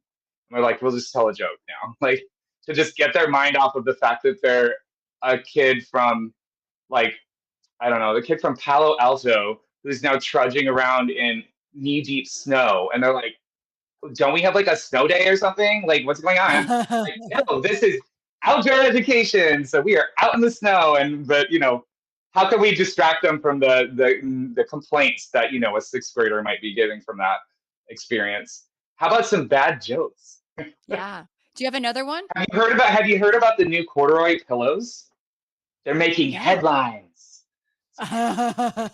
And we're like, we'll just tell a joke now. Like to just get their mind off of the fact that they're a kid from like, I don't know, the kid from Palo Alto who's now trudging around in knee deep snow. And they're like, don't we have like a snow day or something? Like, what's going on? Like, no, this is outdoor education. So we are out in the snow, and but how can we distract them from the complaints that a sixth grader might be getting from that experience? How about some bad jokes? Yeah. Do you have another one? Have you heard about the new corduroy pillows? They're making No. headlines. I'm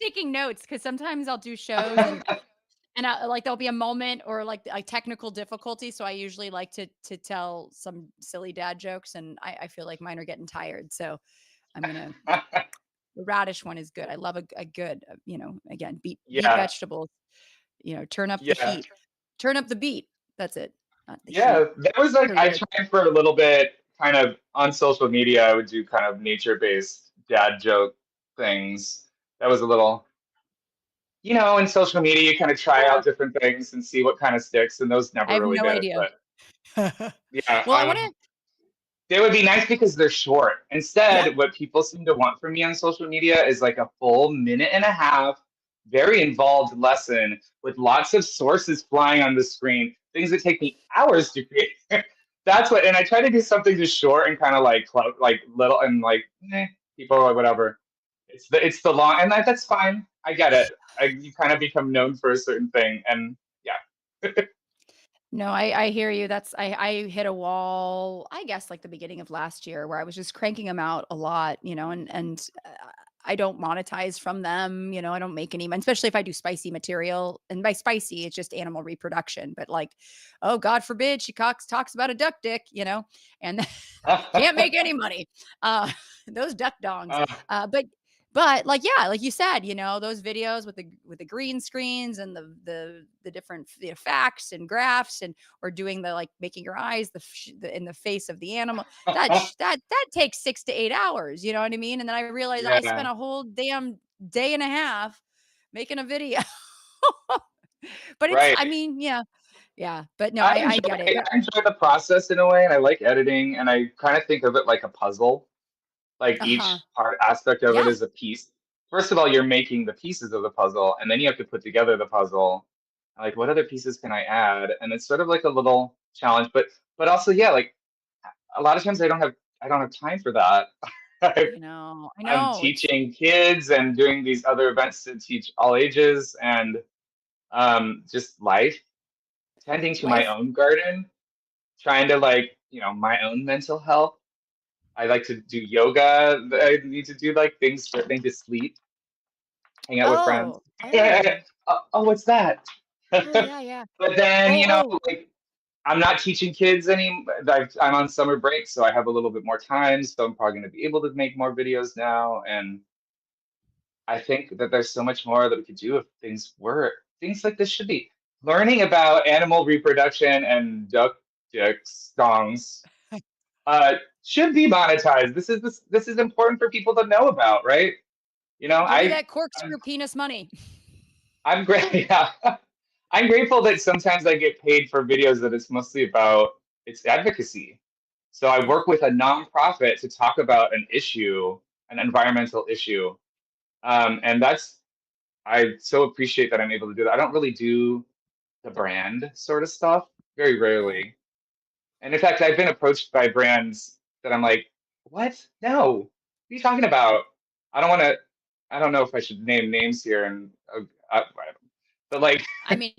taking notes because sometimes I'll do shows and like there'll be a moment or like a technical difficulty. So I usually like to tell some silly dad jokes, and I feel like mine are getting tired. So I'm gonna the radish one is good. I love a good again beat Yeah, vegetables. Turn up the yeah. heat, turn up the beat. That's it, not the heat. Yeah, that was like I Period. tried for a little bit, kind of on social media. I would do kind of nature-based dad joke things. That was a little, in social media, you kind of try Yeah. out different things and see what kind of sticks, and those I never have really no did. idea. But Yeah. Well, I want to. They would be nice because they're short. Yeah. Instead, what people seem to want from me on social media is like a full minute and a half, very involved lesson with lots of sources flying on the screen, things that take me hours to create. That's what, and I try to do something just short and kind of like like little and like people or whatever. It's the long, and that's fine. I get it. You kind of become known for a certain thing, and yeah. No, I hear you. I hit a wall, I guess, like the beginning of last year where I was just cranking them out a lot, and I don't monetize from them, I don't make any money, especially if I do spicy material. And by spicy, it's just animal reproduction. But like, oh, God forbid she talks about a duck dick, and can't make any money. Uh, those duck dongs. Uh, But like, yeah, like you said, those videos with the green screens and the different facts and graphs, and or doing the like making your eyes in the face of the animal, that takes 6 to 8 hours. You know what I mean? And then I realized I spent yeah. a whole damn day and a half making a video. But Right. I mean, yeah, yeah. But no, I I enjoy get it. I enjoy the process in a way, and I like editing, and I kind of think of it like a puzzle. Like Uh each huh. part aspect of it Yeah. is a piece. First of all, you're making the pieces of the puzzle, and then you have to put together the puzzle. Like, what other pieces can I add? And it's sort of like a little challenge, but also, yeah, like a lot of times I don't have time for that. I know. I I'm know. It's teaching kids and doing these other events to teach all ages, and just life, tending to my life. own garden, trying to like, my own mental health. I like to do yoga. I need to do like things for things to sleep, hang out with friends. Oh, oh, Oh, what's that? oh, yeah, yeah. But then, Oh, oh. like I'm not teaching kids any. I'm on summer break, so I have a little bit more time. So I'm probably going to be able to make more videos now. And I think that there's so much more that we could do if things like this should be learning about animal reproduction and duck dicks songs should be monetized. This is important for people to know about, right? You know, Give me I that corkscrew I'm penis money. I'm great. Yeah. I'm grateful that sometimes I get paid for videos that it's mostly about its advocacy. So I Yeah. work with a nonprofit to talk about an issue, an environmental issue. And I so appreciate that I'm able to do that. I don't really do the brand sort of stuff, very Yeah. rarely. And in fact, I've been approached by brands that I'm like, what? No, what are you talking about? I don't want to, I don't know if I should name names here, but like I mean,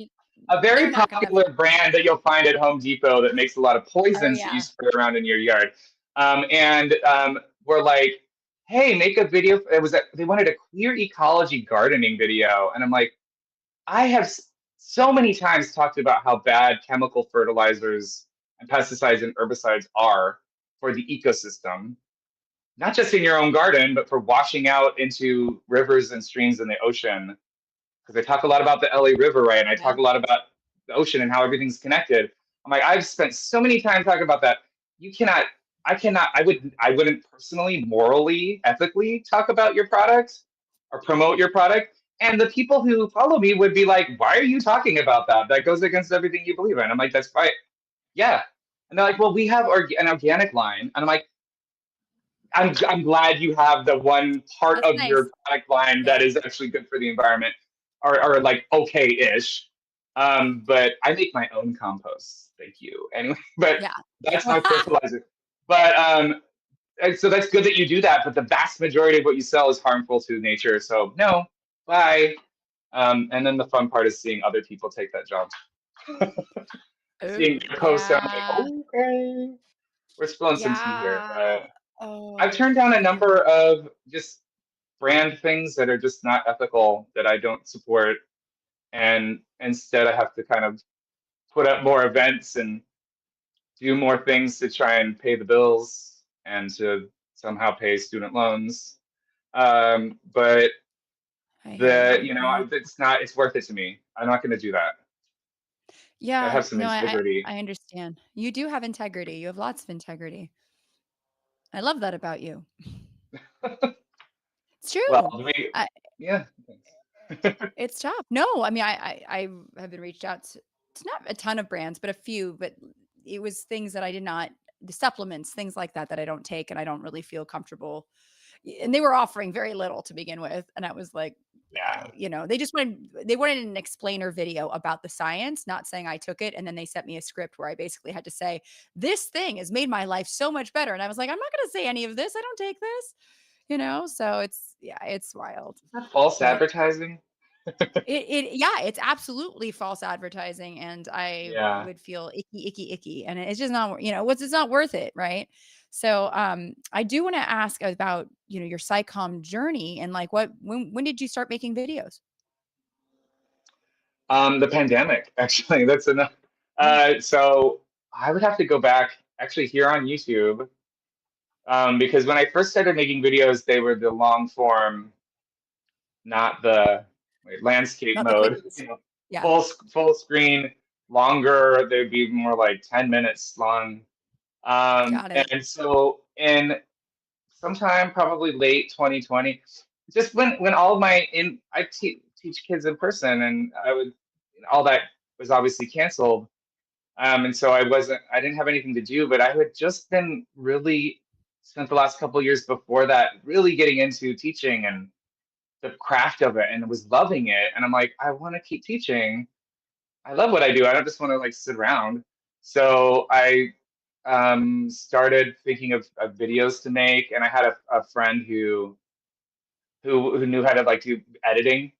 a they're very not gonna. popular brand that you'll find at Home Depot that makes a lot of Oh poisons that you yeah. spray around in your yard. And we're like, hey, make a video. They wanted a queer ecology gardening video. And I'm like, I have so many times talked about how bad chemical fertilizers and pesticides and herbicides are for the ecosystem, not just in your own garden, but for washing out into rivers and streams in the ocean. Because I talk a lot about the LA River, right? And I Yeah. talk a lot about the ocean and how everything's connected. I'm like, I've spent so many times talking about that. You cannot, I cannot, I wouldn't personally, morally, ethically talk about your product or promote your product. And the people who follow me would be like, why are you talking about that? That goes against everything you believe in. I'm like, that's right. Yeah. And they're like, well, we have an organic line. And I'm like, I'm glad you have the one part That's of nice. your product line that Yeah. is actually good for the environment, or like okay-ish. But I make my own compost. Thank you. Anyway, but Yeah. that's my fertilizer. But and so that's good that you do that. But the vast majority of what you sell is harmful to nature. So no, bye. And then the fun part is seeing other people take that job. Seeing Oh their posts, and I'm like, yeah. okay, we're spilling some tea here. Yeah. But I've Oh turned down a yeah. number of just brand things that are just not ethical that I don't support. And instead, I have to kind of put up more events and do more things to try and pay the bills and to somehow pay student loans. But I hear you. I hear. it's worth it to me. I'm not going to do that. I Yeah. have some No, integrity. I understand. You do have integrity. You have lots of integrity. I love that about you. It's Well, true. I, yeah. it's tough. No, I mean, I have been reached out to not a ton of brands, but a few. But it was things that I did not, the supplements, things like that I don't take, and I don't really feel comfortable. And they were offering very little to begin with, and I was like, Yeah. they wanted an explainer video about the science, not saying I took it, and then they sent me a script where I basically had to say, this thing has made my life so much better, and I was like, I'm not going to say any of this. I don't take this, so it's wild. False But advertising. yeah, it's absolutely false advertising, and I Yeah. would feel icky, and it's just not, it's not worth it, right? So, I do want to ask about, your Scicomm journey, and like, when did you start making videos? The pandemic, actually, that's enough. Yeah. So I would have to go back actually here on YouTube, because when I first started making videos, they were the long form, not the landscape Not the mode, quickies. Yeah. full screen, longer. They'd be more like 10 minutes long. Got it. And so in sometime probably late 2020, just when all of I teach kids in person, and all that was obviously canceled. And so I didn't have anything to do, but I had just been really spent the last couple of years before that really getting into teaching and the craft of it, and was loving it. And I'm like, I want to keep teaching. I love what I do. I don't just want to like sit around. So I started thinking of videos to make, and I had a friend who knew how to like do editing,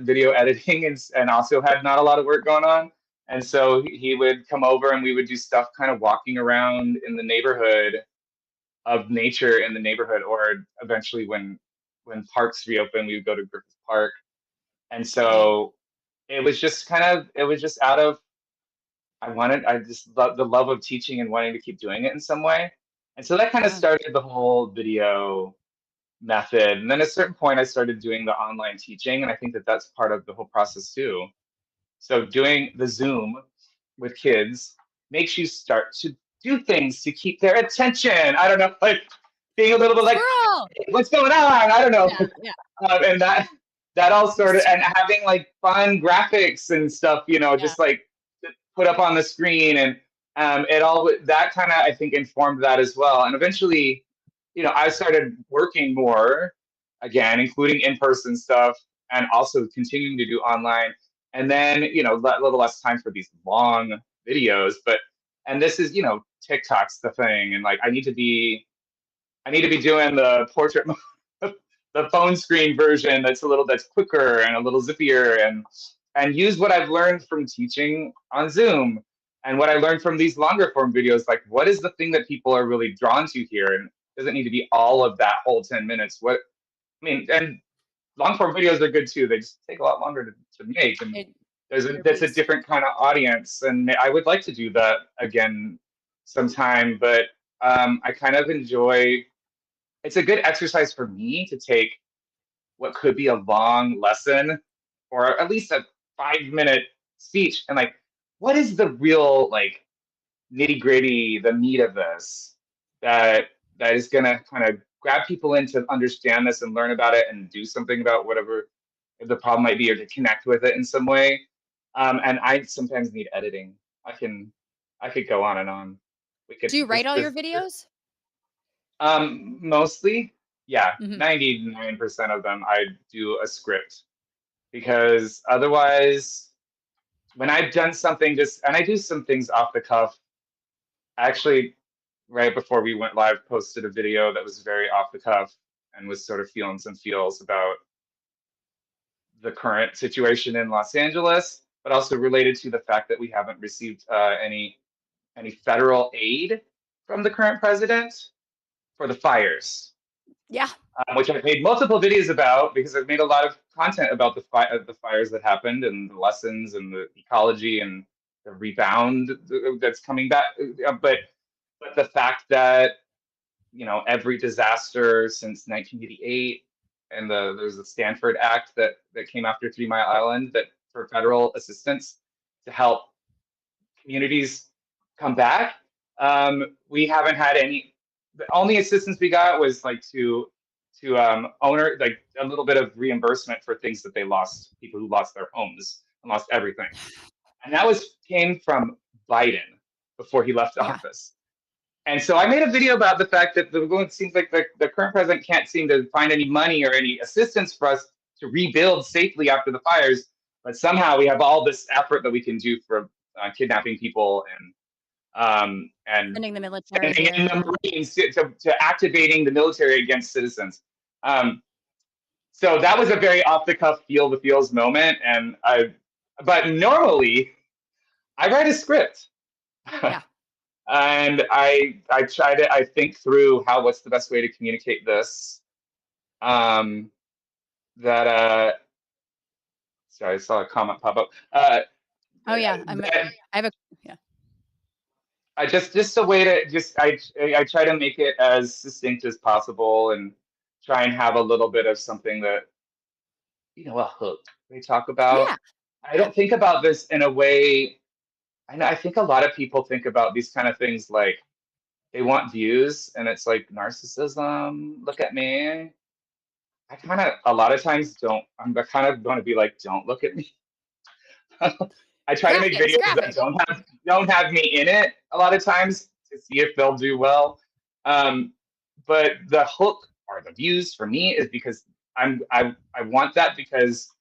video editing, and also had not a lot of work going on. And so he would come over and we would do stuff kind of walking around in the neighborhood of nature in the neighborhood, or eventually when parks reopened, we would go to Griffith Park. And Yeah. so it was just out of I just love the love of teaching and wanting to keep doing it in some way. And so that kind of Yeah. started the whole video method. And then at a certain point, I started doing the online teaching, and I think that that's part of the whole process too. So doing the Zoom with kids makes you start to do things to keep their attention. I don't know, like being a little bit like, Squirrel. "Hey, what's going on?" I don't know. Yeah. Yeah. And that all started, and having like fun graphics and stuff, Yeah. just like put up on the screen, and it all that kind of I think informed that as well. And eventually, I started working more again, including in-person stuff, and also continuing to do online. And then, a little less time for these long videos, and this is, TikTok's the thing. And like, I need to be doing the portrait, the phone screen version that's quicker and a little zippier, and use what I've learned from teaching on Zoom and what I learned from these longer form videos. Like, what is the thing that people are really drawn to here? And it doesn't need to be all of that whole 10 minutes. And long form videos are good too. They just take a lot longer to make. And that's a different kind of audience. And I would like to do that again sometime, but I kind of enjoy, it's a good exercise for me to take what could be a long lesson, or at least a 5-minute speech, and like, what is the real like nitty gritty, the meat of this that is gonna kind of grab people in to understand this and learn about it and do something about whatever the problem might be, or to connect with it in some way. And I sometimes need editing. I could go on and on. Do you write all your videos? Mostly, yeah, Mhm. 99% of them I do a script, because otherwise, when I've done something and I do some things off the cuff. Actually, right before we went live, posted a video that was very off the cuff and was sort of feeling some feels about the current situation in Los Angeles, but also related to the fact that we haven't received any federal aid from the current president for the fires, Yeah. which I've made multiple videos about, because I've made a lot of content about the fires that happened, and the lessons, and the ecology, and the rebound that's coming back. But the fact that, every disaster since 1988, and there's the Stanford Act that came after 3 Mile Island, that for federal assistance to help communities come back. We haven't had any. The only assistance we got was like to owner, like a little bit of reimbursement for things that they lost, people who lost their homes and lost everything, and that came from Biden. before he left Yeah. office. And so I made a video about the fact that it seems like the current president can't seem to find any money or any assistance for us to rebuild safely after the fires. But somehow we have all this effort that we can do for kidnapping people and Sending the military sending in here. the Marines to activating the military against citizens. So that was a very off the cuff, feel the feels moment. But normally I write a script. Yeah. And I think through what's the best way to communicate this. Sorry, I saw a comment pop up. Oh yeah, I have a yeah. I just a way to I try to make it as succinct as possible and try and have a little bit of something that, a hook they talk about. Yeah. I don't think about this in a way. I think a lot of people think about these kind of things like they want views and it's like narcissism. Look at me. I kind of a lot of times don't. I'm kind of going to be like, don't look at me. I try to make videos that don't have me in it a lot of times to see if they'll do well. But the hook or the views for me is because I want that because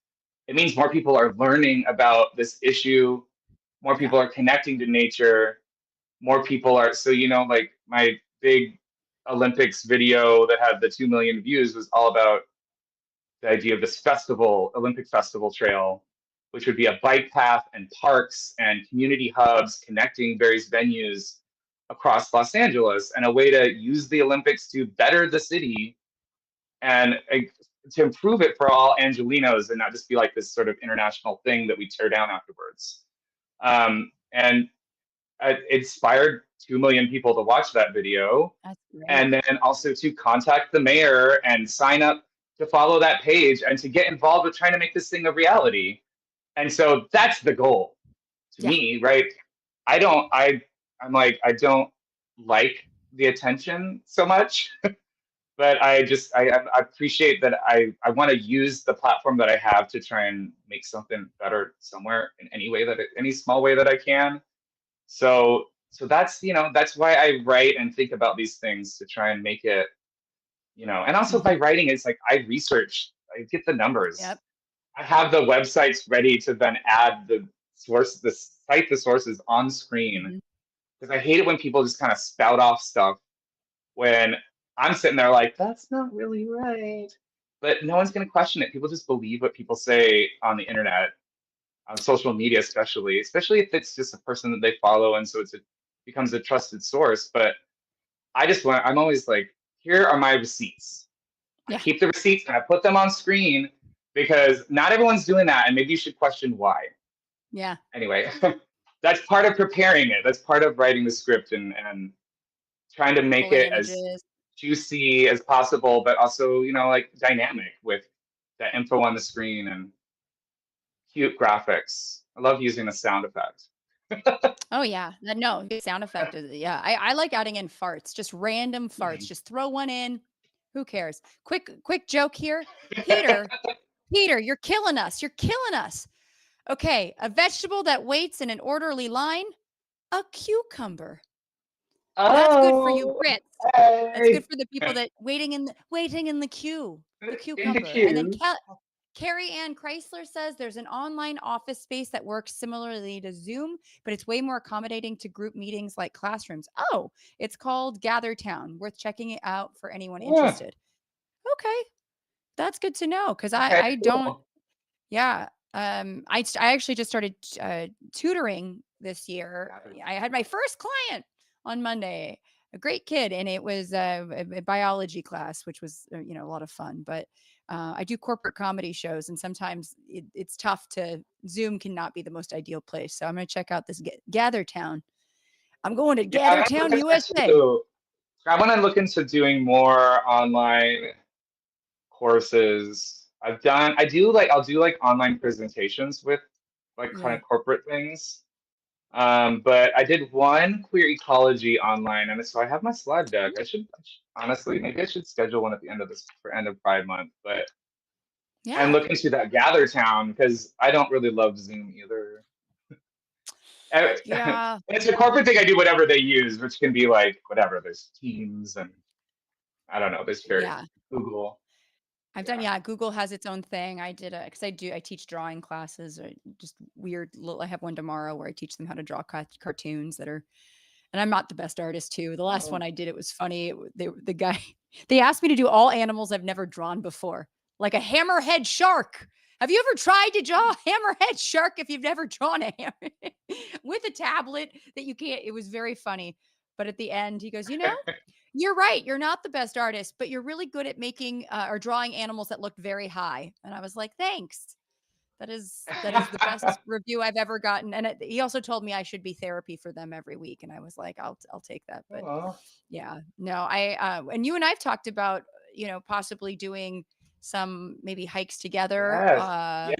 it means more people are learning about this issue, more people are connecting to nature, more people are like my big Olympics video that had the 2 million views was all about the idea of this festival, Olympic Festival Trail, which would be a bike path and parks and community hubs connecting various venues across Los Angeles, and a way to use the Olympics to better the city and to improve it for all Angelinos and not just be like this sort of international thing that we tear down afterwards. And it inspired 2 million people to watch that video. That's great. And then also to contact the mayor and sign up to follow that page and to get involved with trying to make this thing a reality. And so that's the goal to me, right? I don't like the attention so much, but I appreciate that I want to use the platform that I have to try and make something better somewhere in any small way that I can. So that's, that's why I write and think about these things to try and make it, and also by writing, it's like I research, I get the numbers. Yep. I have the websites ready to then add the sources on screen. Because I hate it when people just kind of spout off stuff when I'm sitting there like, that's not really right. But no one's going to question it. People just believe what people say on the internet, on social media, especially if it's just a person that they follow. And so becomes a trusted source. But I'm always like, here are my receipts. I keep the receipts and I put them on screen because not everyone's doing that. And maybe you should question why. Yeah. Anyway, that's part of preparing it. That's part of writing the script and trying to make it as juicy as possible, but also, like dynamic with that info on the screen and cute graphics. I love using a sound effect. Oh yeah, no, the sound effect is I like adding in farts, just random farts. Just throw one in. Who cares? Quick joke here, Peter. Peter, you're killing us. You're killing us. Okay, a vegetable that waits in an orderly line, a cucumber. That's good for you Brits. That's good for the people that waiting in the queue. The cucumber. And then Carrie Ann Chrysler says there's an online office space that works similarly to Zoom, but it's way more accommodating to group meetings like classrooms. Oh, it's called GatherTown. Worth checking it out for anyone interested. Okay, that's good to know because I don't. Yeah, I actually just started tutoring this year. I had my first client on Monday. A great kid, and it was a biology class, which was a lot of fun. But I do corporate comedy shows, and sometimes it's tough to Zoom cannot be the most ideal place. So I'm going to check out this GatherTown. I'm going to GatherTown, USA. I want to look into doing more online courses. I'll do like online presentations with like kind of corporate things. But I did one queer ecology online, and so I have my slide deck. Honestly, maybe I should schedule one at the end of Pride Month, but and look into that GatherTown because I don't really love Zoom either. Yeah. It's a corporate thing. I do whatever they use, which can be like whatever. There's Teams and I don't know. There's very Yeah. Google. I've done, Yeah. yeah, Google has its own thing. I did because I teach drawing classes, or just weird little, I have one tomorrow where I teach them how to draw cartoons that are, and I'm not the best artist too. The last one Oh. I did, it was funny. The guy, they asked me to do all animals I've never drawn before, like a hammerhead shark. Have you ever tried to draw a hammerhead shark if you've never drawn a hammer with a tablet that you can't? It was very funny. But at the end, he goes, you're right. You're not the best artist, but you're really good at making or drawing animals that looked very high. And I was like, thanks. That is the best review I've ever gotten. And he also told me I should be therapy for them every week. And I was like, I'll take that. But Aw. yeah, no, and you and I've talked about, possibly doing some maybe hikes together.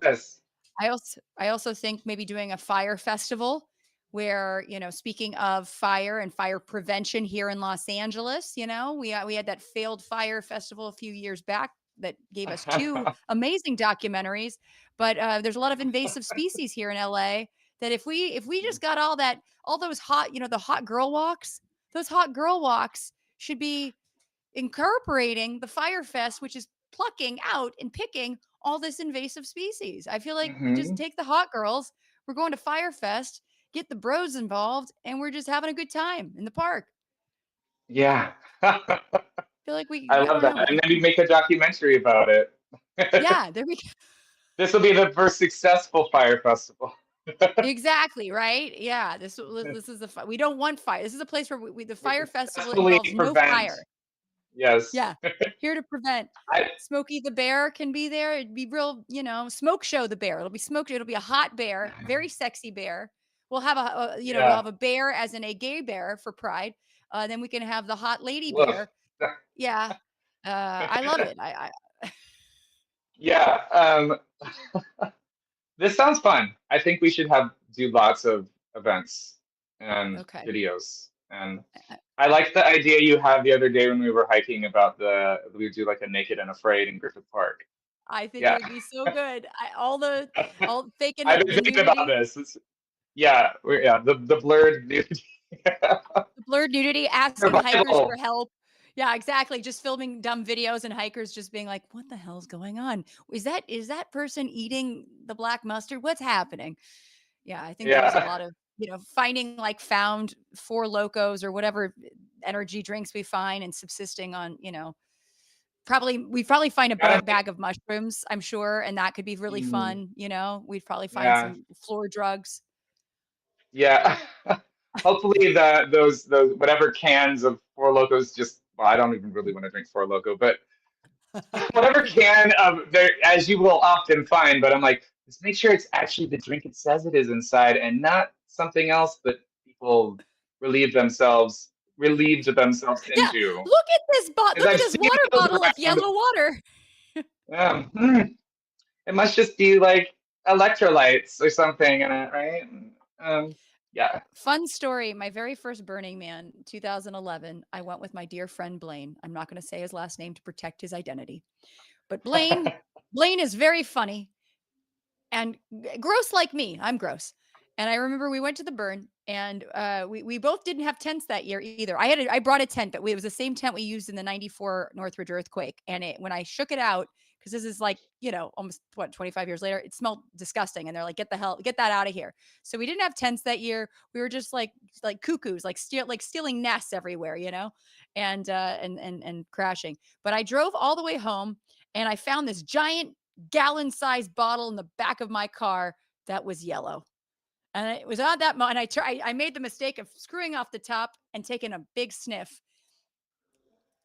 Yes. Yes. I also think maybe doing a fire festival where, speaking of fire and fire prevention here in Los Angeles, we had that failed fire festival a few years back that gave us two amazing documentaries. But there's a lot of invasive species here in LA that if we just got all those hot, the hot girl walks, those hot girl walks should be incorporating the fire fest, which is plucking out and picking all this invasive species. I feel like we just Hmm. take the hot girls, we're going to Fire Fest, get the bros involved, and we're just having a good time in the park. Yeah. I I feel like I love don't know, that. And then we make a documentary about it. yeah, there we go. This will be the first successful fire festival. Exactly, right? Yeah, this is we don't want fire. This is a place where the We fire festival successfully involves no prevent. fire. Yes. Yeah, here to prevent. I, Smokey the bear can be there. It'd be real, smoke show the bear. It'll be smoked. It'll be a hot bear, very sexy bear. We'll have we'll yeah. have a bear as in a gay bear for Pride. Then we can have the hot lady Woof. bear. Yeah, I love it. Yeah. This sounds fun. I think we should do lots of events and Okay. videos. And Uh, I like the idea you had the other day when we were hiking about we would do like a Naked and Afraid in Griffith Park. I think it Yeah. would be so good. All faking I've it, been the thinking about nudity. this. The blurred nudity. The blurred nudity, asking hikers Survival. for help. Yeah, exactly. Just filming dumb videos and hikers just being like, "What the hell's going on? Is that person eating the black mustard? What's happening?" Yeah, I think there's a Yeah. lot of, finding like found Four Locos or whatever energy drinks we find and subsisting on, we'd probably find a Gotta bag of mushrooms, I'm sure, and that could be really Mm, fun. We'd probably find yeah. some floor drugs. Yeah. Hopefully those whatever cans of Four Locos I don't even really want to drink Four Loco, but whatever can of there, as you will often find, but I'm like, just make sure it's actually the drink it says it is inside and not something else that people relieved themselves Yeah, into. look at this Because look at I've this seen water those bottle of around. yellow water. It must just be like electrolytes or something in it, right? Yeah. Fun story. My very first Burning Man, 2011, I went with my dear friend Blaine. I'm not going to say his last name to protect his identity. But Blaine is very funny and gross like me. I'm gross. And I remember we went to the burn and we both didn't have tents that year either. I brought a tent that it was the same tent we used in the 94 Northridge earthquake. And when I shook it out, because this is like, almost 25 years later, it smelled disgusting. And they're like, get that out of here. So we didn't have tents that year. We were just like cuckoos, like stealing nests everywhere, and crashing. But I drove all the way home and I found this giant gallon-sized bottle in the back of my car that was yellow. And it was on that moment. I made the mistake of screwing off the top and taking a big sniff.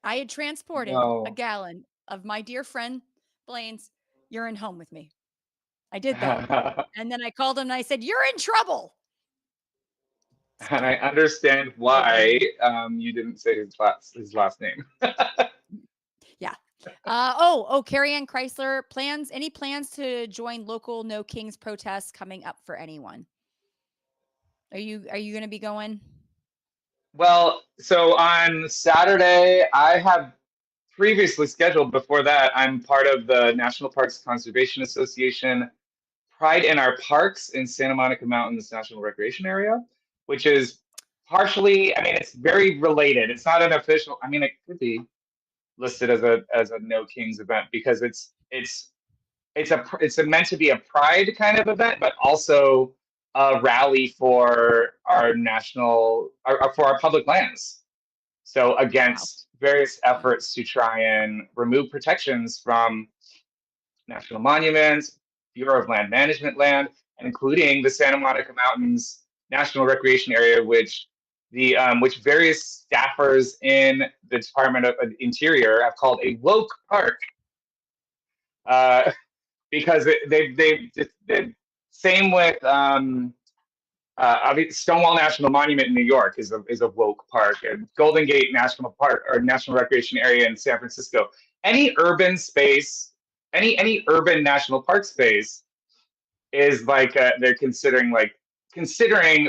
I had transported a No. gallon of my dear friend Blaine's urine home with me. I did that. And then I called him and I said, "You're in trouble." And I understand why you didn't say his last name. Yeah. Carrie Ann Chrysler any plans to join local No Kings protests coming up for anyone? Are you going to be going? Well, so on Saturday, I have previously scheduled before that. I'm part of the National Parks Conservation Association pride in our parks in Santa Monica Mountains National Recreation Area, which is partially, I mean, it's very related. It's not an official, I mean, it could be listed as a No Kings event because it's meant to be a pride kind of event, but also a rally for our for our public lands. So against various efforts to try and remove protections from national monuments, Bureau of Land Management land, and including the Santa Monica Mountains National Recreation Area, which various staffers in the Department of Interior have called a woke park. Because they same with Stonewall National Monument in New York is a woke park, and Golden Gate National Park or National Recreation Area in San Francisco. Any urban space, any urban national park space is like they're considering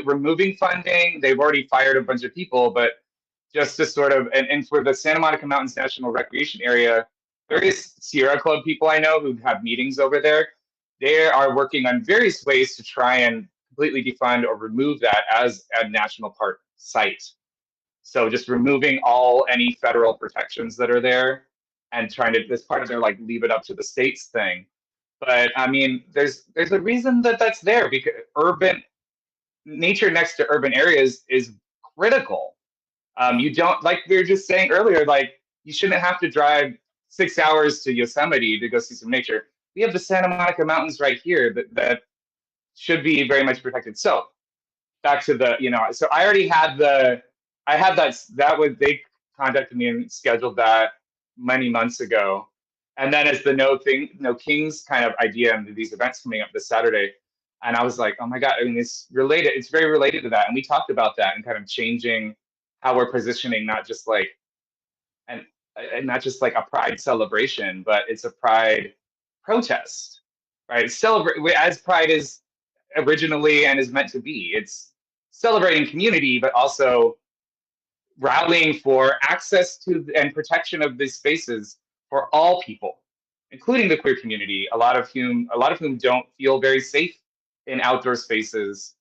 removing funding. They've already fired a bunch of people, but just to sort of and for the Santa Monica Mountains National Recreation Area, various Sierra Club people I know who have meetings over there, they are working on various ways to try and completely defund or remove that as a national park site. So just removing any federal protections that are there and trying to, as part of their leave it up to the states thing. But I mean, there's a reason that that's there, because nature next to urban areas is critical. You don't, like we were just saying earlier, you shouldn't have to drive 6 hours to Yosemite to go see some nature. We have the Santa Monica Mountains right here that should be very much protected. So back to so I already had they contacted me and scheduled that many months ago. And then as the No Kings kind of idea and these events coming up this Saturday, and I was like, oh my God, I mean, it's very related to that. And we talked about that and kind of changing how we're positioning, not just not just a pride celebration, but it's a pride protest, right? Celebrate as pride is originally and is meant to be. It's celebrating community, but also rallying for access to and protection of these spaces for all people, including the queer community, a lot of whom don't feel very safe in outdoor spaces,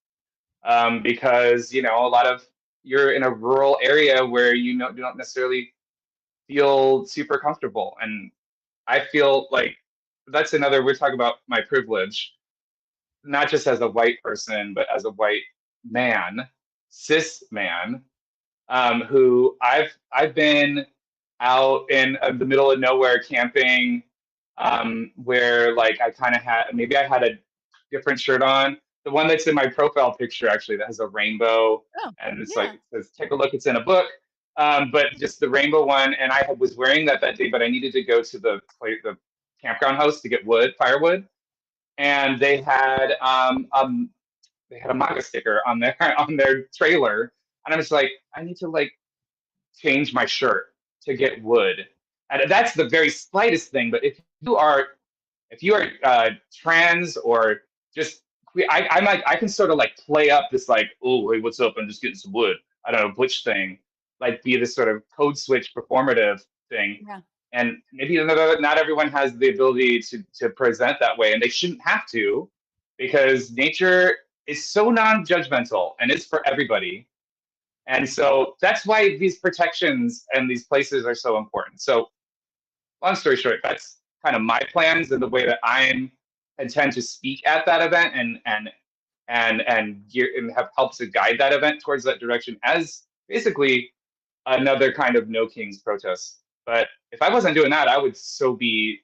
because you're in a rural area where do not necessarily feel super comfortable. And I feel like that's we're talking about my privilege, not just as a white person, but as a white man, cis man, who I've been out in the middle of nowhere camping, where I kind of maybe I had a different shirt on. The one that's in my profile picture, actually, that has a rainbow, and it's it says, "Take a look, it's in a book." But just the rainbow one, and I was wearing that day, but I needed to go to the campground house to get firewood, and they had a MAGA sticker on their trailer, and I was like, I need to change my shirt to get wood, and that's the very slightest thing. But if you are trans or just I can sort of not up this oh, hey, what's up? I'm just getting some wood. I don't know, which thing, be this sort of code switch performative thing. Yeah. And maybe not everyone has the ability to present that way, and they shouldn't have to, because nature is so non-judgmental and it's for everybody. And so that's why these protections and these places are so important. So long story short, that's kind of my plans and the way that I intend to speak at that event and have helped to guide that event towards that direction as basically another kind of No Kings protest. But if I wasn't doing that, I'd be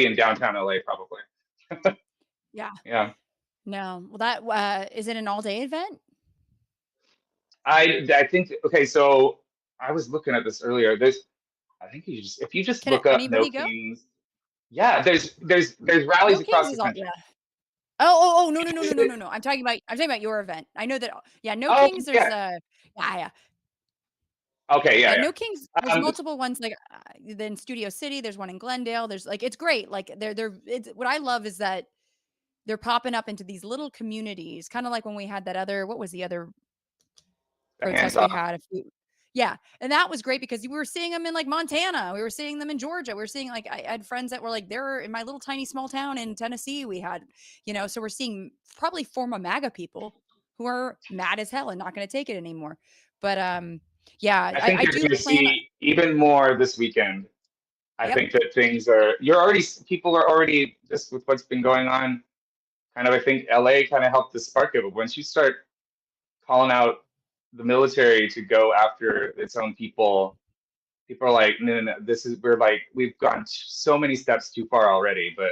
in downtown LA probably. Yeah. Yeah. No. Well, that is it an all-day event? I think, okay, so I was looking at this earlier. I think if you just look up No Kings. Yeah, there's rallies across the country. No. I'm talking about your event. I know that. Yeah, No Kings. There's yeah. Okay, yeah. No Kings. There's multiple ones in Studio City. There's one in Glendale. There's it's great. What I love is that they're popping up into these little communities, kind of like when we had that other. What was the other protest we had? Yeah, and that was great because we were seeing them in like Montana, we were seeing them in Georgia, we were seeing like I had friends that were like they're in my little tiny small town in Tennessee. We had, so we're seeing probably former MAGA people who are mad as hell and not going to take it anymore. But yeah, I think I you're do going to plan. see even more this weekend. I Yep. think that people are already, just with what's been going on, kind of, I think LA kind of helped to spark it. But once you start calling out the military to go after its own people are like, no, no, no, we've gone so many steps too far already. But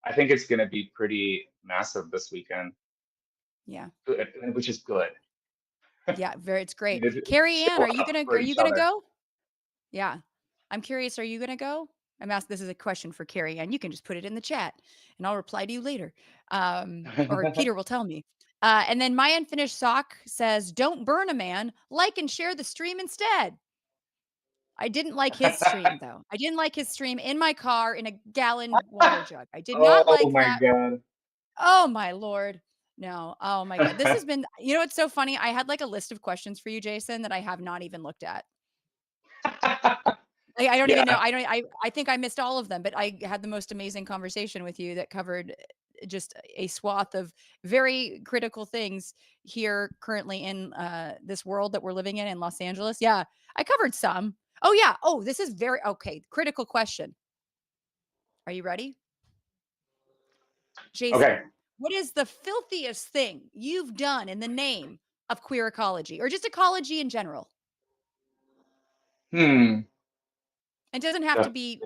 I think it's going to be pretty massive this weekend, Yeah. which is good. Yeah, it's great. To Carrie Ann, show are you up gonna for are you each gonna other. go? Yeah. I'm curious, are you gonna go? I'm asking this is a question for Carrie Ann. You can just put it in the chat and I'll reply to you later. Or Peter will tell me. And then my unfinished sock says, don't burn a man, like and share the stream instead. I didn't like his stream though. I didn't like his stream in my car in a gallon water jug. I did not Oh like my that. God. Oh my Lord. No. Oh my God. This has been, it's so funny. I had like a list of questions for you, Jason, that I have not even looked at. I don't even know. Yeah. I think I missed all of them, but I had the most amazing conversation with you that covered just a swath of very critical things here currently in this world that we're living in Los Angeles. Yeah, I covered some. Oh yeah. Oh, this is very okay. Critical question. Are you ready? Jason, Okay. what is the filthiest thing you've done in the name of queer ecology or just ecology in general? Hmm. It doesn't have to The- be,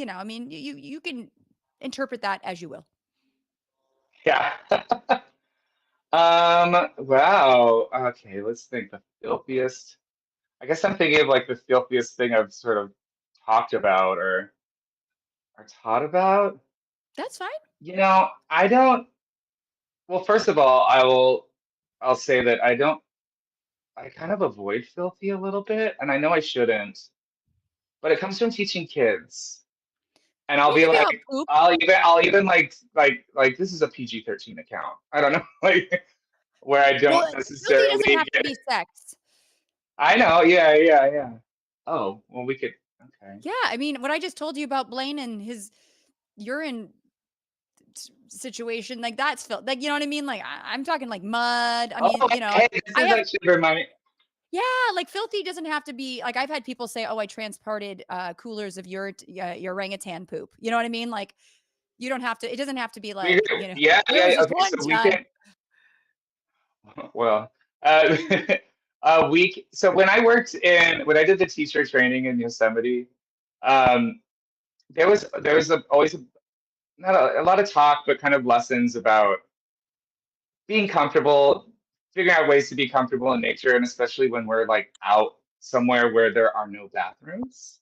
I mean, you can interpret that as you will. Yeah. Wow. Okay, let's think. The filthiest. I guess I'm thinking of like the filthiest thing I've sort of talked about or taught about. That's fine. I don't. Well, first of all, I'll say that I kind of avoid filthy a little bit, and I know I shouldn't, but it comes from teaching kids. And I'll Well, it be could be like, about poop. I'll even like this is a PG-13 account. I don't know, like where I Well, don't filthy doesn't necessarily have to get. be sex. I know, yeah, yeah, yeah. Oh, well, we could. Okay. Yeah, I mean, what I just told you about Blaine and his urine situation, like that's like, you know what I mean? Like I'm talking like mud. I Oh, mean, hey, this I is have, actually remind me. yeah, like filthy doesn't have to be like I've had people say, oh, I transported coolers of your orangutan poop. You know what I mean? Like you don't have to. It doesn't have to be We like, yeah, there was yeah. this Okay, one so we time. can. Well, uh, so when when I did the teacher training in Yosemite, um, always not a lot of talk, but kind of lessons about being comfortable, figuring out ways to be comfortable in nature, and especially when we're like out somewhere where there are no bathrooms.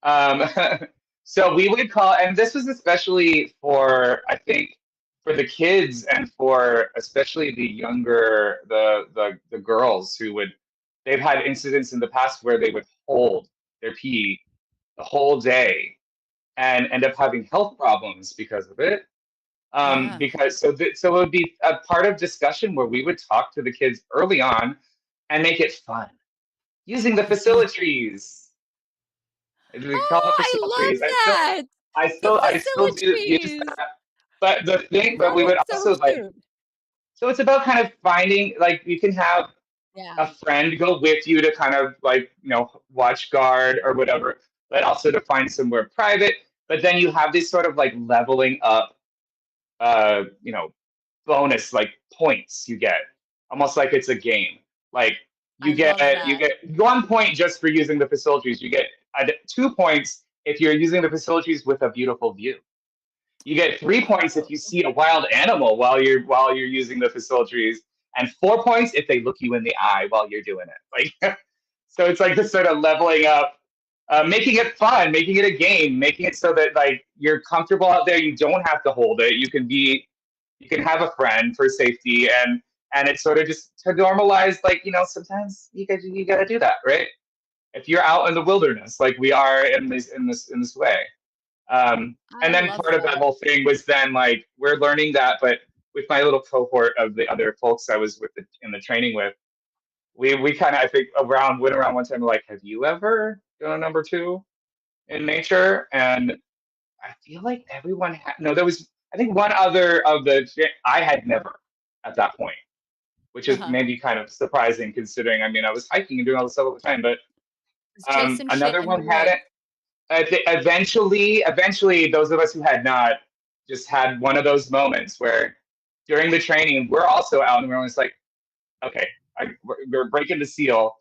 Um, so we would call, and this was especially for, I think, for the kids and for especially the younger, the girls they've had incidents in the past where they would hold their pee the whole day and end up having health problems because of it. Yeah. So it would be a part of discussion where we would talk to the kids early on and make it fun using the Awesome. facilities. We call it Oh, I facilities. love that. The I still do use facilities. that. But That we is would so also like, cute. so it's about kind of finding, like, you can have Yeah. a friend go with you to kind of like, watch guard or whatever, but also to find somewhere private. But then you have this sort of like leveling up, uh, you know, bonus like points you get, almost like it's a game. Like I love you that. get 1 point just for using the facilities. You get 2 points if you're using the facilities with a beautiful view. You get 3 points if you see a wild animal while you're using the facilities, and 4 points if they look you in the eye while you're doing it. Like, so it's like this sort of leveling up, making it fun, making it a game, making it so that like you're comfortable out there. You don't have to hold it. You can have a friend for safety, and it's sort of just to normalize, like, sometimes you got to do that, right? If you're out in the wilderness, like we are in this way. I And then love part of that that. whole thing was then like we're learning that, but with my little cohort of the other folks I was in the training with, we kind of, I think, went around one time, like, have you ever done a number two in nature? And I feel like everyone had, no, there was, I think one other of I had never at that point, which is maybe kind of surprising considering, I mean, I was hiking and doing all this stuff all the time, but Just chasing shit another in the one had woods. it. Eventually, those of us who had not just had one of those moments where during the training, we're also out and we're always like, okay, we're breaking the seal.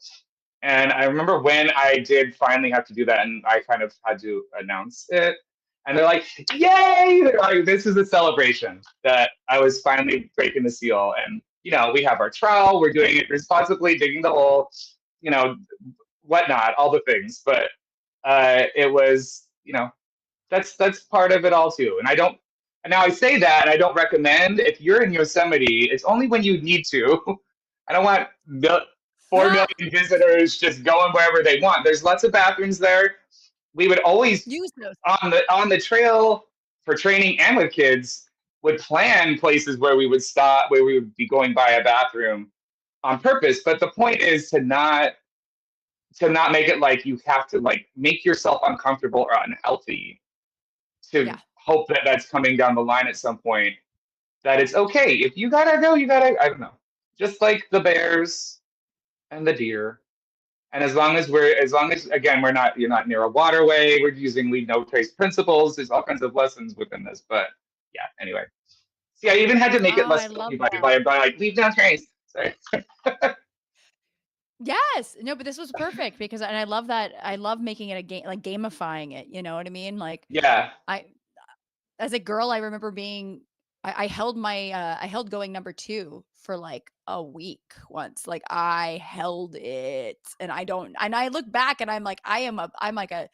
And I remember when I did finally have to do that, and I kind of had to announce it. And they're like, yay! They're like, this is a celebration that I was finally breaking the seal. And, you know, we have our trowel, we're doing it responsibly, digging the hole, you know, whatnot, all the things. But it was, you know, that's part of it all too. And I don't, and now I say that, and I don't recommend, if you're in Yosemite, it's only when you need to. I don't want 4 million visitors just going wherever they want. There's lots of bathrooms there. We would always Use those. on the trail for training and with kids would plan places where we would stop, where we would be going by a bathroom on purpose. But the point is to not make it like you have to like make yourself uncomfortable or unhealthy to hope that that's coming down the line at some point. That it's okay if you gotta go, you gotta. I don't know. Just like the bears and the deer. And as long as again, you're not near a waterway, we're using leave no trace principles. There's all kinds of lessons within this, but yeah, anyway. See, I even had to make it less silly by like leave no trace. Sorry. Yes. No, but this was perfect because, and I love that. I love making it a game, like gamifying it. You know what I mean? Like, Yeah. As a girl, I remember I held going number 2 for like a week once. Like I held it, and I look back and I'm like, I'm like a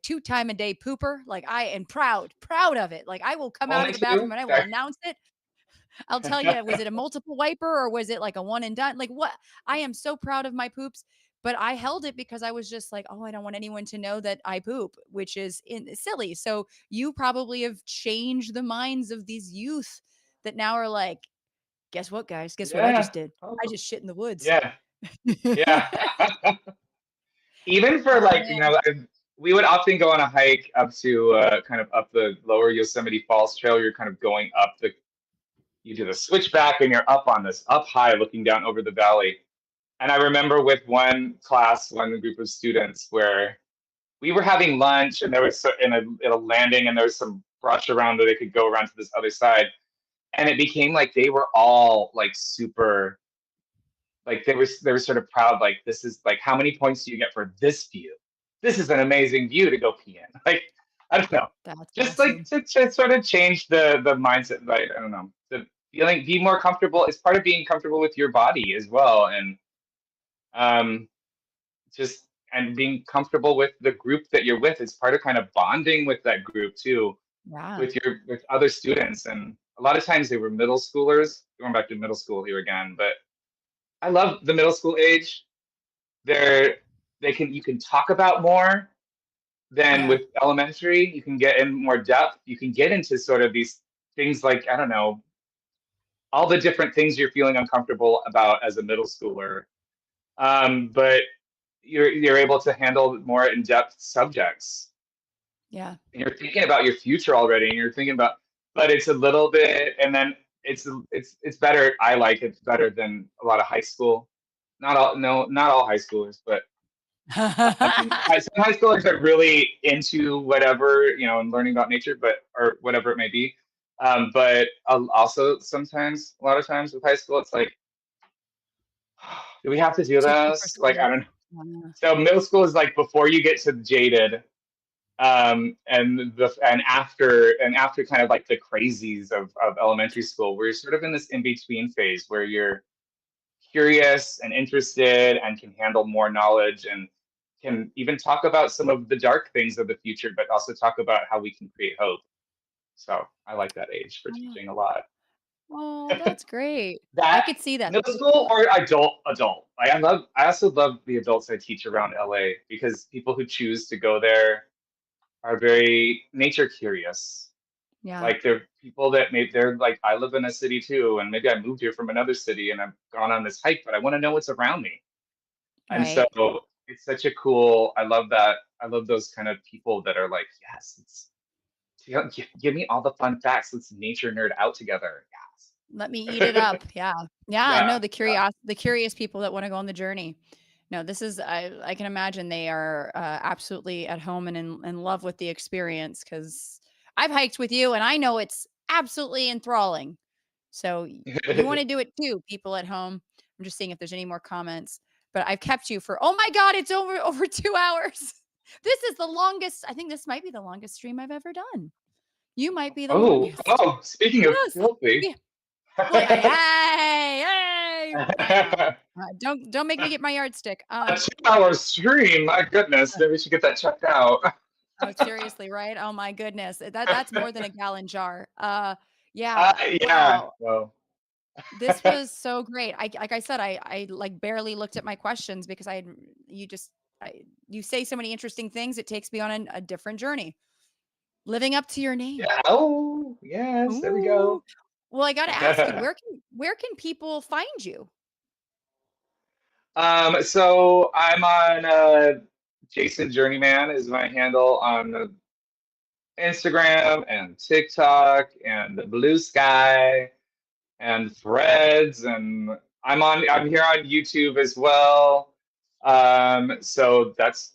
2 time a day pooper. Like I am proud of it. Like I will come out Only of the bathroom two? and I will announce it. I'll tell you, was it a multiple wiper or was it like a one and done? Like what? I am so proud of my poops, but I held it because I was just like, oh, I don't want anyone to know that I poop, which is silly. So you probably have changed the minds of these youth that now are like, guess what, guys? Guess what I Yeah. just did? I just shit in the woods. Yeah. Yeah. Even for Oh, like, man. we would often go on a hike up to kind of up the lower Yosemite Falls Trail. You're kind of going up you do the switchback and you're up high looking down over the valley. And I remember with one group of students where we were having lunch and there was in a landing and there was some brush around where they could go around to this other side. And it became like they were all like super, like they were sort of proud, like this is like, how many points do you get for this view? This is an amazing view to go pee in. Like, I don't know. That's Just awesome. like to sort of change the mindset, like, I don't know. The feeling, be more comfortable. It's part of being comfortable with your body as well. And just and being comfortable with the group that you're with. It's part of kind of bonding with that group too, Yeah. with other students. And a lot of times they were middle schoolers. Going back to middle school here again, but I love the middle school age. You can talk about more than with elementary. You can get in more depth. You can get into sort of these things like, I don't know, all the different things you're feeling uncomfortable about as a middle schooler. But you're able to handle more in-depth subjects. Yeah. And you're thinking about your future already, and you're thinking about, but it's a little bit, and then it's better. I like it better than a lot of high school. Not all high schoolers, but some high schoolers are really into whatever, and learning about nature, or whatever it may be. But also sometimes, a lot of times with high school, it's like, do we have to do this? Like, I don't know. So middle school is like before you get to jaded, and after kind of like the crazies of elementary school, where you're sort of in this in between phase where you're curious and interested and can handle more knowledge and can even talk about some of the dark things of the future, but also talk about how we can create hope. So I like that age for teaching a lot. Oh, that's great. That I could see that. middle school or adult. I also love the adults I teach around LA because people who choose to go there are very nature curious. Yeah. Like they're people that they're like, I live in a city too, and maybe I moved here from another city and I've gone on this hike, but I want to know what's around me. And so Right. it's such a cool, I love that. I love those kind of people that are like, yes, give me all the fun facts. Let's nature nerd out together. Let me eat it Yes. up. Yeah. Yeah. No, Yeah. the curious people that want to go on the journey. No, this is, I can imagine they are absolutely at home and in love with the experience because I've hiked with you and I know it's absolutely enthralling. So you want to do it too, people at home. I'm just seeing if there's any more comments, but I've kept you for, oh my God, it's over 2 hours. This is the longest. I think this might be the longest stream I've ever done. You might be the longest. Speaking of Yes. filthy. We, well, hey. Yeah. Don't make me get my yardstick. A 2 hour stream, my goodness, maybe we should get that checked out. Oh, seriously, right? Oh my goodness. That's more than a gallon jar. Uh, Yeah. yeah. Wow. Well, This was so great. Like I said, I like barely looked at my questions because you just, you say so many interesting things. It takes me on a different journey. Living up to your name. yeah. Oh, yes. There we Ooh. go. Well, I got to ask you, where can people find you? So I'm on Jason Journeyman is my handle on Instagram and TikTok and the Blue Sky and Threads, and I'm here on YouTube as well. So that's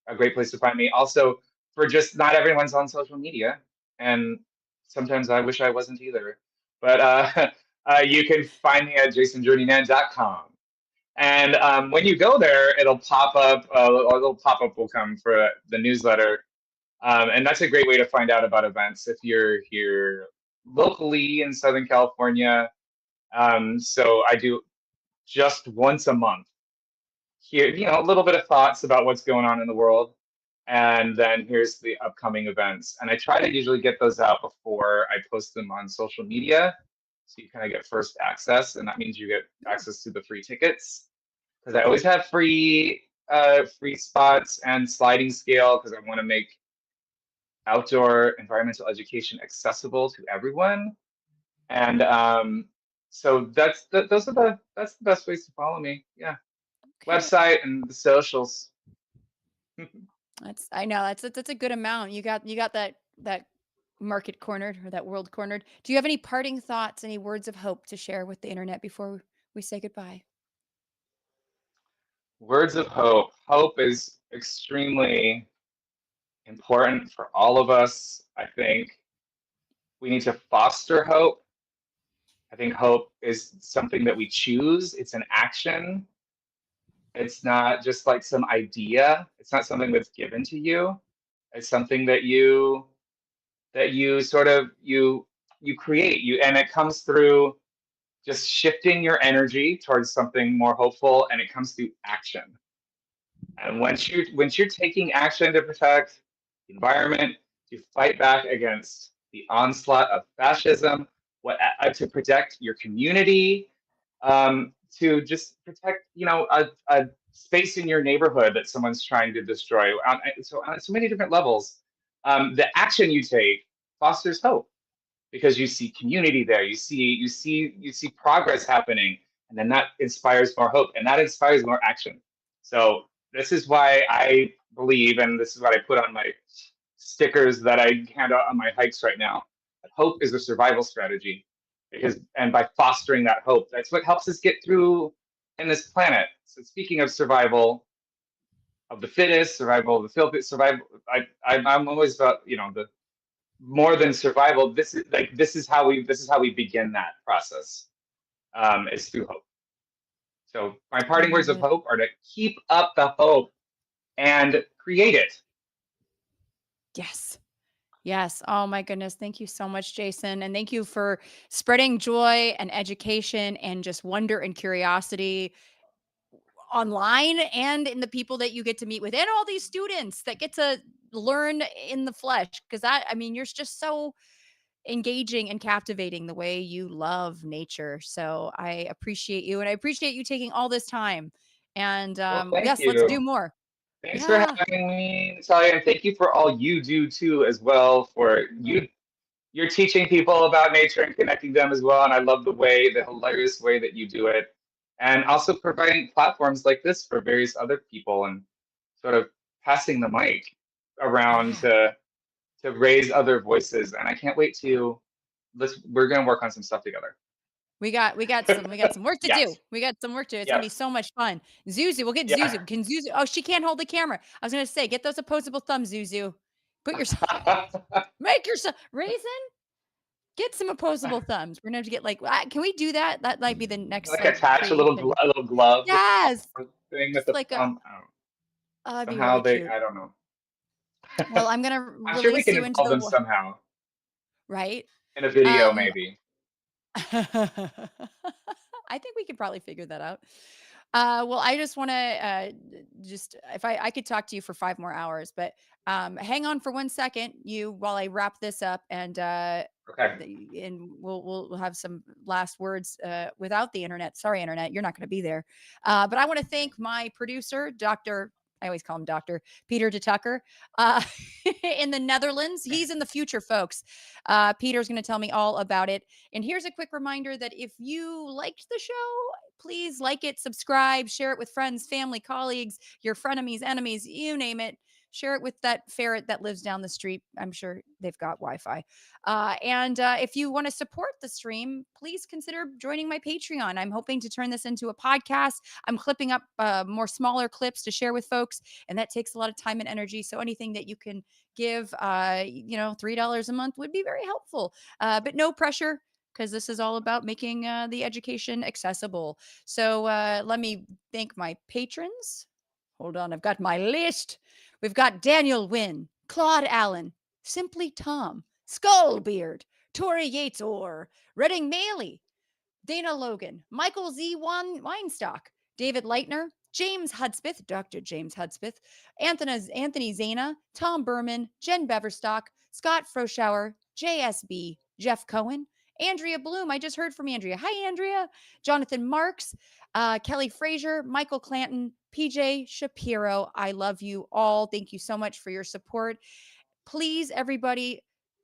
a great place to find me. Also, for just not everyone's on social media, and sometimes I wish I wasn't either. But you can find me at jasonjourneyman.com. And when you go there, it'll pop up. A little pop up will come for the newsletter, and that's a great way to find out about events if you're here locally in Southern California. So I do just once a month here, a little bit of thoughts about what's going on in the world. And then here's the upcoming events. And I try to usually get those out before I post them on social media. So you kind of get first access, and that means you get access to the free tickets. Because I always have free spots and sliding scale because I want to make outdoor environmental education accessible to everyone. And so that's the best ways to follow me. Yeah, Okay. website and the socials. I know that's a good amount. You got that market cornered or that world cornered. Do you have any parting thoughts, any words of hope to share with the internet before we say goodbye? Words of hope. Hope is extremely important for all of us. I think we need to foster hope. I think hope is something that we choose. It's an action. It's not just like some idea. It's not something that's given to you. It's something that you sort of you create. And it comes through just shifting your energy towards something more hopeful, and it comes through action. And once you're taking action to protect the environment, to fight back against the onslaught of fascism, to protect your community, to just protect, a space in your neighborhood that someone's trying to destroy. So on so many different levels, the action you take fosters hope because you see community there, you see progress happening, and then that inspires more hope, and that inspires more action. So this is why I believe, and this is what I put on my stickers that I hand out on my hikes right now, that hope is a survival strategy. And by fostering that hope, that's what helps us get through in this planet. So speaking of survival of the fittest, survival of the filthy, survival, I'm always about, the more than survival. This is how we begin that process. Is through hope. So my I parting words love of it. hope are to keep up the hope and create it. Yes. Yes. Oh my goodness. Thank you so much, Jason. And thank you for spreading joy and education and just wonder and curiosity online and in the people that you get to meet with and all these students that get to learn in the flesh. Because you're just so engaging and captivating the way you love nature. So I appreciate you and I appreciate you taking all this time. And Well, thank yes, let's do you. more. Thanks for Yeah. having me, Natalia, and thank you for all you do too, as well. For you're teaching people about nature and connecting them as well. And I love the hilarious way that you do it. and also providing platforms like this for various other people and sort of passing the mic around to raise other voices. And I can't wait to we're gonna work on some stuff together. We got some work to do. Yes. We got some work to do. It's gonna be Yes. so much fun. Zuzu, we'll get Yeah. Zuzu. Can Zuzu? Oh, she can't hold the camera. I was gonna say, get those opposable thumbs, Zuzu. Put yourself, make yourself, Raisin. Get some opposable thumbs. We're gonna have to get like, can we do that? That might be the next Like attach a creative little thing. a little glove Yes, thing with just the like a. thumb. I don't know. Oh, that'd be Somehow really cute. I don't know. Well, I'm gonna I'm sure we release can you into involve the them somehow right. in a video, Um, maybe. I think we could probably figure that out. Well, I just want to just if I could talk to you for 5 more hours, but hang on for 1 second, you while I wrap this up, and Okay. we'll have some last words without the internet. Sorry, internet, you're not going to be there. But I want to thank my producer, Dr. I always call him Dr. Peter de Tucker in the Netherlands. He's in the future, folks. Peter's going to tell me all about it. And here's a quick reminder that if you liked the show, please like it, subscribe, share it with friends, family, colleagues, your frenemies, enemies, you name it. Share it with that ferret that lives down the street. I'm sure they've got Wi-Fi. And if you want to support the stream, please consider joining my Patreon. I'm hoping to turn this into a podcast. I'm clipping up more smaller clips to share with folks, and that takes a lot of time and energy. So anything that you can give, $3 a month would be very helpful. But no pressure, because this is all about making the education accessible. So let me thank my patrons. Hold on, I've got my list. We've got Daniel Wynn, Claude Allen, Simply Tom, Skullbeard, Tori Yates Orr, Redding Maley, Dana Logan, Michael Z. Weinstock, David Leitner, James Hudspeth, Dr. James Hudspeth, Anthony Zana, Tom Berman, Jen Beverstock, Scott Froschauer, JSB, Jeff Cohen, Andrea Bloom. I just heard from Andrea. Hi, Andrea. Jonathan Marks, Kelly Frazier, Michael Clanton, PJ Shapiro. I love you all. Thank you so much for your support. Please, everybody,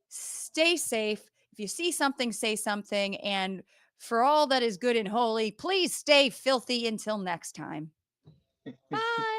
stay safe. If you see something, say something. And for all that is good and holy, please stay filthy until next time. Bye.